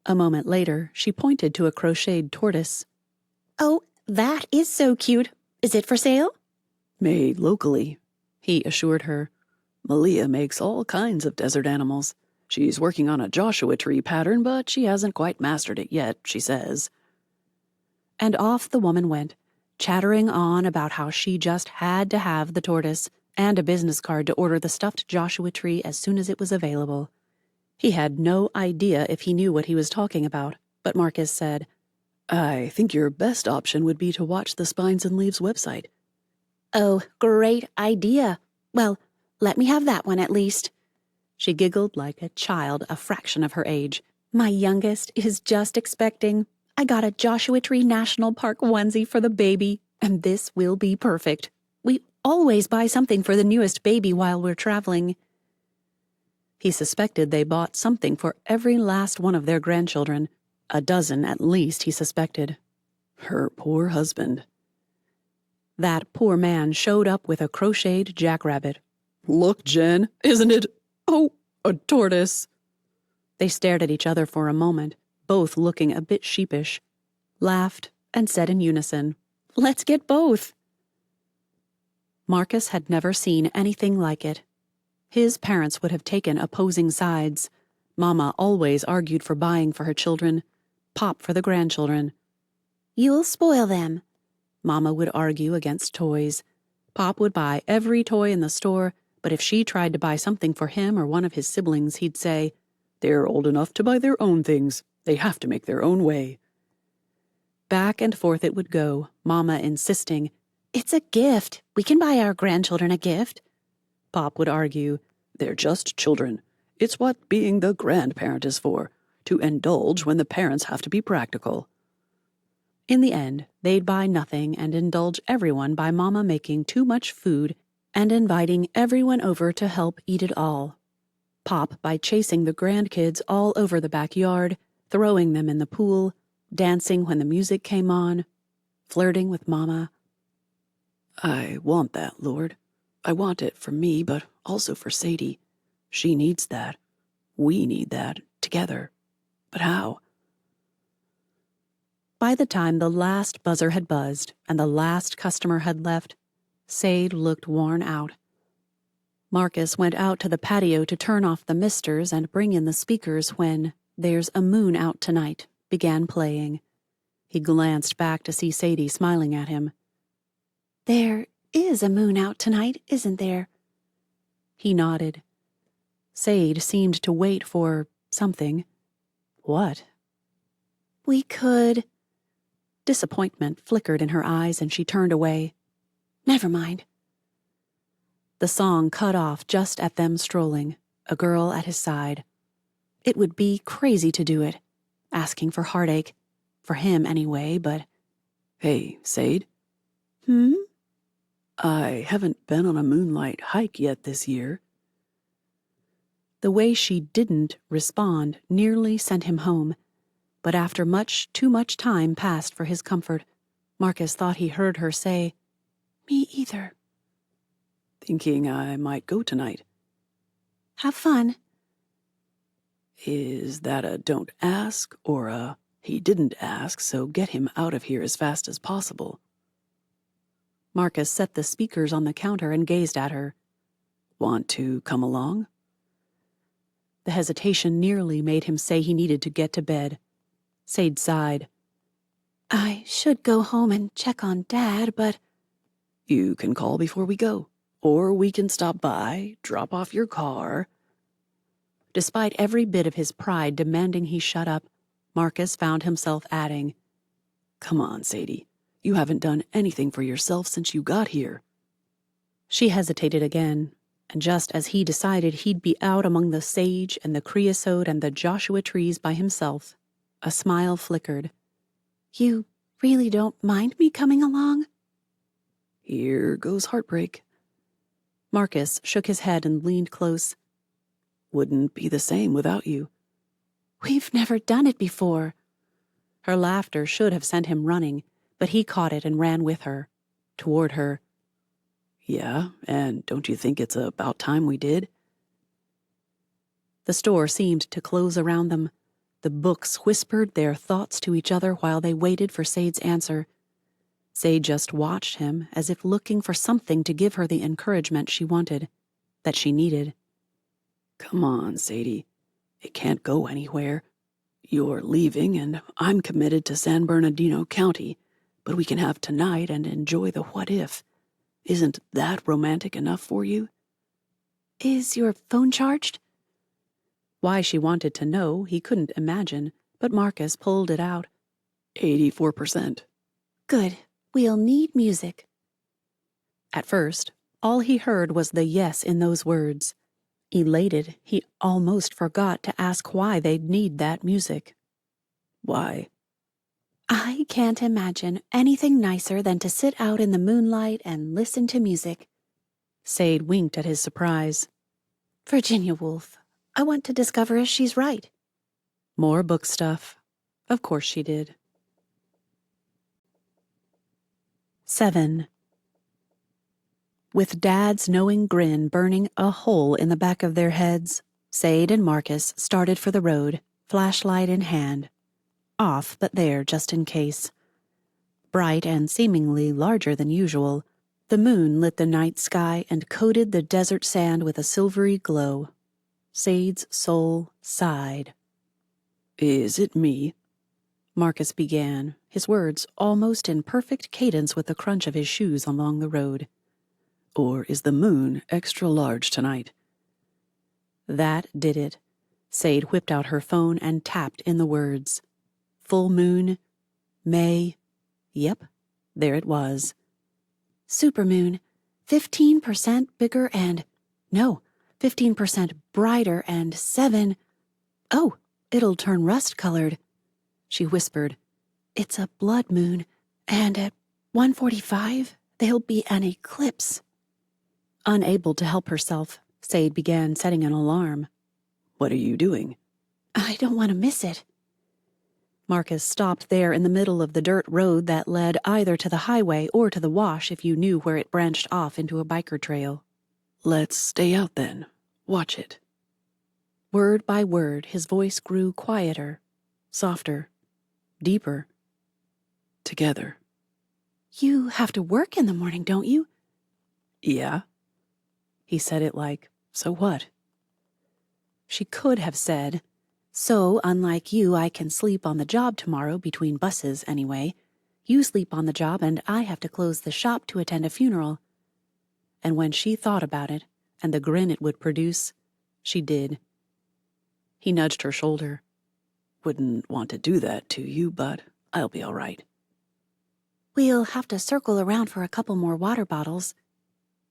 A moment later, she pointed to a crocheted tortoise. Oh, that is so cute. Is it for sale? Made locally, he assured her. Malia makes all kinds of desert animals. She's working on a Joshua Tree pattern, but she hasn't quite mastered it yet, she says. And off the woman went, chattering on about how she just had to have the tortoise and a business card to order the stuffed Joshua Tree as soon as it was available. He had no idea if he knew what he was talking about, but Marcus said, I think your best option would be to watch the Spines and Leaves website. Oh, great idea. Well, let me have that one at least. She giggled like a child a fraction of her age. My youngest is just expecting. I got a Joshua Tree National Park onesie for the baby, and this will be perfect. We always buy something for the newest baby while we're traveling. He suspected they bought something for every last one of their grandchildren. A dozen at least, he suspected. Her poor husband. That poor man showed up with a crocheted jackrabbit. Look, Jen, isn't it? Oh, a tortoise. They stared at each other for a moment, both looking a bit sheepish, laughed, and said in unison, Let's get both. Marcus had never seen anything like it. His parents would have taken opposing sides. Mama always argued for buying for her children, Pop for the grandchildren. You'll spoil them. Mama would argue against toys. Pop would buy every toy in the store, but if she tried to buy something for him or one of his siblings, he'd say, They're old enough to buy their own things. They have to make their own way. Back and forth it would go, Mama insisting, It's a gift. We can buy our grandchildren a gift. Pop would argue, They're just children. It's what being the grandparent is for, to indulge when the parents have to be practical. In the end, they'd buy nothing and indulge everyone by Mama making too much food and inviting everyone over to help eat it all. Pop by chasing the grandkids all over the backyard, throwing them in the pool, dancing when the music came on, flirting with Mama. I want that, Lord. I want it for me, but also for Sadie. She needs that. We need that, together. But how? By the time the last buzzer had buzzed and the last customer had left, Sade looked worn out. Marcus went out to the patio to turn off the misters and bring in the speakers when There's a Moon Out Tonight began playing. He glanced back to see Sadie smiling at him. There is a moon out tonight, isn't there? He nodded. Sade seemed to wait for something. What? We could... Disappointment flickered in her eyes and she turned away. Never mind. The song cut off just at them strolling, a girl at his side. It would be crazy to do it, asking for heartache, for him anyway, but... Hey, Sade? I haven't been on a moonlight hike yet this year. The way she didn't respond nearly sent him home, but after too much time passed for his comfort, Marcus thought he heard her say, "Me either." Thinking I might go tonight. Have fun. Is that a don't ask or a he didn't ask, so get him out of here as fast as possible? Marcus set the speakers on the counter and gazed at her. Want to come along? The hesitation nearly made him say he needed to get to bed. Sade sighed. I should go home and check on Dad, but... You can call before we go. Or we can stop by, drop off your car. Despite every bit of his pride demanding he shut up, Marcus found himself adding, Come on, Sadie. You haven't done anything for yourself since you got here. She hesitated again, and just as he decided he'd be out among the sage and the creosote and the Joshua trees by himself, a smile flickered. You really don't mind me coming along? Here goes heartbreak. Marcus shook his head and leaned close. Wouldn't be the same without you. We've never done it before. Her laughter should have sent him running, but he caught it and ran with her, toward her. Yeah, and don't you think it's about time we did? The store seemed to close around them. The books whispered their thoughts to each other while they waited for Sade's answer. Sade just watched him as if looking for something to give her the encouragement she wanted, that she needed. Come on, Sadie. It can't go anywhere. You're leaving, and I'm committed to San Bernardino County, but we can have tonight and enjoy the what if. Isn't that romantic enough for you? Is your phone charged? Why she wanted to know, he couldn't imagine, but Marcus pulled it out. 84%. Good. We'll need music. At first, all he heard was the yes in those words. Elated, he almost forgot to ask why they'd need that music. Why? I can't imagine anything nicer than to sit out in the moonlight and listen to music. Sade winked at his surprise. Virginia Woolf. I want to discover if she's right. More book stuff. Of course she did. 7. With Dad's knowing grin burning a hole in the back of their heads, Sade and Marcus started for the road, flashlight in hand. Off, but there just in case. Bright and seemingly larger than usual, the moon lit the night sky and coated the desert sand with a silvery glow. Sade's soul sighed. Is it me? Marcus began, his words almost in perfect cadence with the crunch of his shoes along the road. Or is the moon extra large tonight? That did it. Sade whipped out her phone and tapped in the words. Full moon, May. Yep, there it was. Supermoon, 15% bigger and... No, 15% brighter and 7... Oh, it'll turn rust-colored. She whispered. It's a blood moon, and at 1:45 there'll be an eclipse. Unable to help herself, Sade began setting an alarm. What are you doing? I don't want to miss it. Marcus stopped there in the middle of the dirt road that led either to the highway or to the wash if you knew where it branched off into a biker trail. Let's stay out then. Watch it. Word by word, his voice grew quieter, softer, deeper. Together. You have to work in the morning, don't you? Yeah. He said it like, so what? She could have said, so unlike you, I can sleep on the job tomorrow between buses anyway. You sleep on the job and I have to close the shop to attend a funeral. And when she thought about it, and the grin it would produce, she did. He nudged her shoulder. Wouldn't want to do that to you, but I'll be all right. We'll have to circle around for a couple more water bottles.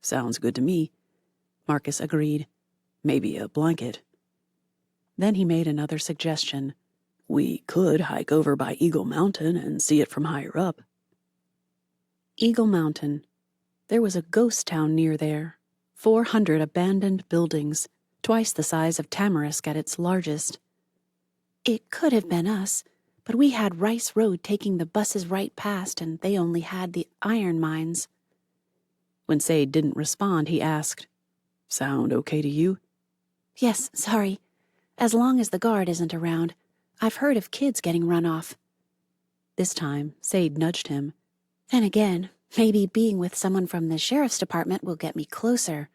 Sounds good to me. Marcus agreed. Maybe a blanket. Then he made another suggestion. We could hike over by Eagle Mountain and see it from higher up. Eagle Mountain. There was a ghost town near there. 400 abandoned buildings, twice the size of Tamarisk at its largest. It could have been us, but we had Rice Road taking the buses right past, and they only had the iron mines. When Sade didn't respond, he asked, Sound okay to you? Yes, sorry. As long as the guard isn't around. I've heard of kids getting run off. This time, Sade nudged him. Then again, maybe being with someone from the sheriff's department will get me closer.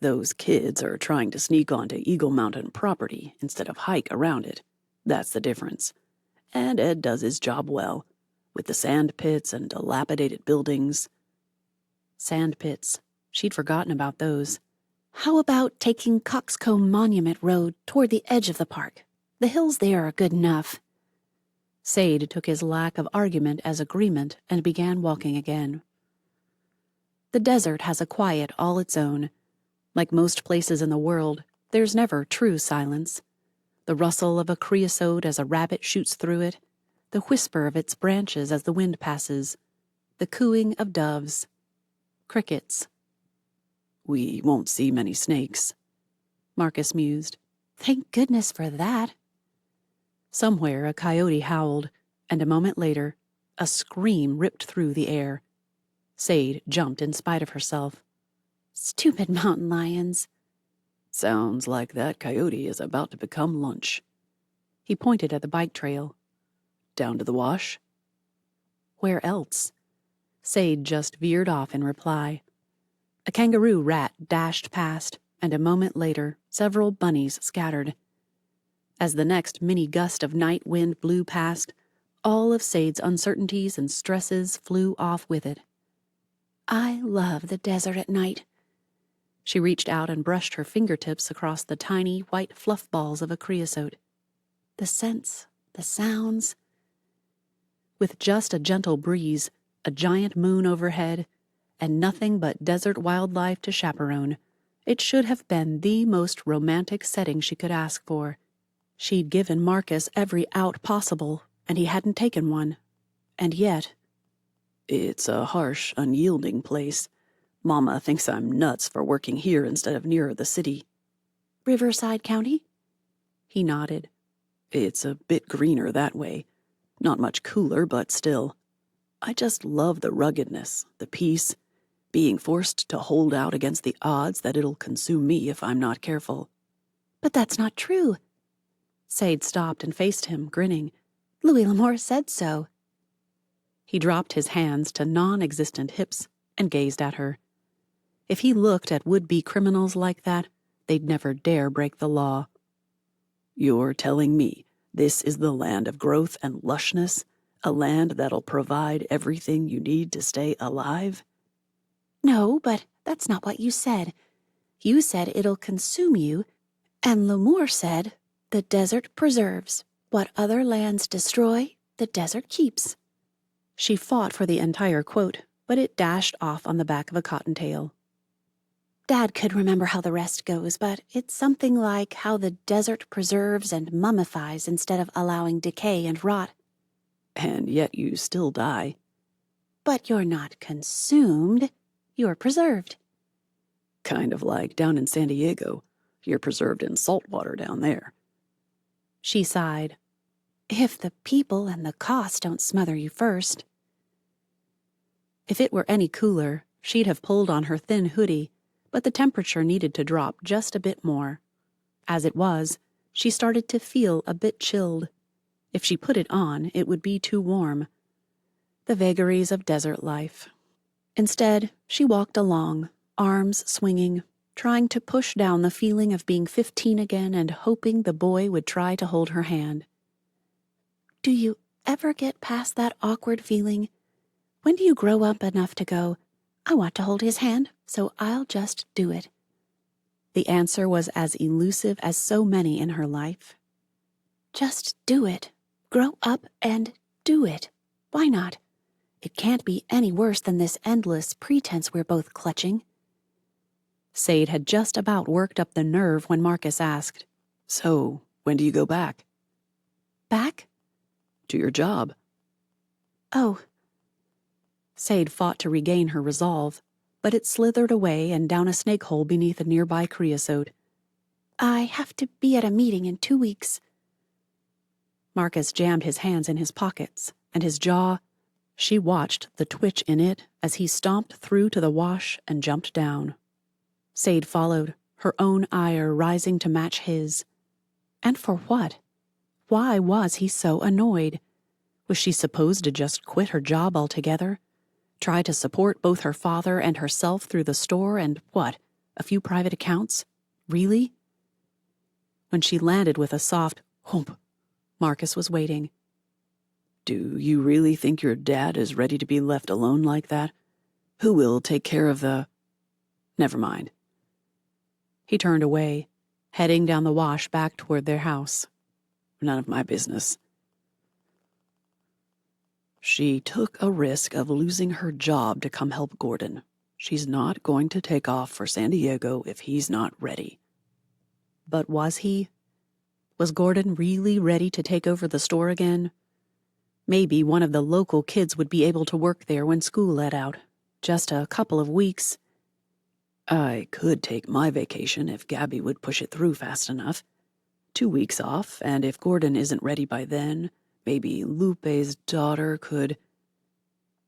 Those kids are trying to sneak onto Eagle Mountain property instead of hike around it. That's the difference. And Ed does his job well, with the sand pits and dilapidated buildings. Sand pits. She'd forgotten about those. How about taking Coxcomb Monument Road toward the edge of the park? The hills there are good enough. Sade took his lack of argument as agreement and began walking again. The desert has a quiet all its own. Like most places in the world, there's never true silence. The rustle of a creosote as a rabbit shoots through it, the whisper of its branches as the wind passes, the cooing of doves, crickets. We won't see many snakes, Marcus mused. Thank goodness for that. Somewhere a coyote howled, and a moment later, a scream ripped through the air. Sade jumped in spite of herself. Stupid mountain lions. Sounds like that coyote is about to become lunch. He pointed at the bike trail. Down to the wash? Where else? Sade just veered off in reply. A kangaroo rat dashed past, and a moment later, several bunnies scattered. As the next mini gust of night wind blew past, all of Sade's uncertainties and stresses flew off with it. I love the desert at night. She reached out and brushed her fingertips across the tiny white fluff balls of a creosote. The scents, the sounds. With just a gentle breeze, a giant moon overhead, and nothing but desert wildlife to chaperone, it should have been the most romantic setting she could ask for. She'd given Marcus every out possible, and he hadn't taken one. And yet... It's a harsh, unyielding place. Mama thinks I'm nuts for working here instead of nearer the city. Riverside County? He nodded. It's a bit greener that way. Not much cooler, but still. I just love the ruggedness, the peace, being forced to hold out against the odds that it'll consume me if I'm not careful. But that's not true. Sade stopped and faced him, grinning. Louis L'Amour said so. He dropped his hands to non-existent hips and gazed at her. If he looked at would-be criminals like that, they'd never dare break the law. You're telling me this is the land of growth and lushness, a land that'll provide everything you need to stay alive? No, but that's not what you said. You said it'll consume you, and L'Amour said, the desert preserves. What other lands destroy, the desert keeps. She fought for the entire quote, but it dashed off on the back of a cottontail. Dad could remember how the rest goes, but it's something like how the desert preserves and mummifies instead of allowing decay and rot. And yet you still die. But you're not consumed. You're preserved. Kind of like down in San Diego. You're preserved in salt water down there. She sighed. If the people and the cost don't smother you first. If it were any cooler, she'd have pulled on her thin hoodie, but the temperature needed to drop just a bit more. As it was, she started to feel a bit chilled. If she put it on, it would be too warm. The vagaries of desert life. Instead, she walked along, arms swinging, trying to push down the feeling of being 15 again and hoping the boy would try to hold her hand. Do you ever get past that awkward feeling? When do you grow up enough to go, I want to hold his hand, so I'll just do it? The answer was as elusive as so many in her life. Just do it. Grow up and do it. Why not? It can't be any worse than this endless pretense we're both clutching. Sade had just about worked up the nerve when Marcus asked, "So, when do you go back?" Back? "To your job." Oh, Sade fought to regain her resolve, but it slithered away and down a snake hole beneath a nearby creosote. I have to be at a meeting in 2 weeks. Marcus jammed his hands in his pockets, and his jaw. She watched the twitch in it as he stomped through to the wash and jumped down. Sade followed, her own ire rising to match his. And for what? Why was he so annoyed? Was she supposed to just quit her job altogether? Try to support both her father and herself through the store and what? A few private accounts? Really? When she landed with a soft "hump," Marcus was waiting. "Do you really think your dad is ready to be left alone like that? Who will take care of the—" "Never mind." He turned away, heading down the wash back toward their house. "None of my business." She took a risk of losing her job to come help Gordon. She's not going to take off for San Diego if he's not ready. But was he? Was Gordon really ready to take over the store again? Maybe one of the local kids would be able to work there when school let out. Just a couple of weeks. I could take my vacation if Gabby would push it through fast enough. 2 weeks off, and if Gordon isn't ready by then, maybe Lupe's daughter could...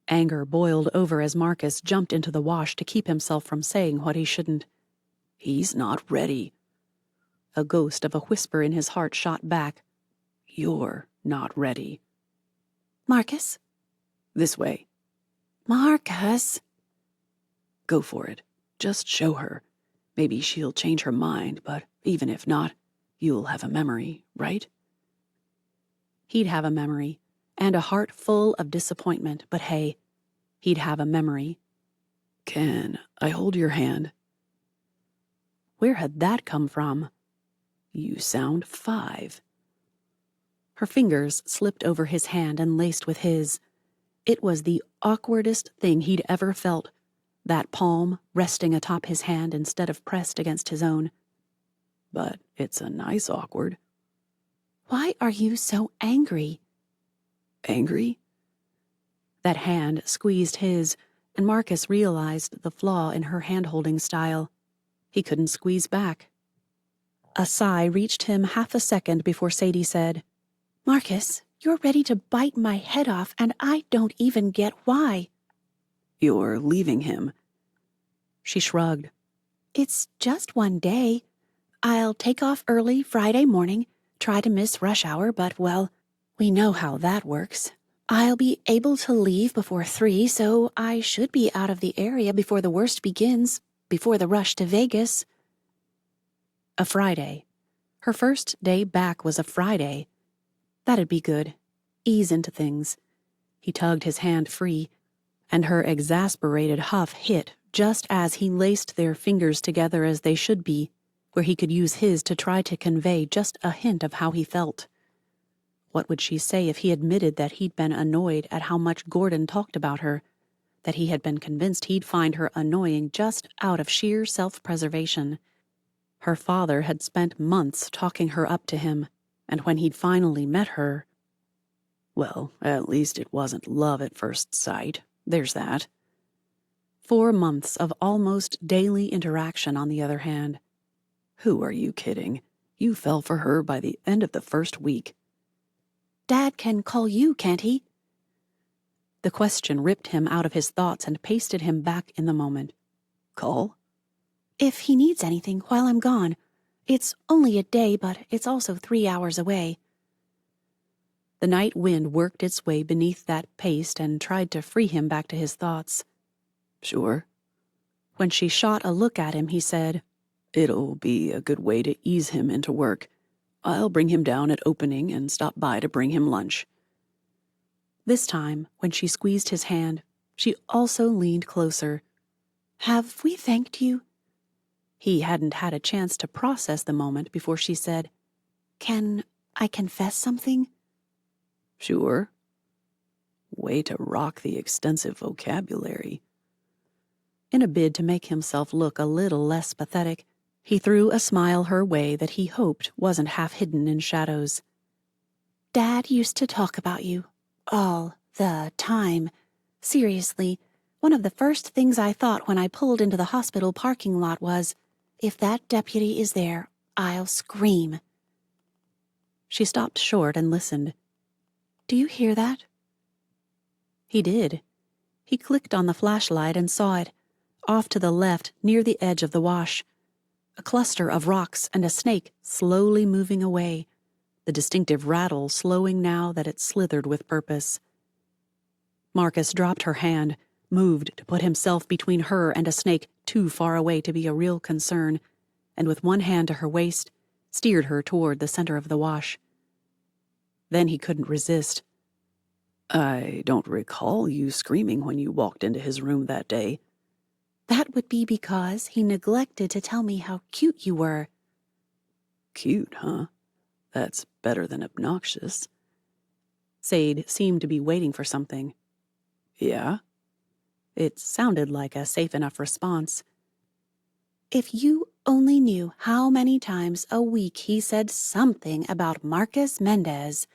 Anger boiled over as Marcus jumped into the wash to keep himself from saying what he shouldn't. "He's not ready." A ghost of a whisper in his heart shot back. "You're not ready." Marcus? "This way." Marcus? "Go for it. Just show her. Maybe she'll change her mind, but even if not, you'll have a memory, right?" He'd have a memory, and a heart full of disappointment, but hey, he'd have a memory. "Can I hold your hand?" Where had that come from? "You sound 5. Her fingers slipped over his hand and laced with his. It was the awkwardest thing he'd ever felt, that palm resting atop his hand instead of pressed against his own. But it's a nice awkward. Why are you so angry? Angry? That hand squeezed his, and Marcus realized the flaw in her hand-holding style. He couldn't squeeze back. A sigh reached him half a second before Sadie said, Marcus, you're ready to bite my head off, and I don't even get why. You're leaving him. She shrugged. It's just 1 day. I'll take off early Friday morning, try to miss rush hour, but, well, we know how that works. I'll be able to leave before 3, so I should be out of the area before the worst begins, before the rush to Vegas. A Friday. Her first day back was a Friday. That'd be good. Ease into things. He tugged his hand free, and her exasperated huff hit just as he laced their fingers together as they should be, where he could use his to try to convey just a hint of how he felt. What would she say if he admitted that he'd been annoyed at how much Gordon talked about her, that he had been convinced he'd find her annoying just out of sheer self-preservation? Her father had spent months talking her up to him, and when he'd finally met her... Well, at least it wasn't love at first sight. There's that. 4 months of almost daily interaction, on the other hand. Who are you kidding? You fell for her by the end of the first week. Dad can call you, can't he? The question ripped him out of his thoughts and pasted him back in the moment. Call? If he needs anything while I'm gone. It's only a day, but it's also 3 hours away. The night wind worked its way beneath that paste and tried to free him back to his thoughts. Sure. When she shot a look at him, he said, It'll be a good way to ease him into work. I'll bring him down at opening and stop by to bring him lunch. This time, when she squeezed his hand, she also leaned closer. Have we thanked you? He hadn't had a chance to process the moment before she said, Can I confess something? Sure. Way to rock the extensive vocabulary. In a bid to make himself look a little less pathetic, he threw a smile her way that he hoped wasn't half hidden in shadows. Dad used to talk about you. All the time. Seriously, one of the first things I thought when I pulled into the hospital parking lot was, if that deputy is there, I'll scream. She stopped short and listened. Do you hear that? He did. He clicked on the flashlight and saw it, off to the left near the edge of the wash. A cluster of rocks and a snake slowly moving away, the distinctive rattle slowing now that it slithered with purpose. Marcus dropped her hand, moved to put himself between her and a snake too far away to be a real concern, and with one hand to her waist, steered her toward the center of the wash. Then he couldn't resist. I don't recall you screaming when you walked into his room that day. That would be because he neglected to tell me how cute you were. Cute, huh? That's better than obnoxious. Sade seemed to be waiting for something. Yeah? It sounded like a safe enough response. If you only knew how many times a week he said something about Marcus Mendez.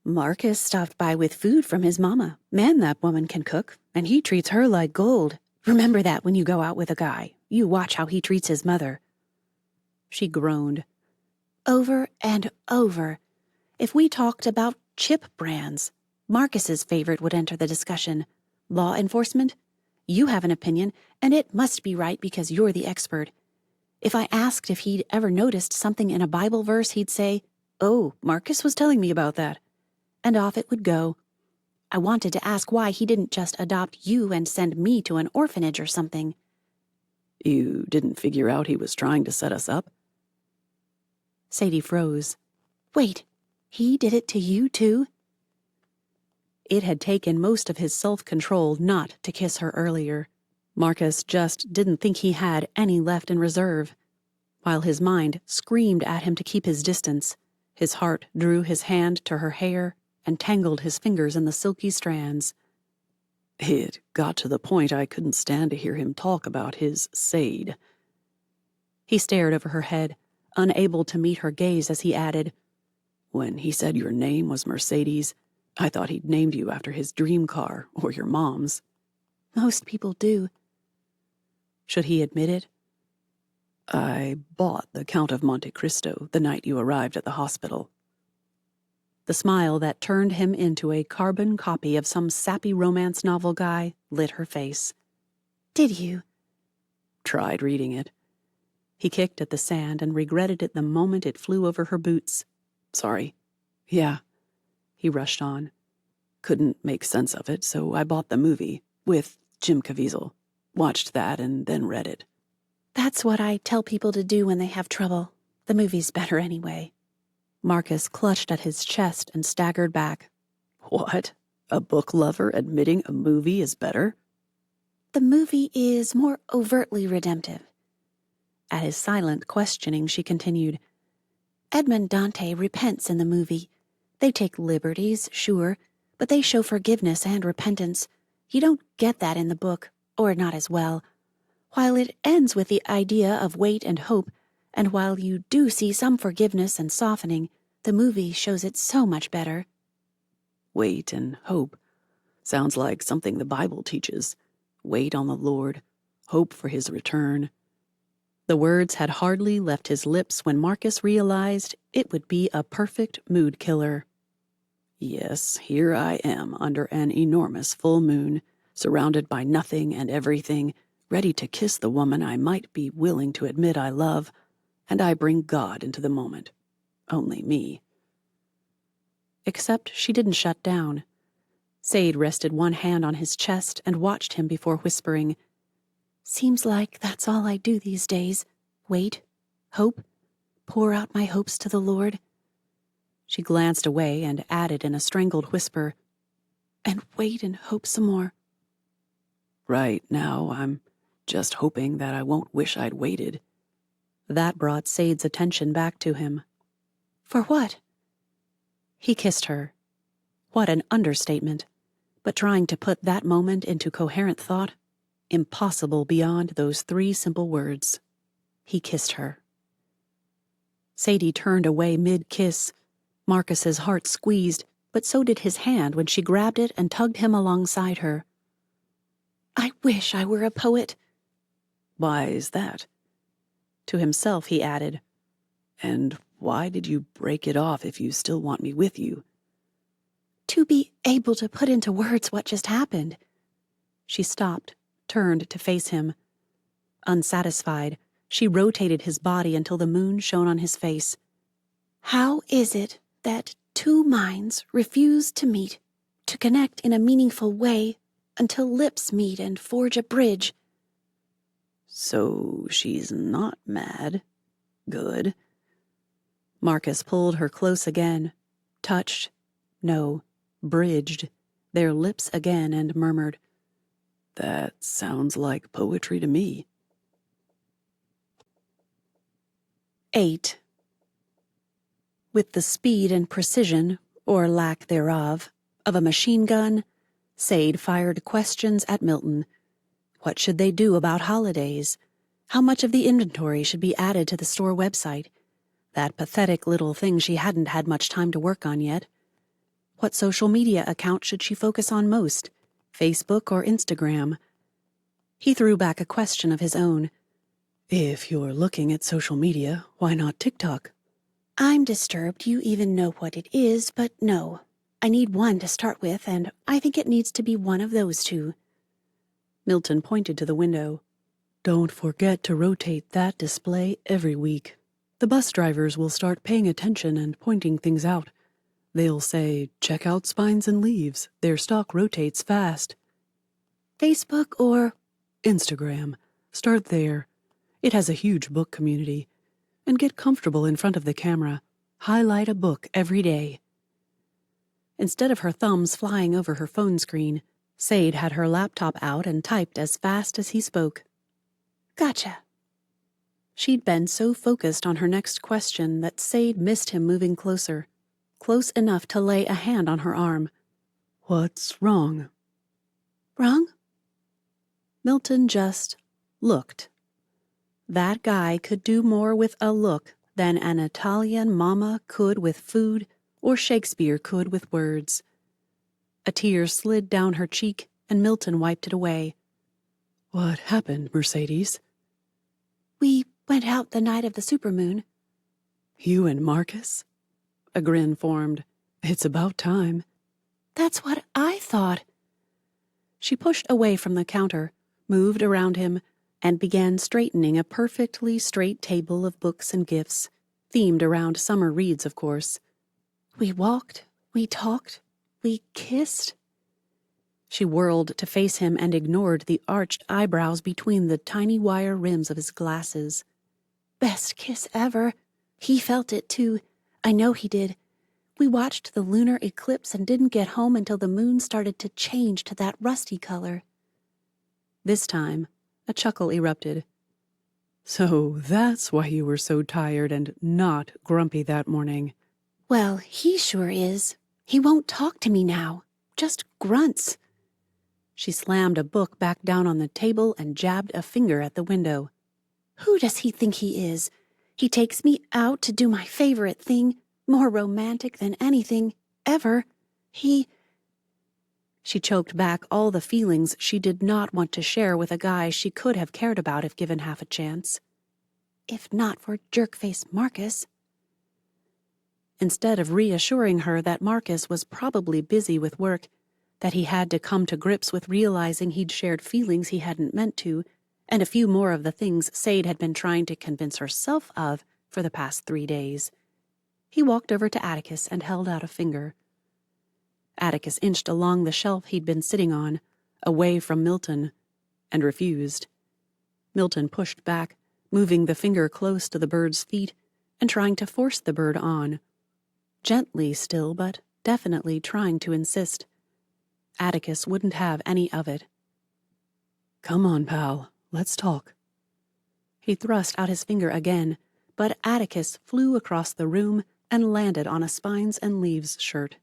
Marcus stopped by with food from his mama. Man, that woman can cook, and he treats her like gold. Remember that when you go out with a guy. You watch how he treats his mother. She groaned. Over and over. If we talked about chip brands, Marcus's favorite would enter the discussion. Law enforcement? You have an opinion, and it must be right because you're the expert. If I asked if he'd ever noticed something in a Bible verse, he'd say, "Oh, Marcus was telling me about that." And off it would go. I wanted to ask why he didn't just adopt you and send me to an orphanage or something. You didn't figure out he was trying to set us up? Sadie froze. Wait, he did it to you too? It had taken most of his self-control not to kiss her earlier. Marcus just didn't think he had any left in reserve. While his mind screamed at him to keep his distance, his heart drew his hand to her hair and tangled his fingers in the silky strands. It got to the point I couldn't stand to hear him talk about his Sade. He stared over her head, unable to meet her gaze as he added, When he said your name was Mercedes, I thought he'd named you after his dream car or your mom's. Most people do. Should he admit it? I bought the Count of Monte Cristo the night you arrived at the hospital. The smile that turned him into a carbon copy of some sappy romance novel guy lit her face. Did you? Tried reading it. He kicked at the sand and regretted it the moment it flew over her boots. Sorry. Yeah. He rushed on. Couldn't make sense of it, so I bought the movie with Jim Caviezel. Watched that and then read it. That's what I tell people to do when they have trouble. The movie's better anyway. Marcus clutched at his chest and staggered back. What? A book lover admitting a movie is better? The movie is more overtly redemptive. At his silent questioning, she continued, Edmond Dante repents in the movie. They take liberties, sure, but they show forgiveness and repentance. You don't get that in the book, or not as well. While it ends with the idea of wait and hope, and while you do see some forgiveness and softening, the movie shows it so much better. Wait and hope. Sounds like something the Bible teaches. Wait on the Lord. Hope for his return. The words had hardly left his lips when Marcus realized it would be a perfect mood killer. Yes, here I am under an enormous full moon, surrounded by nothing and everything, ready to kiss the woman I might be willing to admit I love, and I bring God into the moment. Only me. Except she didn't shut down. Sade rested one hand on his chest and watched him before whispering, Seems like that's all I do these days. Wait, hope, pour out my hopes to the Lord. She glanced away and added in a strangled whisper, And wait and hope some more. Right now, I'm just hoping that I won't wish I'd waited. That brought Sade's attention back to him. For what? He kissed her. What an understatement. But trying to put that moment into coherent thought, impossible beyond those 3 simple words. He kissed her. Sadie turned away mid-kiss. Marcus's heart squeezed, but so did his hand when she grabbed it and tugged him alongside her. I wish I were a poet. Why is that? To himself he added, And why did you break it off if you still want me with you? To be able to put into words what just happened. She stopped, turned to face him. Unsatisfied, she rotated his body until the moon shone on his face. How is it that 2 minds refuse to meet, to connect in a meaningful way, until lips meet and forge a bridge? So she's not mad. Good. Marcus pulled her close again, touched, no, bridged, their lips again and murmured, That sounds like poetry to me. 8. With the speed and precision, or lack thereof, of a machine gun, Sade fired questions at Milton. What should they do about holidays? How much of the inventory should be added to the store website? That pathetic little thing she hadn't had much time to work on yet. What social media account should she focus on most? Facebook or Instagram? He threw back a question of his own. If you're looking at social media, why not TikTok? I'm disturbed you even know what it is, but no. I need one to start with, and I think it needs to be one of those 2. Milton pointed to the window. Don't forget to rotate that display every week. The bus drivers will start paying attention and pointing things out. They'll say, check out spines and leaves. Their stock rotates fast. Facebook or Instagram. Start there. It has a huge book community. And get comfortable in front of the camera. Highlight a book every day. Instead of her thumbs flying over her phone screen, Sade had her laptop out and typed as fast as he spoke. Gotcha. She'd been so focused on her next question that Sade missed him moving closer, close enough to lay a hand on her arm. What's wrong? Wrong? Milton just looked. That guy could do more with a look than an Italian mama could with food or Shakespeare could with words. A tear slid down her cheek and Milton wiped it away. What happened, Mercedes? We went out the night of the supermoon. You and Marcus? A grin formed. It's about time. That's what I thought. She pushed away from the counter, moved around him, and began straightening a perfectly straight table of books and gifts, themed around summer reads, of course. We walked, we talked, we kissed. She whirled to face him and ignored the arched eyebrows between the tiny wire rims of his glasses. Best kiss ever. He felt it, too. I know he did. We watched the lunar eclipse and didn't get home until the moon started to change to that rusty color. This time, a chuckle erupted. So that's why you were so tired and not grumpy that morning. Well, he sure is. He won't talk to me now. Just grunts. She slammed a book back down on the table and jabbed a finger at the window. Who does he think he is? He takes me out to do my favorite thing, more romantic than anything, ever. She choked back all the feelings she did not want to share with a guy she could have cared about if given half a chance. If not for jerkface Marcus. Instead of reassuring her that Marcus was probably busy with work, that he had to come to grips with realizing he'd shared feelings he hadn't meant to, and a few more of the things Sade had been trying to convince herself of for the past 3 days, he walked over to Atticus and held out a finger. Atticus inched along the shelf he'd been sitting on, away from Milton, and refused. Milton pushed back, moving the finger close to the bird's feet and trying to force the bird on. Gently still, but definitely trying to insist. Atticus wouldn't have any of it. Come on, pal. Let's talk. He thrust out his finger again, but Atticus flew across the room and landed on a Spines and Leaves shirt.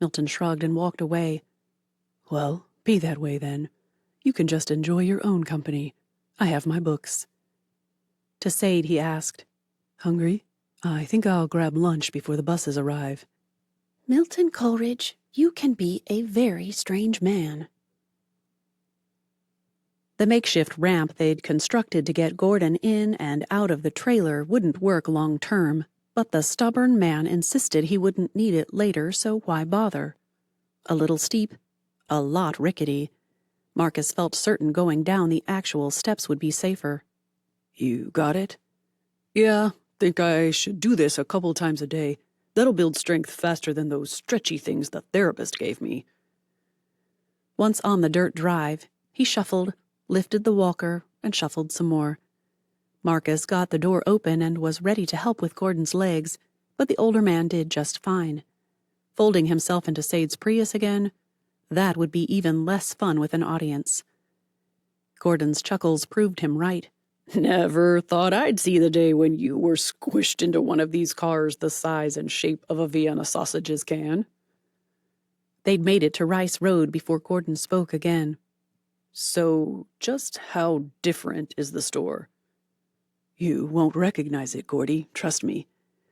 Milton shrugged and walked away. Well, be that way then. You can just enjoy your own company. I have my books." To Sade he asked, "Hungry? I think I'll grab lunch before the buses arrive." Milton Coleridge, you can be a very strange man. The makeshift ramp they'd constructed to get Gordon in and out of the trailer wouldn't work long term, but the stubborn man insisted he wouldn't need it later, so why bother? A little steep, a lot rickety. Marcus felt certain going down the actual steps would be safer. "You got it?" "Yeah, think I should do this a couple times a day. That'll build strength faster than those stretchy things the therapist gave me." Once on the dirt drive, he shuffled, lifted the walker, and shuffled some more. Marcus got the door open and was ready to help with Gordon's legs, but the older man did just fine. Folding himself into Sade's Prius again, that would be even less fun with an audience. Gordon's chuckles proved him right. "Never thought I'd see the day when you were squished into one of these cars the size and shape of a Vienna sausages can." They'd made it to Rice Road before Gordon spoke again. "So, just how different is the store?" "You won't recognize it, Gordy, trust me.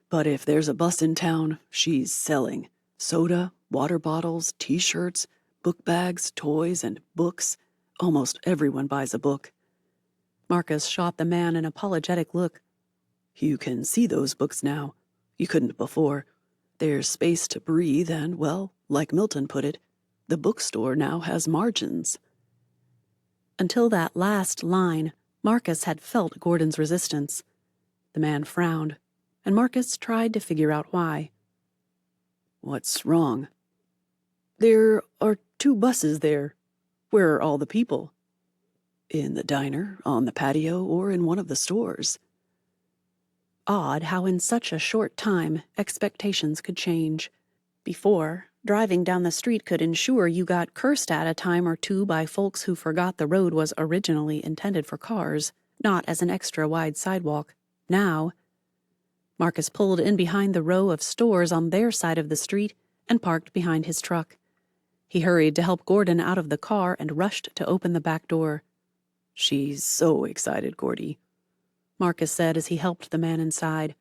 But if there's a bus in town, she's selling. Soda, water bottles, t-shirts, book bags, toys, and books. Almost everyone buys a book." Marcus shot the man an apologetic look. "You can see those books now. You couldn't before. There's space to breathe and, well, like Milton put it, the bookstore now has margins." Until that last line, Marcus had felt Gordon's resistance. The man frowned, and Marcus tried to figure out why. "What's wrong?" "There are 2 buses there. Where are all the people?" "In the diner, on the patio, or in one of the stores." Odd how in such a short time expectations could change. Before, driving down the street could ensure you got cursed at a time or two by folks who forgot the road was originally intended for cars, not as an extra wide sidewalk. Now, Marcus pulled in behind the row of stores on their side of the street and parked behind his truck. He hurried to help Gordon out of the car and rushed to open the back door. "She's so excited, Gordy," Marcus said as he helped the man inside.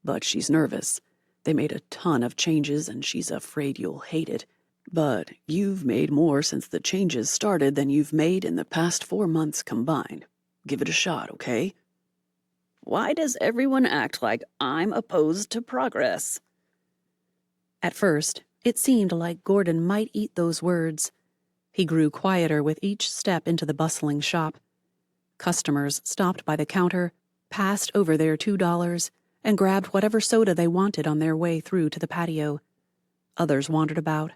"But she's nervous. They made a ton of changes and she's afraid you'll hate it. But you've made more since the changes started than you've made in the past 4 months combined. Give it a shot, okay?" "Why does everyone act like I'm opposed to progress?" At first, it seemed like Gordon might eat those words. He grew quieter with each step into the bustling shop. Customers stopped by the counter, passed over their $2, and grabbed whatever soda they wanted on their way through to the patio. Others wandered about.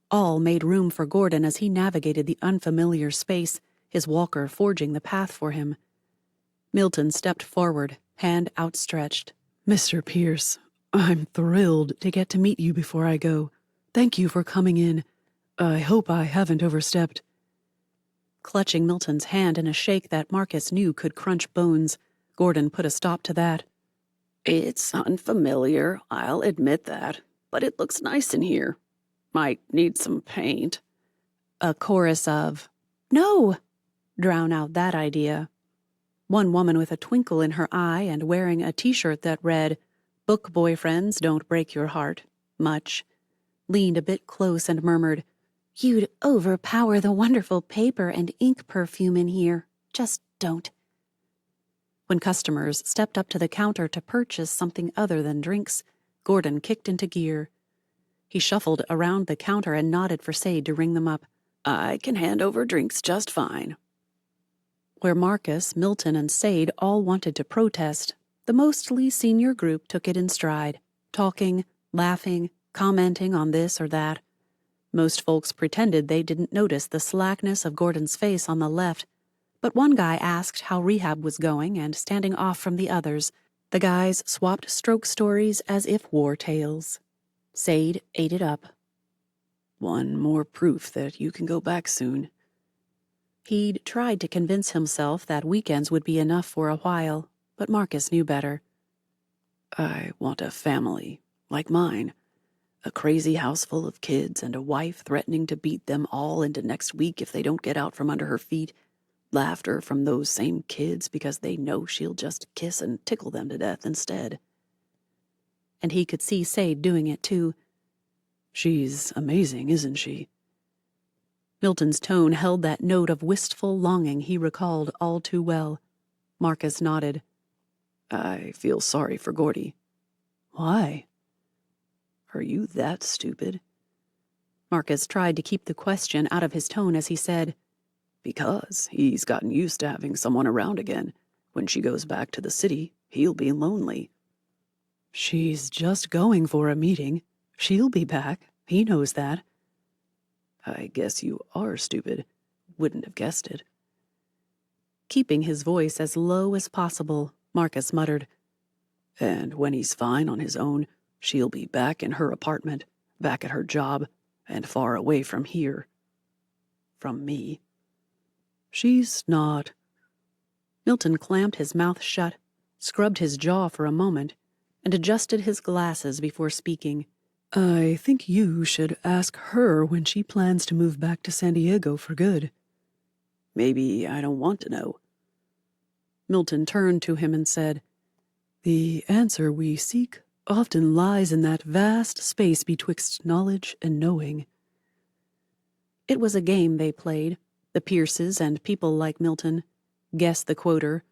All made room for Gordon as he navigated the unfamiliar space, his walker forging the path for him. Milton stepped forward, hand outstretched. "Mr. Pierce, I'm thrilled to get to meet you before I go. Thank you for coming in. I hope I haven't overstepped." Clutching Milton's hand in a shake that Marcus knew could crunch bones, Gordon put a stop to that. "It's unfamiliar, I'll admit that, but it looks nice in here. Might need some paint." A chorus of, "No!" drown out that idea. One woman with a twinkle in her eye and wearing a t-shirt that read, "Book boyfriends don't break your heart much," leaned a bit close and murmured, "You'd overpower the wonderful paper and ink perfume in here. Just don't." When customers stepped up to the counter to purchase something other than drinks, Gordon kicked into gear. He shuffled around the counter and nodded for Sade to ring them up. "I can hand over drinks just fine." Where Marcus, Milton, and Sade all wanted to protest, the mostly senior group took it in stride, talking, laughing, commenting on this or that. Most folks pretended they didn't notice the slackness of Gordon's face on the left, but one guy asked how rehab was going, and standing off from the others, the guys swapped stroke stories as if war tales. Sade ate it up. "One more proof that you can go back soon." He'd tried to convince himself that weekends would be enough for a while, but Marcus knew better. "I want a family, like mine. A crazy house full of kids and a wife threatening to beat them all into next week if they don't get out from under her feet. Laughter from those same kids because they know she'll just kiss and tickle them to death instead. And he could see Sade doing it too. She's amazing, isn't she? Milton's tone held that note of wistful longing he recalled all too well. Marcus nodded. I feel sorry for Gordy. Why? Are you that stupid? Marcus tried to keep the question out of his tone as he said, Because he's gotten used to having someone around again. When she goes back to the city, he'll be lonely. She's just going for a meeting. She'll be back. He knows that. I guess you are stupid. Wouldn't have guessed it. Keeping his voice as low as possible, Marcus muttered, And when he's fine on his own, she'll be back in her apartment, back at her job, and far away from here. From me. She's not. Milton clamped his mouth shut, scrubbed his jaw for a moment, and adjusted his glasses before speaking. I think you should ask her when she plans to move back to San Diego for good. Maybe I don't want to know. Milton turned to him and said, The answer we seek often lies in that vast space betwixt knowledge and knowing. It was a game they played, the Pierces and people like Milton. Guess the quoter.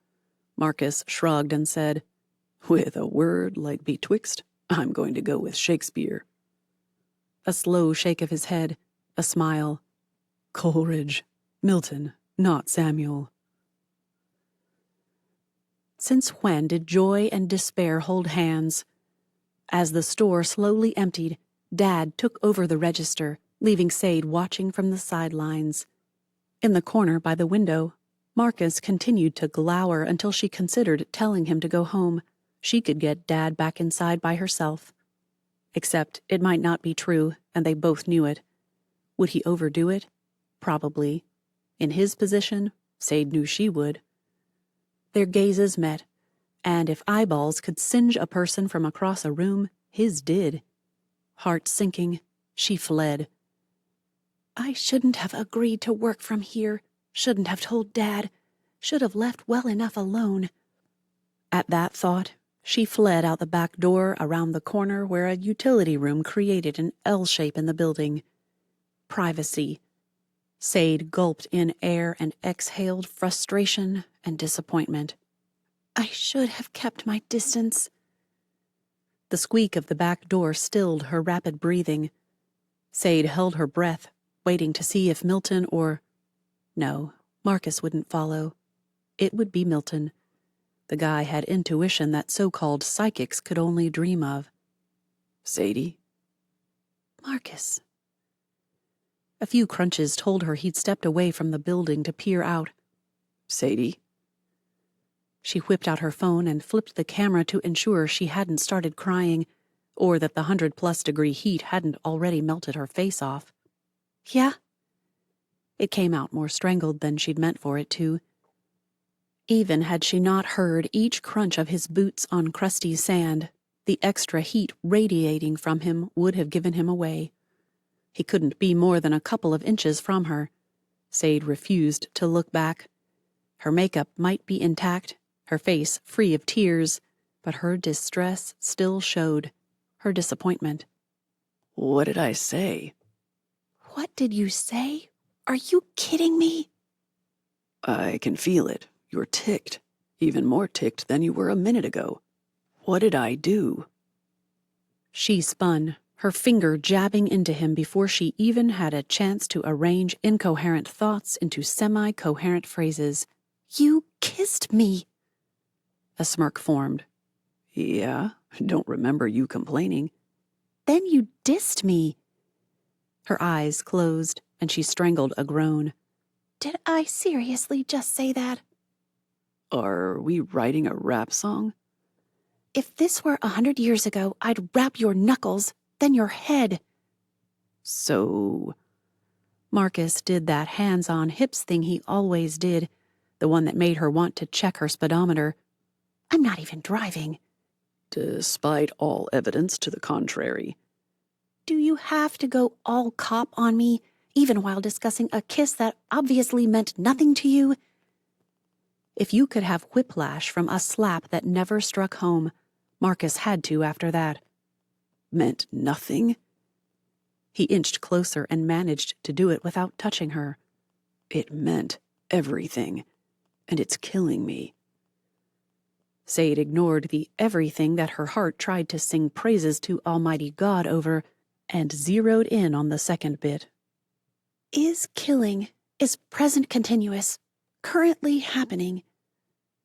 Marcus shrugged and said, With a word like betwixt, I'm going to go with Shakespeare. A slow shake of his head, a smile. Coleridge, Milton, not Samuel. Since when did joy and despair hold hands? As the store slowly emptied, Dad took over the register, leaving Sade watching from the sidelines. In the corner by the window, Marcus continued to glower until she considered telling him to go home. She could get Dad back inside by herself. Except it might not be true, and they both knew it. Would he overdo it? Probably. In his position, Sade knew she would. Their gazes met, and if eyeballs could singe a person from across a room, his did. Heart sinking, she fled. I shouldn't have agreed to work from here, shouldn't have told Dad, should have left well enough alone. At that thought, she fled out the back door around the corner where a utility room created an L shape in the building. Privacy. Sade gulped in air and exhaled frustration and disappointment. I should have kept my distance. The squeak of the back door stilled her rapid breathing. Sade held her breath, waiting to see if Milton or... No, Marcus wouldn't follow. It would be Milton. The guy had intuition that so-called psychics could only dream of. Sadie? Marcus. A few crunches told her he'd stepped away from the building to peer out. Sadie? She whipped out her phone and flipped the camera to ensure she hadn't started crying, or that the 100-plus-degree heat hadn't already melted her face off. Yeah? It came out more strangled than she'd meant for it to. Even had she not heard each crunch of his boots on crusty sand, the extra heat radiating from him would have given him away. He couldn't be more than a couple of inches from her. Sade refused to look back. Her makeup might be intact, her face free of tears, but her distress still showed, her disappointment. What did I say? What did you say? Are you kidding me? I can feel it. You're ticked. Even more ticked than you were a minute ago. What did I do? She spun, her finger jabbing into him before she even had a chance to arrange incoherent thoughts into semi-coherent phrases. You kissed me. A smirk formed. Yeah, don't remember you complaining. Then you dissed me. Her eyes closed, and she strangled a groan. Did I seriously just say that? Are we writing a rap song? If this were 100 years ago, I'd rap your knuckles, then your head. So... Marcus did that hands-on hips thing he always did, the one that made her want to check her speedometer. I'm not even driving. Despite all evidence to the contrary. Do you have to go all cop on me, even while discussing a kiss that obviously meant nothing to you? If you could have whiplash from a slap that never struck home, Marcus had to after that. Meant nothing? He inched closer and managed to do it without touching her. It meant everything, and it's killing me. Sade ignored the everything that her heart tried to sing praises to Almighty God over and zeroed in on the second bit. Is killing, is present continuous, currently happening.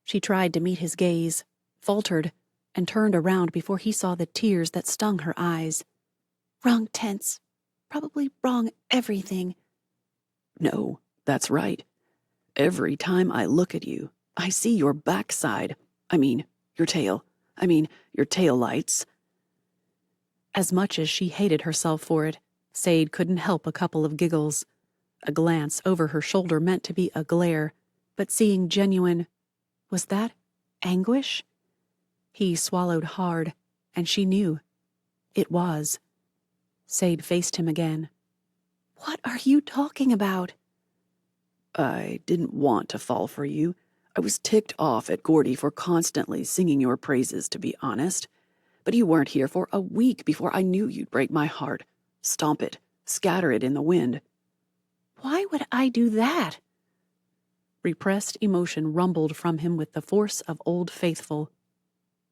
She tried to meet his gaze, faltered, and turned around before he saw the tears that stung her eyes. Wrong tense. Probably wrong everything. No, that's right. Every time I look at you, I see your backside. Your tail. Your tail lights. As much as she hated herself for it, Sade couldn't help a couple of giggles. A glance over her shoulder meant to be a glare, but seeing genuine, was that anguish? He swallowed hard, and she knew. It was. Sade faced him again. What are you talking about? I didn't want to fall for you. I was ticked off at Gordy for constantly singing your praises, to be honest. But you weren't here for a week before I knew you'd break my heart. Stomp it. Scatter it in the wind. Why would I do that? Repressed emotion rumbled from him with the force of Old Faithful.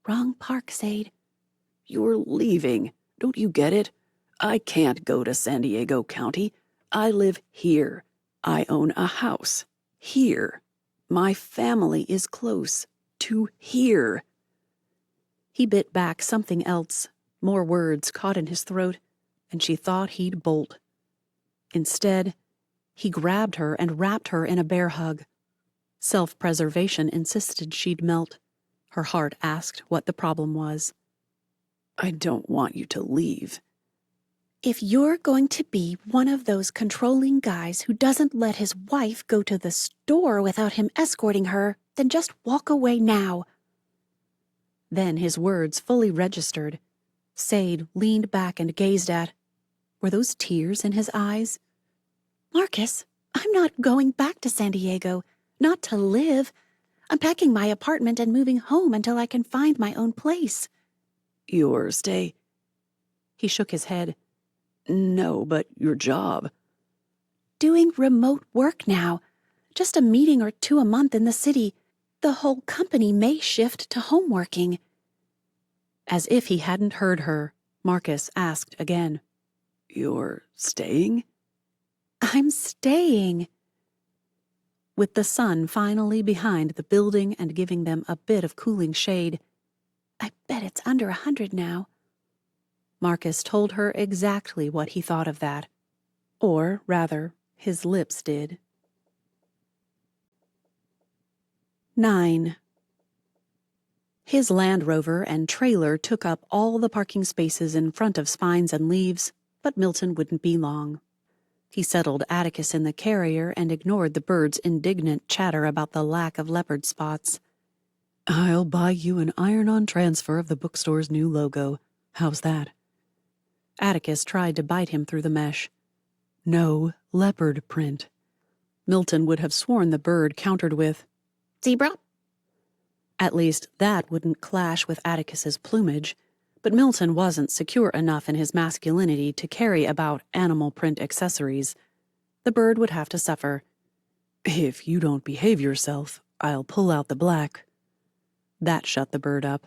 Wrong park, Sade. You're leaving. Don't you get it? I can't go to San Diego County. I live here. I own a house. Here. My family is close to here. He bit back something else. More words caught in his throat, and she thought he'd bolt. Instead, he grabbed her and wrapped her in a bear hug. Self-preservation insisted she'd melt. Her heart asked what the problem was. I don't want you to leave. If you're going to be one of those controlling guys who doesn't let his wife go to the store without him escorting her, then just walk away now. Then his words fully registered. Sade leaned back and gazed at. Were those tears in his eyes? Marcus, I'm not going back to San Diego. Not to live. I'm packing my apartment and moving home until I can find my own place. Your stay? He shook his head. No, but your job. Doing remote work now. Just a meeting or two a month in the city. The whole company may shift to home working. As if he hadn't heard her, Marcus asked again. You're staying? I'm staying. With the sun finally behind the building and giving them a bit of cooling shade. I bet it's under 100 now. Marcus told her exactly what he thought of that. Or, rather, his lips did. 9. His Land Rover and trailer took up all the parking spaces in front of Spines and Leaves, but Milton wouldn't be long. He settled Atticus in the carrier and ignored the bird's indignant chatter about the lack of leopard spots. I'll buy you an iron-on transfer of the bookstore's new logo. How's that? Atticus tried to bite him through the mesh. No leopard print. Milton would have sworn the bird countered with, Zebra? At least that wouldn't clash with Atticus's plumage, but Milton wasn't secure enough in his masculinity to carry about animal print accessories. The bird would have to suffer. If you don't behave yourself, I'll pull out the black. That shut the bird up.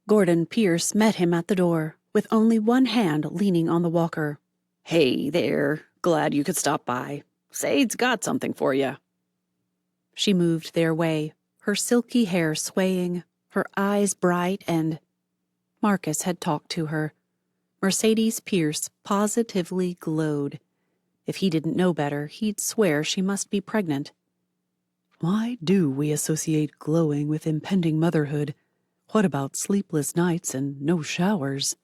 Gordon Pierce met him at the door, with only one hand leaning on the walker. Hey there. Glad you could stop by. Sade's got something for you. She moved their way, her silky hair swaying, her eyes bright, and Marcus had talked to her. Mercedes Pierce positively glowed. If he didn't know better, he'd swear she must be pregnant. Why do we associate glowing with impending motherhood? What about sleepless nights and no showers?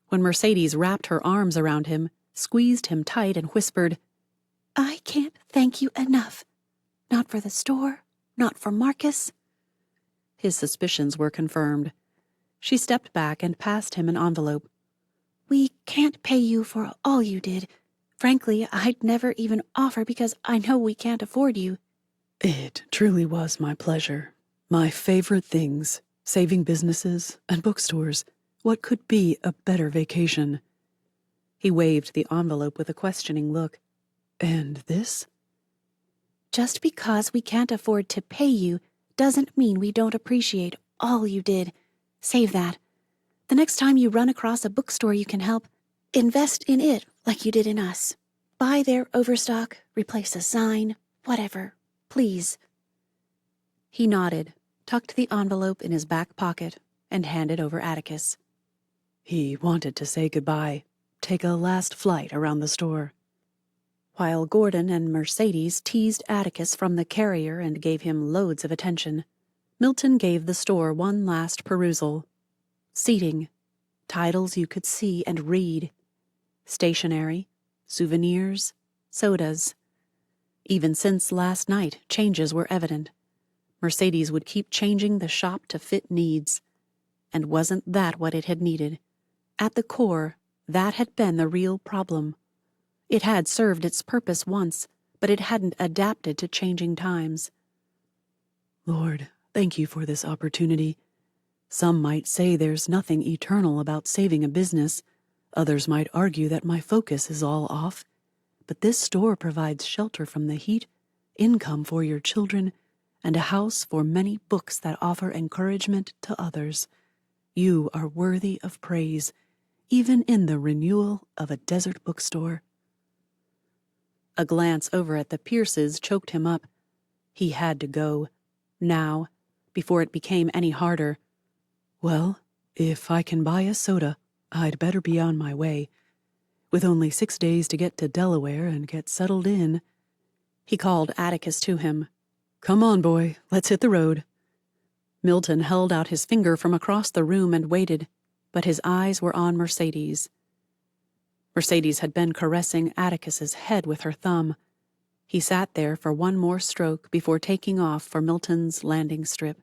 When Mercedes wrapped her arms around him, squeezed him tight, and whispered, I can't thank you enough. Not for the store, not for Marcus. His suspicions were confirmed. She stepped back and passed him an envelope. We can't pay you for all you did. Frankly, I'd never even offer because I know we can't afford you. It truly was my pleasure. My favorite things, saving businesses and bookstores. What could be a better vacation? He waved the envelope with a questioning look. And this? Just because we can't afford to pay you doesn't mean we don't appreciate all you did. Save that. The next time you run across a bookstore you can help, invest in it like you did in us. Buy their overstock, replace a sign, whatever. Please. He nodded, tucked the envelope in his back pocket, and handed over Atticus. He wanted to say goodbye, take a last flight around the store. While Gordon and Mercedes teased Atticus from the carrier and gave him loads of attention, Milton gave the store one last perusal. Seating, titles you could see and read, stationery, souvenirs, sodas. Even since last night, changes were evident. Mercedes would keep changing the shop to fit needs. And wasn't that what it had needed? At the core, that had been the real problem. It had served its purpose once, but it hadn't adapted to changing times. Lord, thank you for this opportunity. Some might say there's nothing eternal about saving a business. Others might argue that my focus is all off. But this store provides shelter from the heat, income for your children, and a house for many books that offer encouragement to others. You are worthy of praise, even in the renewal of a desert bookstore. A glance over at the Pierces choked him up. He had to go. Now, before it became any harder. Well, if I can buy a soda, I'd better be on my way. With only 6 days to get to Delaware and get settled in. He called Atticus to him. Come on, boy, let's hit the road. Milton held out his finger from across the room and waited, but his eyes were on Mercedes. Mercedes had been caressing Atticus's head with her thumb. He sat there for one more stroke before taking off for Milton's landing strip.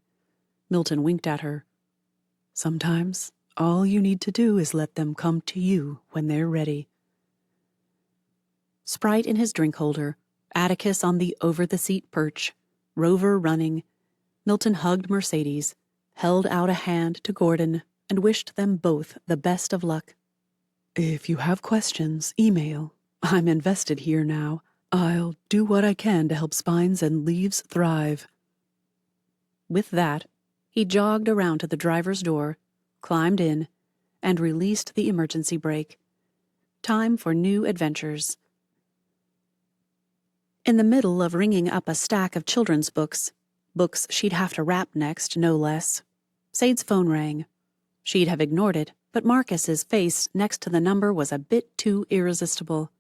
Milton winked at her. Sometimes all you need to do is let them come to you when they're ready. Sprite in his drink holder, Atticus on the over-the-seat perch, Rover running, Milton hugged Mercedes, held out a hand to Gordon, and wished them both the best of luck. If you have questions, email. I'm invested here now. I'll do what I can to help spines and leaves thrive. With that, he jogged around to the driver's door, climbed in, and released the emergency brake. Time for new adventures. In the middle of ringing up a stack of children's books she'd have to wrap next, no less, Sade's phone rang. She'd have ignored it, but Marcus's face next to the number was a bit too irresistible.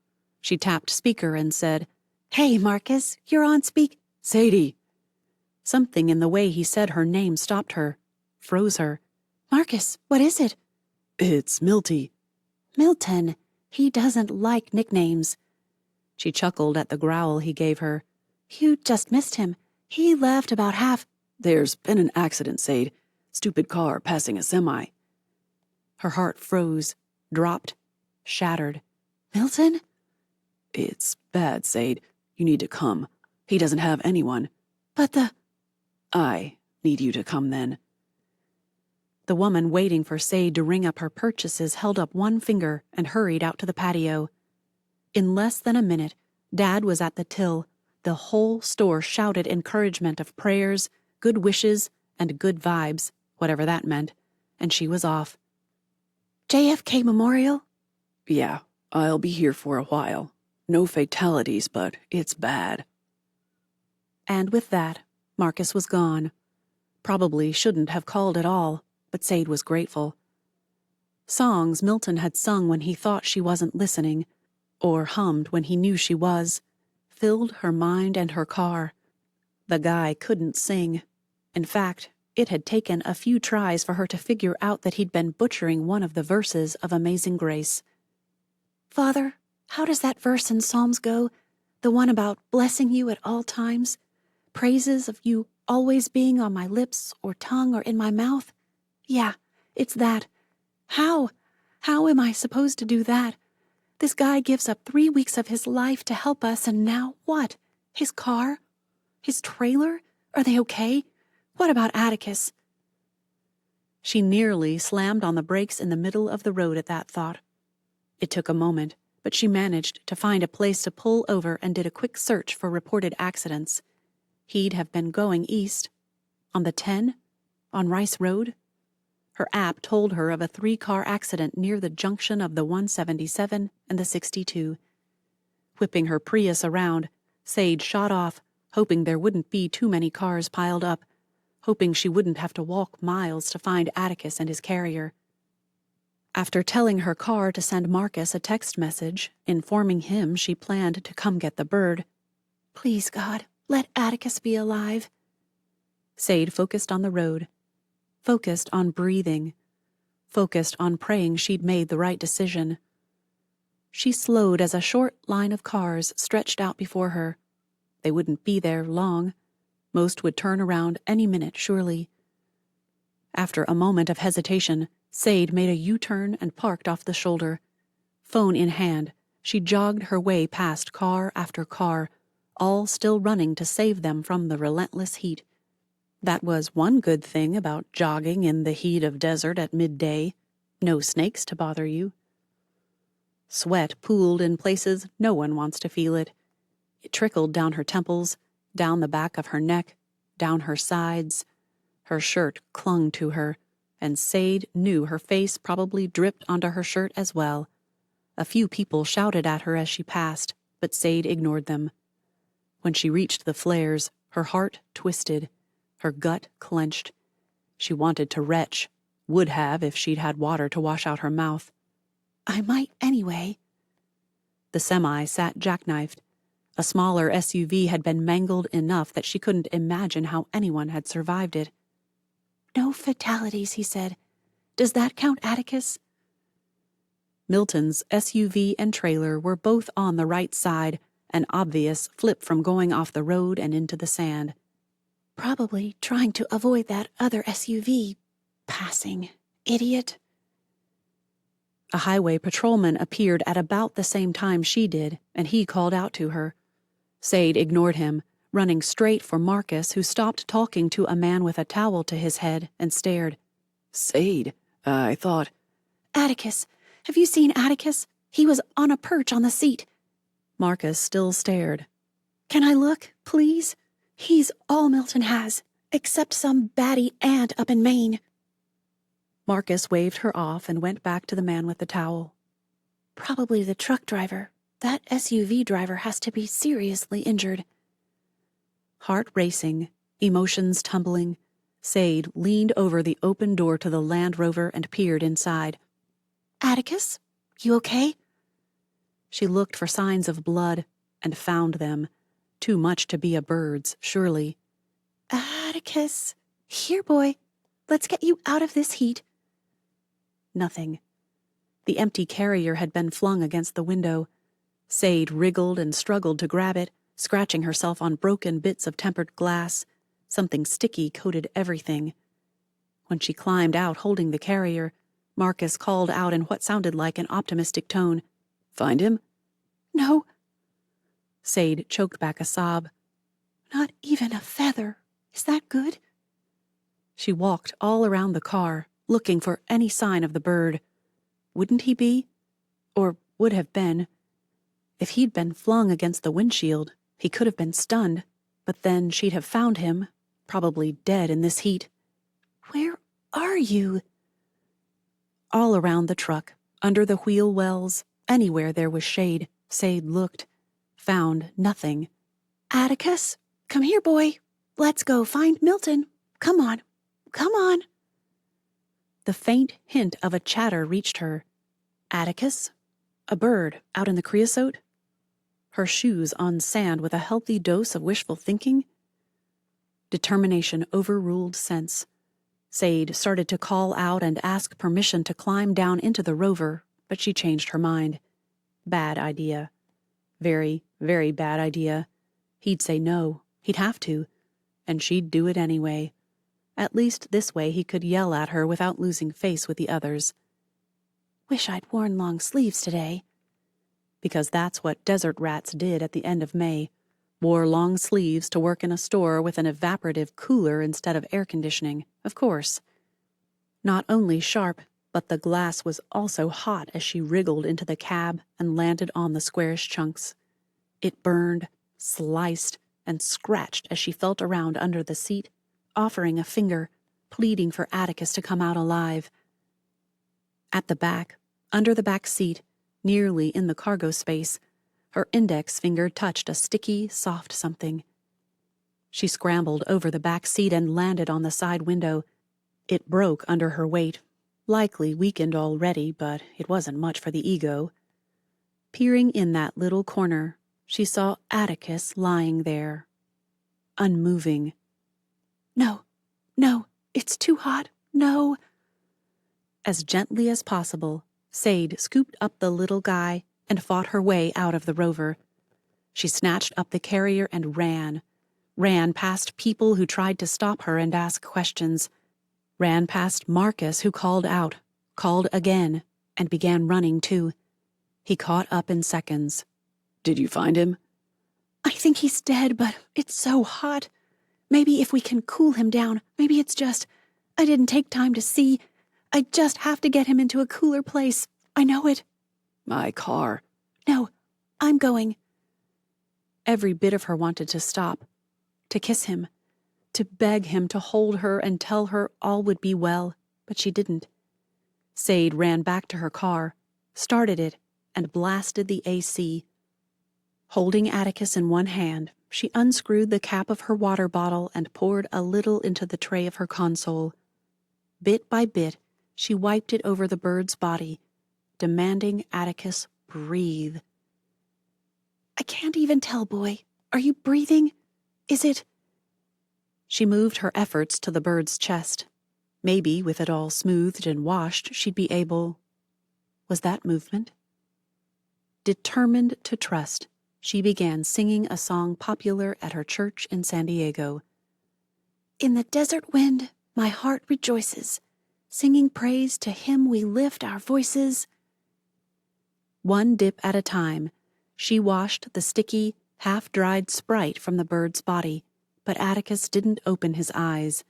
She tapped speaker and said, Hey, Marcus, you're on speak. Sadie. Something in the way he said her name stopped her, froze her. Marcus, what is it? It's Milty. Milton. He doesn't like nicknames. She chuckled at the growl he gave her. You just missed him. He left about half. There's been an accident, Sade. Stupid car passing a semi. Her heart froze, dropped, shattered. Milton? It's bad, Sade. You need to come. He doesn't have anyone. But I need you to come then. The woman waiting for Sade to ring up her purchases held up one finger and hurried out to the patio. In less than a minute, Dad was at the till. The whole store shouted encouragement of prayers, good wishes, and good vibes, whatever that meant, and she was off. JFK Memorial? Yeah, I'll be here for a while. No fatalities, but it's bad. And with that, Marcus was gone. Probably shouldn't have called at all, but Sade was grateful. Songs Milton had sung when he thought she wasn't listening, or hummed when he knew she was, filled her mind and her car. The guy couldn't sing. In fact, it had taken a few tries for her to figure out that he'd been butchering one of the verses of Amazing Grace. Father, how does that verse in Psalms go? The one about blessing you at all times? Praises of you always being on my lips or tongue or in my mouth? Yeah, it's that. How How am I supposed to do that? This guy gives up 3 weeks of his life to help us, and now what? His car? His trailer? Are they okay? What about Atticus? She nearly slammed on the brakes in the middle of the road at that thought. It took a moment, but she managed to find a place to pull over and did a quick search for reported accidents. He'd have been going east. On the 10? On Rice Road? Her app told her of a 3-car accident near the junction of the 177 and the 62. Whipping her Prius around, Sade shot off, hoping there wouldn't be too many cars piled up, hoping she wouldn't have to walk miles to find Atticus and his carrier. After telling her car to send Marcus a text message, informing him she planned to come get the bird, Please, God, let Atticus be alive. Sade focused on the road, focused on breathing, focused on praying she'd made the right decision. She slowed as a short line of cars stretched out before her. They wouldn't be there long. Most would turn around any minute, surely. After a moment of hesitation, Sade made a U-turn and parked off the shoulder. Phone in hand, she jogged her way past car after car, all still running to save them from the relentless heat. That was one good thing about jogging in the heat of desert at midday. No snakes to bother you. Sweat pooled in places no one wants to feel it. It trickled down her temples, down the back of her neck, down her sides. Her shirt clung to her, and Sade knew her face probably dripped onto her shirt as well. A few people shouted at her as she passed, but Sade ignored them. When she reached the flares, her heart twisted, her gut clenched. She wanted to retch, would have if she'd had water to wash out her mouth. I might anyway. The semi sat jackknifed. A smaller SUV had been mangled enough that she couldn't imagine how anyone had survived it. No fatalities, he said. Does that count Atticus? Milton's SUV and trailer were both on the right side, an obvious flip from going off the road and into the sand. Probably trying to avoid that other SUV passing. Idiot. A highway patrolman appeared at about the same time she did, and he called out to her. Sade ignored him, running straight for Marcus, who stopped talking to a man with a towel to his head and stared. Sade, I thought... Atticus. Have you seen Atticus? He was on a perch on the seat. Marcus still stared. Can I look, please? He's all Milton has, except some batty aunt up in Maine. Marcus waved her off and went back to the man with the towel. Probably the truck driver. That SUV driver has to be seriously injured. Heart racing, emotions tumbling, Sade leaned over the open door to the Land Rover and peered inside. Atticus? You okay? She looked for signs of blood and found them. Too much to be a bird's, surely. Atticus. Here, boy. Let's get you out of this heat. Nothing. The empty carrier had been flung against the window. Sade wriggled and struggled to grab it, scratching herself on broken bits of tempered glass. Something sticky coated everything. When she climbed out holding the carrier, Marcus called out in what sounded like an optimistic tone. Find him? No. Sade choked back a sob. Not even a feather. Is that good? She walked all around the car, looking for any sign of the bird. Wouldn't he be? Or would have been. If he'd been flung against the windshield, he could have been stunned, but then she'd have found him, probably dead in this heat. Where are you? All around the truck, under the wheel wells, anywhere there was shade, Sade looked. Found nothing. Atticus, come here, boy. Let's go find Milton. Come on. Come on. The faint hint of a chatter reached her. Atticus? A bird out in the creosote? Her shoes on sand with a healthy dose of wishful thinking? Determination overruled sense. Sade started to call out and ask permission to climb down into the rover, but she changed her mind. Bad idea. Very, very bad idea. He'd say no. He'd have to. And she'd do it anyway. At least this way he could yell at her without losing face with the others. wish I'd worn long sleeves today. Because that's what desert rats did at the end of May. Wore long sleeves to work in a store with an evaporative cooler instead of air conditioning, of course. Not only sharp, but the glass was also hot as she wriggled into the cab and landed on the squarish chunks. It burned, sliced, and scratched as she felt around under the seat, offering a finger, pleading for Atticus to come out alive. At the back, under the back seat, nearly in the cargo space, her index finger touched a sticky, soft something. She scrambled over the back seat and landed on the side window. It broke under her weight, likely weakened already, but it wasn't much for the ego. Peering in that little corner, she saw Atticus lying there, unmoving. No, it's too hot, no. As gently as possible, Sade scooped up the little guy and fought her way out of the rover. She snatched up the carrier and ran past people who tried to stop her and ask questions, ran past Marcus who called out, called again, and began running too. He caught up in seconds. Did you find him? I think he's dead, but it's so hot. Maybe if we can cool him down, maybe it's just, I didn't take time to see. I just have to get him into a cooler place. I know it. My car. No, I'm going. Every bit of her wanted to stop, to kiss him, to beg him to hold her and tell her all would be well, but she didn't. Sade ran back to her car, started it, and blasted the AC. Holding Atticus in one hand, she unscrewed the cap of her water bottle and poured a little into the tray of her console. Bit by bit, she wiped it over the bird's body, demanding Atticus breathe. I can't even tell, boy. Are you breathing? Is it? She moved her efforts to the bird's chest. Maybe, with it all smoothed and washed, she'd be able... Was that movement? Determined to trust, she began singing a song popular at her church in San Diego. In the desert wind, my heart rejoices. Singing praise to him we lift our voices. One dip at a time, she washed the sticky, half-dried Sprite from the bird's body, but Atticus didn't open his eyes.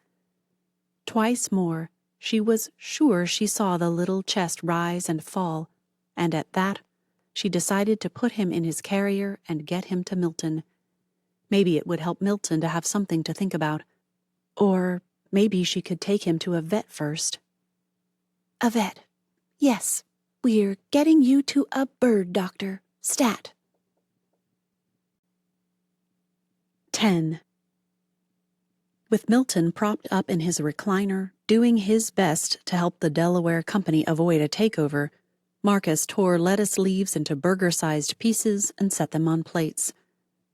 Twice more, she was sure she saw the little chest rise and fall, and at that, she decided to put him in his carrier and get him to Milton. Maybe it would help Milton to have something to think about. Or maybe she could take him to a vet first. A vet. Yes, we're getting you to a bird doctor. Stat. 10. With Milton propped up in his recliner, doing his best to help the Delaware company avoid a takeover, Marcus tore lettuce leaves into burger-sized pieces and set them on plates.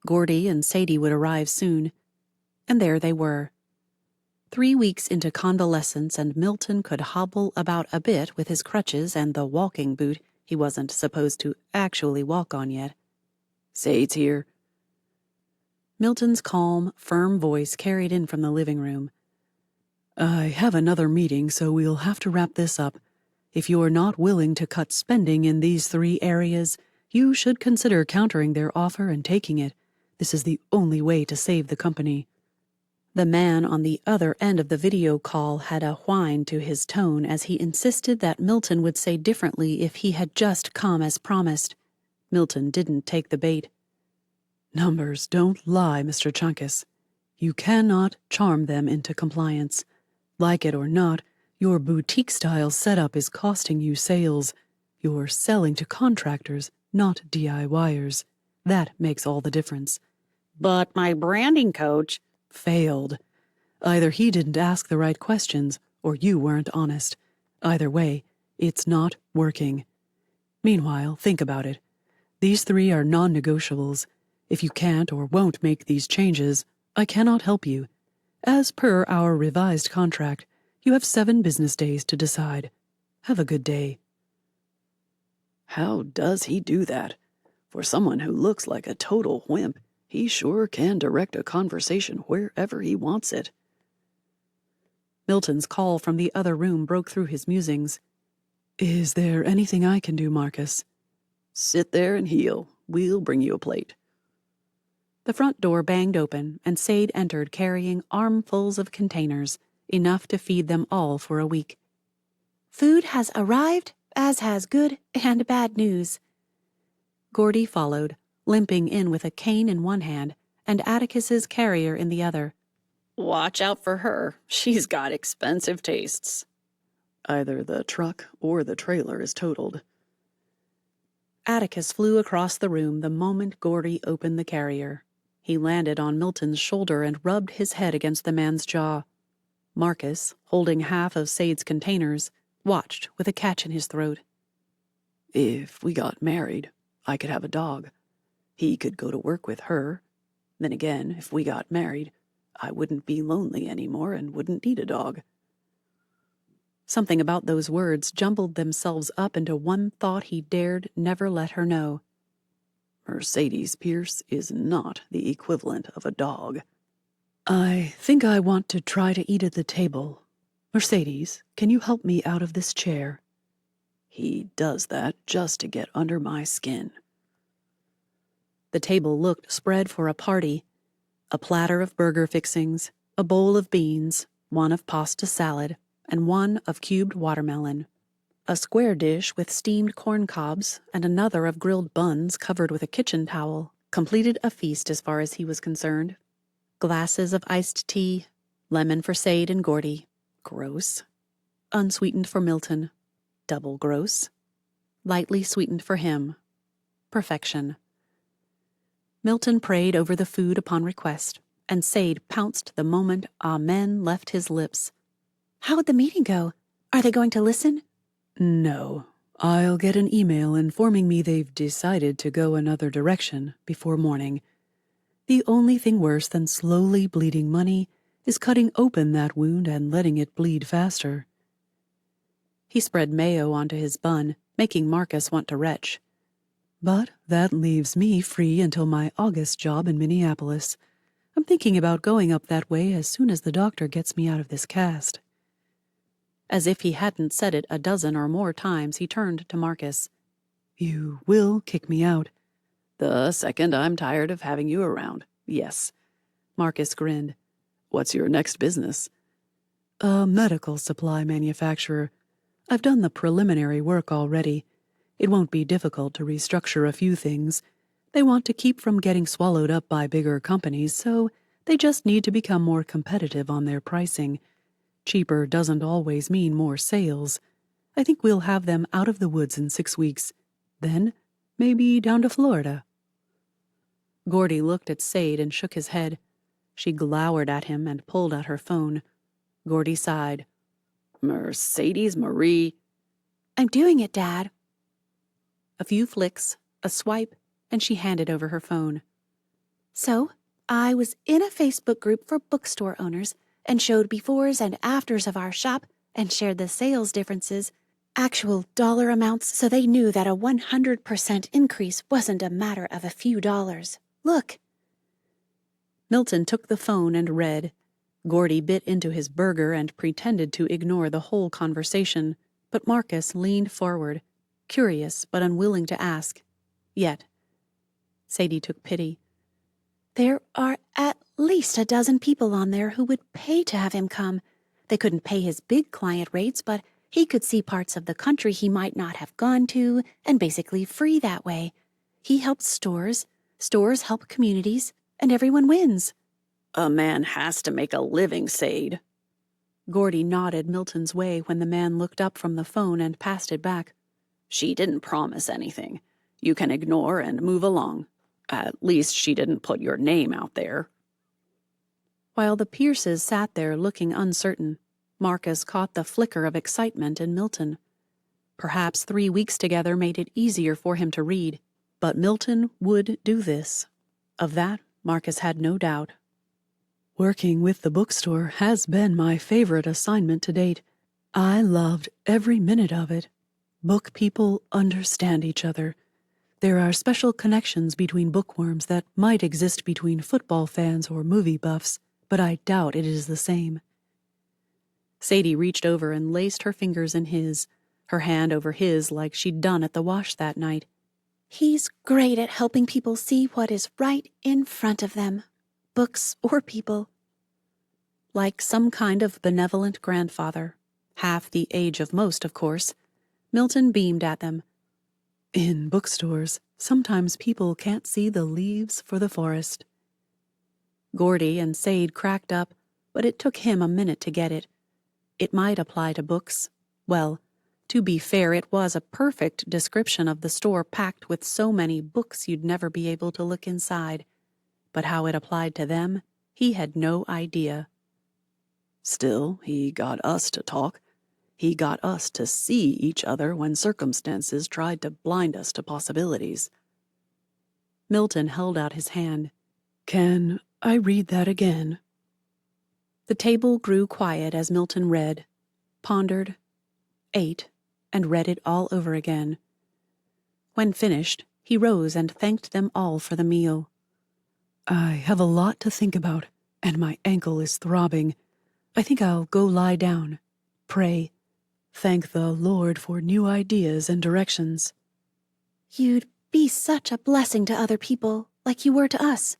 Gordy and Sadie would arrive soon. And there they were. 3 weeks into convalescence, and Milton could hobble about a bit with his crutches and the walking boot he wasn't supposed to actually walk on yet. Sade's here. Milton's calm, firm voice carried in from the living room. I have another meeting, so we'll have to wrap this up. If you're not willing to cut spending in these 3 areas, you should consider countering their offer and taking it. This is the only way to save the company. The man on the other end of the video call had a whine to his tone as he insisted that Milton would say differently if he had just come as promised. Milton didn't take the bait. Numbers don't lie, Mr. Chunkus. You cannot charm them into compliance. Like it or not, your boutique-style setup is costing you sales. You're selling to contractors, not DIYers. That makes all the difference. But my branding coach... Failed. Either he didn't ask the right questions, or you weren't honest. Either way, it's not working. Meanwhile, think about it. These 3 are non-negotiables. If you can't or won't make these changes, I cannot help you. As per our revised contract, you have 7 business days to decide. Have a good day. How does he do that? For someone who looks like a total wimp, he sure can direct a conversation wherever he wants it. Milton's call from the other room broke through his musings. Is there anything I can do, Marcus? Sit there and heal. We'll bring you a plate. The front door banged open, and Sade entered carrying armfuls of containers, enough to feed them all for a week. Food has arrived, as has good and bad news. Gordy followed, limping in with a cane in one hand and Atticus's carrier in the other. Watch out for her. She's got expensive tastes. Either the truck or the trailer is totaled. Atticus flew across the room the moment Gordy opened the carrier. He landed on Milton's shoulder and rubbed his head against the man's jaw. Marcus, holding half of Sade's containers, watched with a catch in his throat. If we got married, I could have a dog. He could go to work with her. Then again, if we got married, I wouldn't be lonely anymore and wouldn't need a dog. Something about those words jumbled themselves up into one thought he dared never let her know. Mercedes Pierce is not the equivalent of a dog. I think I want to try to eat at the table. Mercedes, can you help me out of this chair? He does that just to get under my skin. The table looked spread for a party. A platter of burger fixings, a bowl of beans, one of pasta salad, and one of cubed watermelon. A square dish with steamed corn cobs and another of grilled buns covered with a kitchen towel completed a feast as far as he was concerned. Glasses of iced tea, lemon for Sade and Gordy. Gross. Unsweetened for Milton. Double gross. Lightly sweetened for him. Perfection. Milton prayed over the food upon request, and Sade pounced the moment Amen left his lips. How'd the meeting go? Are they going to listen? No. I'll get an email informing me they've decided to go another direction before morning. The only thing worse than slowly bleeding money is cutting open that wound and letting it bleed faster. He spread mayo onto his bun, making Marcus want to retch. But that leaves me free until my August job in Minneapolis. I'm thinking about going up that way as soon as the doctor gets me out of this cast. As if he hadn't said it a dozen or more times, he turned to Marcus. You will kick me out. The second I'm tired of having you around, yes. Marcus grinned. What's your next business? A medical supply manufacturer. I've done the preliminary work already. It won't be difficult to restructure a few things. They want to keep from getting swallowed up by bigger companies, so they just need to become more competitive on their pricing. Cheaper doesn't always mean more sales. I think we'll have them out of the woods in 6 weeks. Then, maybe down to Florida. Gordy looked at Sade and shook his head. She glowered at him and pulled out her phone. Gordy sighed. Mercedes Marie. I'm doing it, Dad. A few flicks, a swipe, and she handed over her phone. So, I was in a Facebook group for bookstore owners and showed befores and afters of our shop and shared the sales differences, actual dollar amounts, so they knew that a 100% increase wasn't a matter of a few dollars. Look. Milton took the phone and read. Gordy bit into his burger and pretended to ignore the whole conversation, but Marcus leaned forward, curious but unwilling to ask. Yet. Sadie took pity. There are at least a dozen people on there who would pay to have him come. They couldn't pay his big client rates, but he could see parts of the country he might not have gone to, and basically free that way. He helps stores, stores help communities, and everyone wins. A man has to make a living, Sade. Gordy nodded Milton's way when the man looked up from the phone and passed it back. She didn't promise anything. You can ignore and move along. At least she didn't put your name out there. While the Pierces sat there looking uncertain, Marcus caught the flicker of excitement in Milton. Perhaps 3 weeks together made it easier for him to read, but Milton would do this. Of that, Marcus had no doubt. Working with the bookstore has been my favorite assignment to date. I loved every minute of it. Book people understand each other. There are special connections between bookworms that might exist between football fans or movie buffs, but I doubt it is the same. Sadie reached over and laced her fingers in his. her hand over his like she'd done at the wash that night. He's great at helping people see what is right in front of them, books or people. Like some kind of benevolent grandfather, half the age of most, of course, Milton beamed at them. In bookstores, sometimes people can't see the leaves for the forest. Gordy and Sade cracked up, but it took him a minute to get it. It might apply to books. Well, to be fair, it was a perfect description of the store packed with so many books you'd never be able to look inside. But how it applied to them, he had no idea. Still, he got us to talk. He got us to see each other when circumstances tried to blind us to possibilities. Milton held out his hand. Can I read that again? The table grew quiet as Milton read, pondered, ate, and read it all over again. When finished, he rose and thanked them all for the meal. I have a lot to think about, and my ankle is throbbing. I think I'll go lie down, pray, thank the Lord for new ideas and directions. You'd be such a blessing to other people, like you were to us.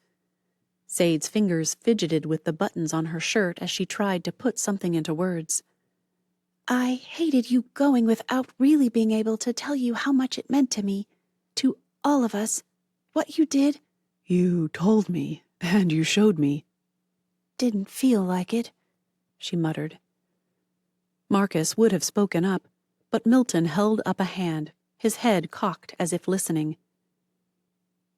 Sade's fingers fidgeted with the buttons on her shirt as she tried to put something into words. I hated you going without really being able to tell you how much it meant to me, to all of us, what you did. You told me, and you showed me. Didn't feel like it, she muttered. Marcus would have spoken up, but Milton held up a hand, his head cocked as if listening.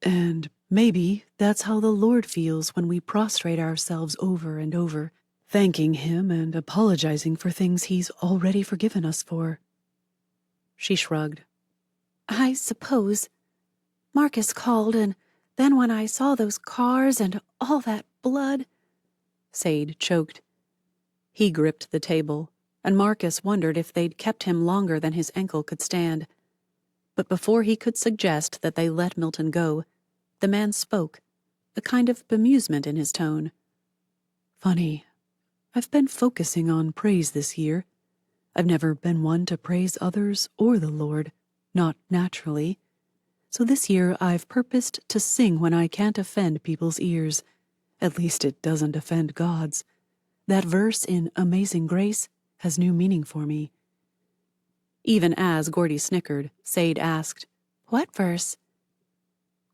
And maybe that's how the Lord feels when we prostrate ourselves over and over, thanking Him and apologizing for things He's already forgiven us for. She shrugged. I suppose. Marcus called, and then when I saw those cars and all that blood... Sade choked. He gripped the table, and Marcus wondered if they'd kept him longer than his ankle could stand. But before he could suggest that they let Milton go, the man spoke, a kind of bemusement in his tone. Funny, I've been focusing on praise this year. I've never been one to praise others or the Lord, not naturally. So this year I've purposed to sing when I can't offend people's ears. At least it doesn't offend God's. That verse in Amazing Grace has new meaning for me. Even as Gordy snickered, Sade asked, What verse?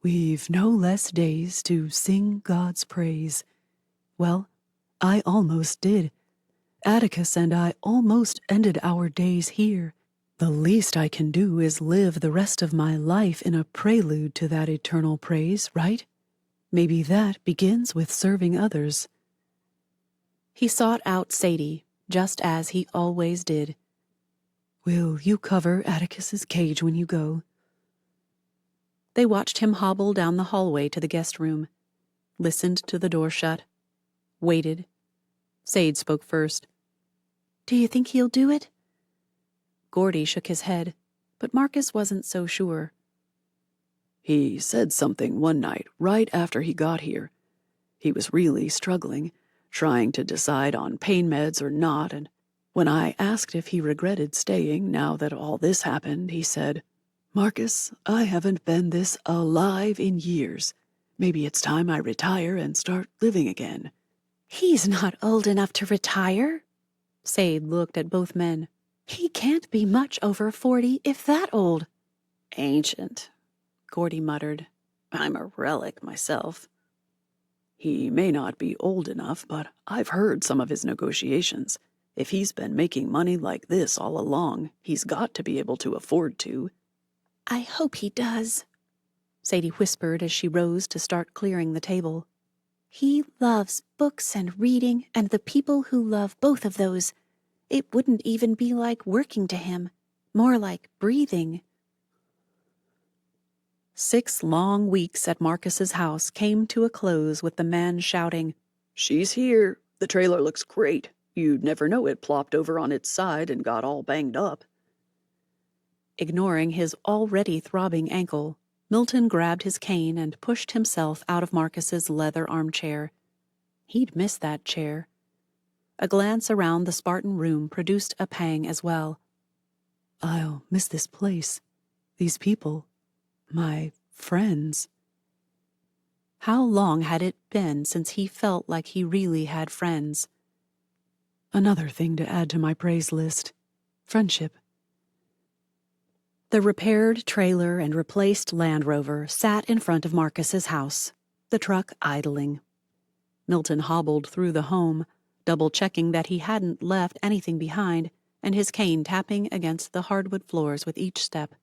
We've no less days to sing God's praise. Well, I almost did. Atticus and I almost ended our days here. The least I can do is live the rest of my life in a prelude to that eternal praise, right? Maybe that begins with serving others. He sought out Sadie, just as he always did. Will you cover Atticus's cage when you go? They watched him hobble down the hallway to the guest room, listened to the door shut, waited. Sade spoke first. Do you think he'll do it? Gordy shook his head, but Marcus wasn't so sure. He said something one night right after he got here. He was really struggling, trying to decide on pain meds or not, and when I asked if he regretted staying now that all this happened, he said, Marcus, I haven't been this alive in years. Maybe it's time I retire and start living again. He's not old enough to retire. Sade looked at both men. He can't be much over 40, if that old. Ancient, Gordy muttered. I'm a relic myself. He may not be old enough, but I've heard some of his negotiations. If he's been making money like this all along, he's got to be able to afford to. I hope he does, Sadie whispered as she rose to start clearing the table. He loves books and reading and the people who love both of those. It wouldn't even be like working to him, more like breathing. 6 long weeks at Marcus's house came to a close with the man shouting, She's here. The trailer looks great. You'd never know it plopped over on its side and got all banged up. Ignoring his already throbbing ankle, Milton grabbed his cane and pushed himself out of Marcus's leather armchair. He'd miss that chair. A glance around the Spartan room produced a pang as well. I'll miss this place, these people, my friends. How long had it been since he felt like he really had friends? Another thing to add to my praise list. Friendship. The repaired trailer and replaced Land Rover sat in front of Marcus's house, the truck idling. Milton hobbled through the home, double-checking that he hadn't left anything behind, and his cane tapping against the hardwood floors with each step.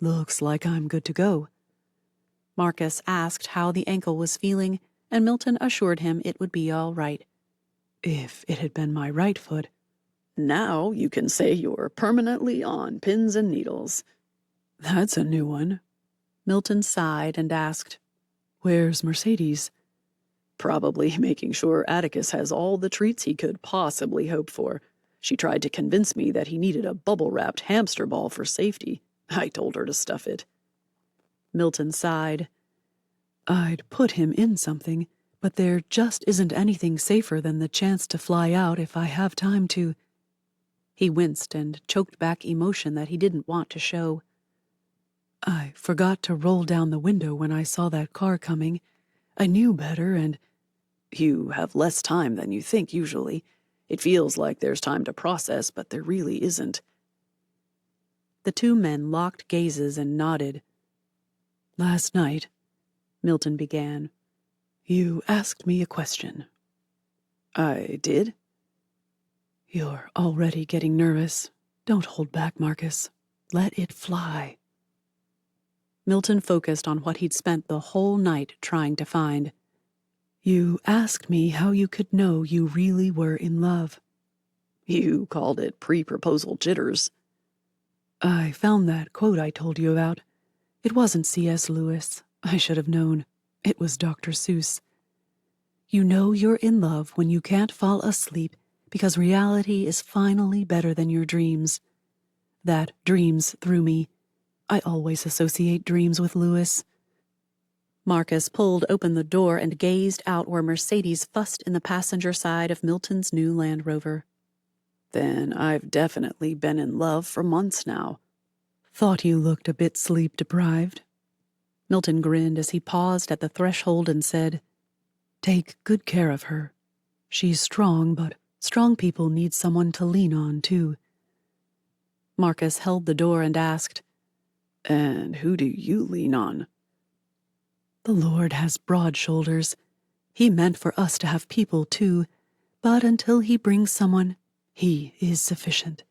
Looks like I'm good to go. Marcus asked how the ankle was feeling, and Milton assured him it would be all right. If it had been my right foot. Now you can say you're permanently on pins and needles. That's a new one. Milton sighed and asked, Where's Mercedes? Probably making sure Atticus has all the treats he could possibly hope for. She tried to convince me that he needed a bubble-wrapped hamster ball for safety. I told her to stuff it. Milton sighed. I'd put him in something, but there just isn't anything safer than the chance to fly out if I have time to. He winced and choked back emotion that he didn't want to show. I forgot to roll down the window when I saw that car coming. I knew better and... You have less time than you think usually. It feels like there's time to process, but there really isn't. The two men locked gazes and nodded. Last night, Milton began, you asked me a question. I did? You're already getting nervous. Don't hold back, Marcus. Let it fly. Milton focused on what he'd spent the whole night trying to find. You asked me how you could know you really were in love. You called it pre-proposal jitters. I found that quote I told you about. It wasn't C.S. Lewis. I should have known. It was Dr. Seuss. You know you're in love when you can't fall asleep because reality is finally better than your dreams. That dreams threw me. I always associate dreams with Lewis. Marcus pulled open the door and gazed out where Mercedes fussed in the passenger side of Milton's new Land Rover. Then I've definitely been in love for months now. Thought you looked a bit sleep-deprived. Milton grinned as he paused at the threshold and said, Take good care of her. She's strong, but strong people need someone to lean on, too. Marcus held the door and asked, And who do you lean on? The Lord has broad shoulders. He meant for us to have people, too, but until he brings someone, he is sufficient.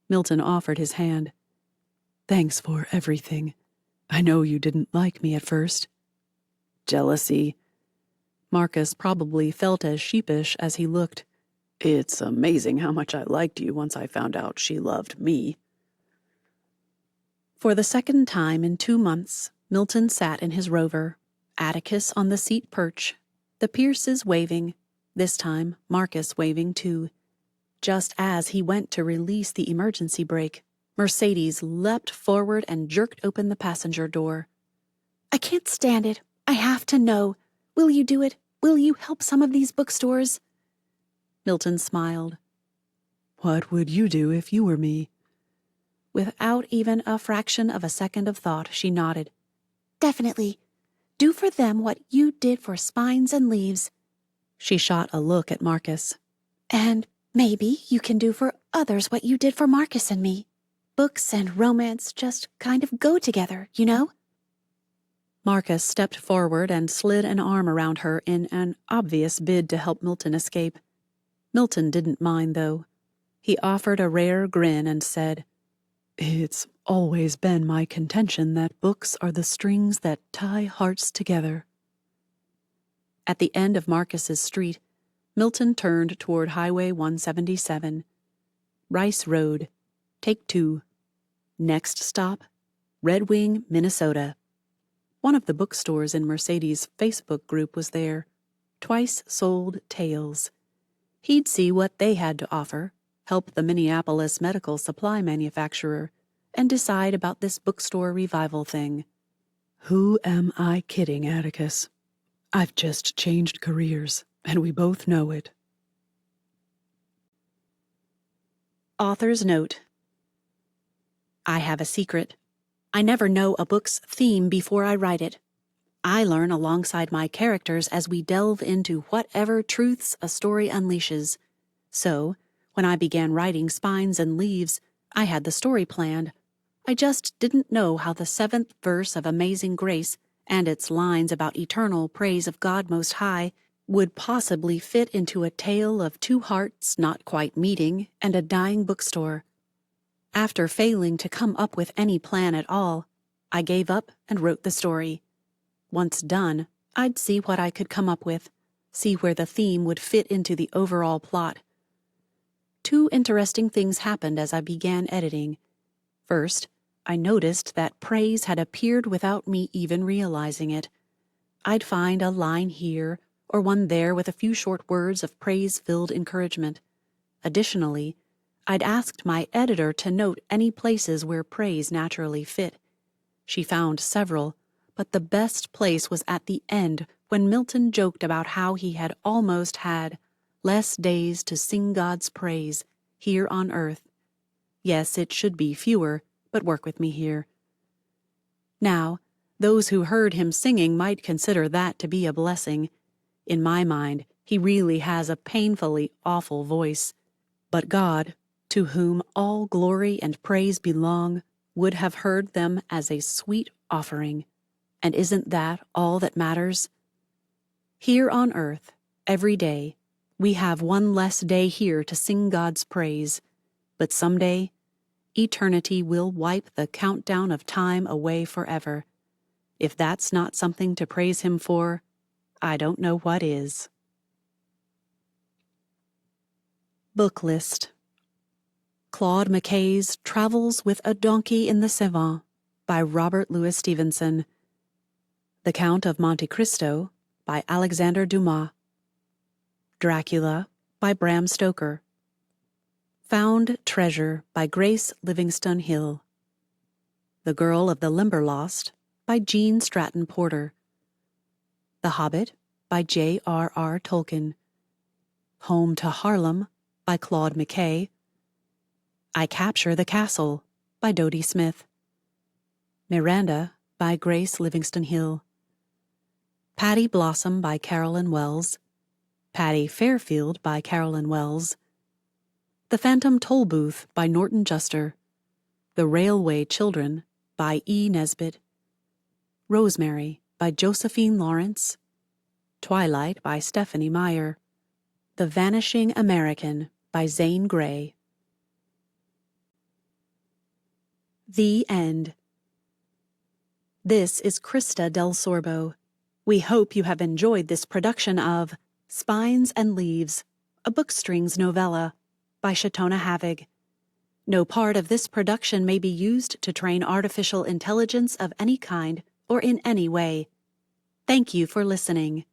Milton offered his hand. Thanks for everything. I know you didn't like me at first. Jealousy. Marcus probably felt as sheepish as he looked. It's amazing how much I liked you once I found out she loved me. For the second time in 2 months, Milton sat in his Rover, Atticus on the seat perch, the Pierces waving, this time Marcus waving too. Just as he went to release the emergency brake, Mercedes leapt forward and jerked open the passenger door. I can't stand it. I have to know. Will you do it? Will you help some of these bookstores? Milton smiled. What would you do if you were me? Without even a fraction of a second of thought, she nodded. Definitely. Do for them what you did for Spines and Leaves. She shot a look at Marcus. And maybe you can do for others what you did for Marcus and me. Books and romance just kind of go together, you know? Marcus stepped forward and slid an arm around her in an obvious bid to help Milton escape. Milton didn't mind, though. He offered a rare grin and said, It's always been my contention that books are the strings that tie hearts together. At the end of Marcus's street, Milton turned toward Highway 177. Rice Road. Take 2. Next stop, Red Wing, Minnesota. One of the bookstores in Mercedes' Facebook group was there. Twice Sold Tales. He'd see what they had to offer, help the Minneapolis medical supply manufacturer, and decide about this bookstore revival thing. Who am I kidding, Atticus? I've just changed careers, and we both know it. Author's note. I have a secret. I never know a book's theme before I write it. I learn alongside my characters as we delve into whatever truths a story unleashes. So, when I began writing Spines and Leaves, I had the story planned. I just didn't know how the 7th verse of Amazing Grace and its lines about eternal praise of God Most High would possibly fit into a tale of two hearts not quite meeting and a dying bookstore. After failing to come up with any plan at all, I gave up and wrote the story. Once done, I'd see what I could come up with, see where the theme would fit into the overall plot. Two interesting things happened as I began editing. First, I noticed that praise had appeared without me even realizing it. I'd find a line here or one there with a few short words of praise-filled encouragement. Additionally, I'd asked my editor to note any places where praise naturally fit. She found several, but the best place was at the end when Milton joked about how he had almost had less days to sing God's praise here on earth. Yes, it should be fewer, but work with me here. Now, those who heard him singing might consider that to be a blessing. In my mind, he really has a painfully awful voice. But God, to whom all glory and praise belong, would have heard them as a sweet offering. And isn't that all that matters? Here on earth, every day, we have one less day here to sing God's praise. But someday, eternity will wipe the countdown of time away forever. If that's not something to praise Him for, I don't know what is. Book list. Claude McKay's Travels with a Donkey in the Cevennes by Robert Louis Stevenson. The Count of Monte Cristo by Alexander Dumas. Dracula by Bram Stoker. Found Treasure by Grace Livingston Hill. The Girl of the Limberlost by Jean Stratton Porter. The Hobbit by J.R.R. Tolkien. Home to Harlem by Claude McKay. I Capture the Castle by Dodie Smith. Miranda by Grace Livingston Hill. Patty Blossom by Carolyn Wells. Patty Fairfield by Carolyn Wells. The Phantom Toll Booth by Norton Juster. The Railway Children by E. Nesbit. Rosemary by Josephine Lawrence. Twilight by Stephanie Meyer. The Vanishing American by Zane Grey. The End. This is Krista Del Sorbo. We hope you have enjoyed this production of Spines and Leaves, a Bookstrings Novella by Shatona Havig. No part of this production may be used to train artificial intelligence of any kind or in any way. Thank you for listening.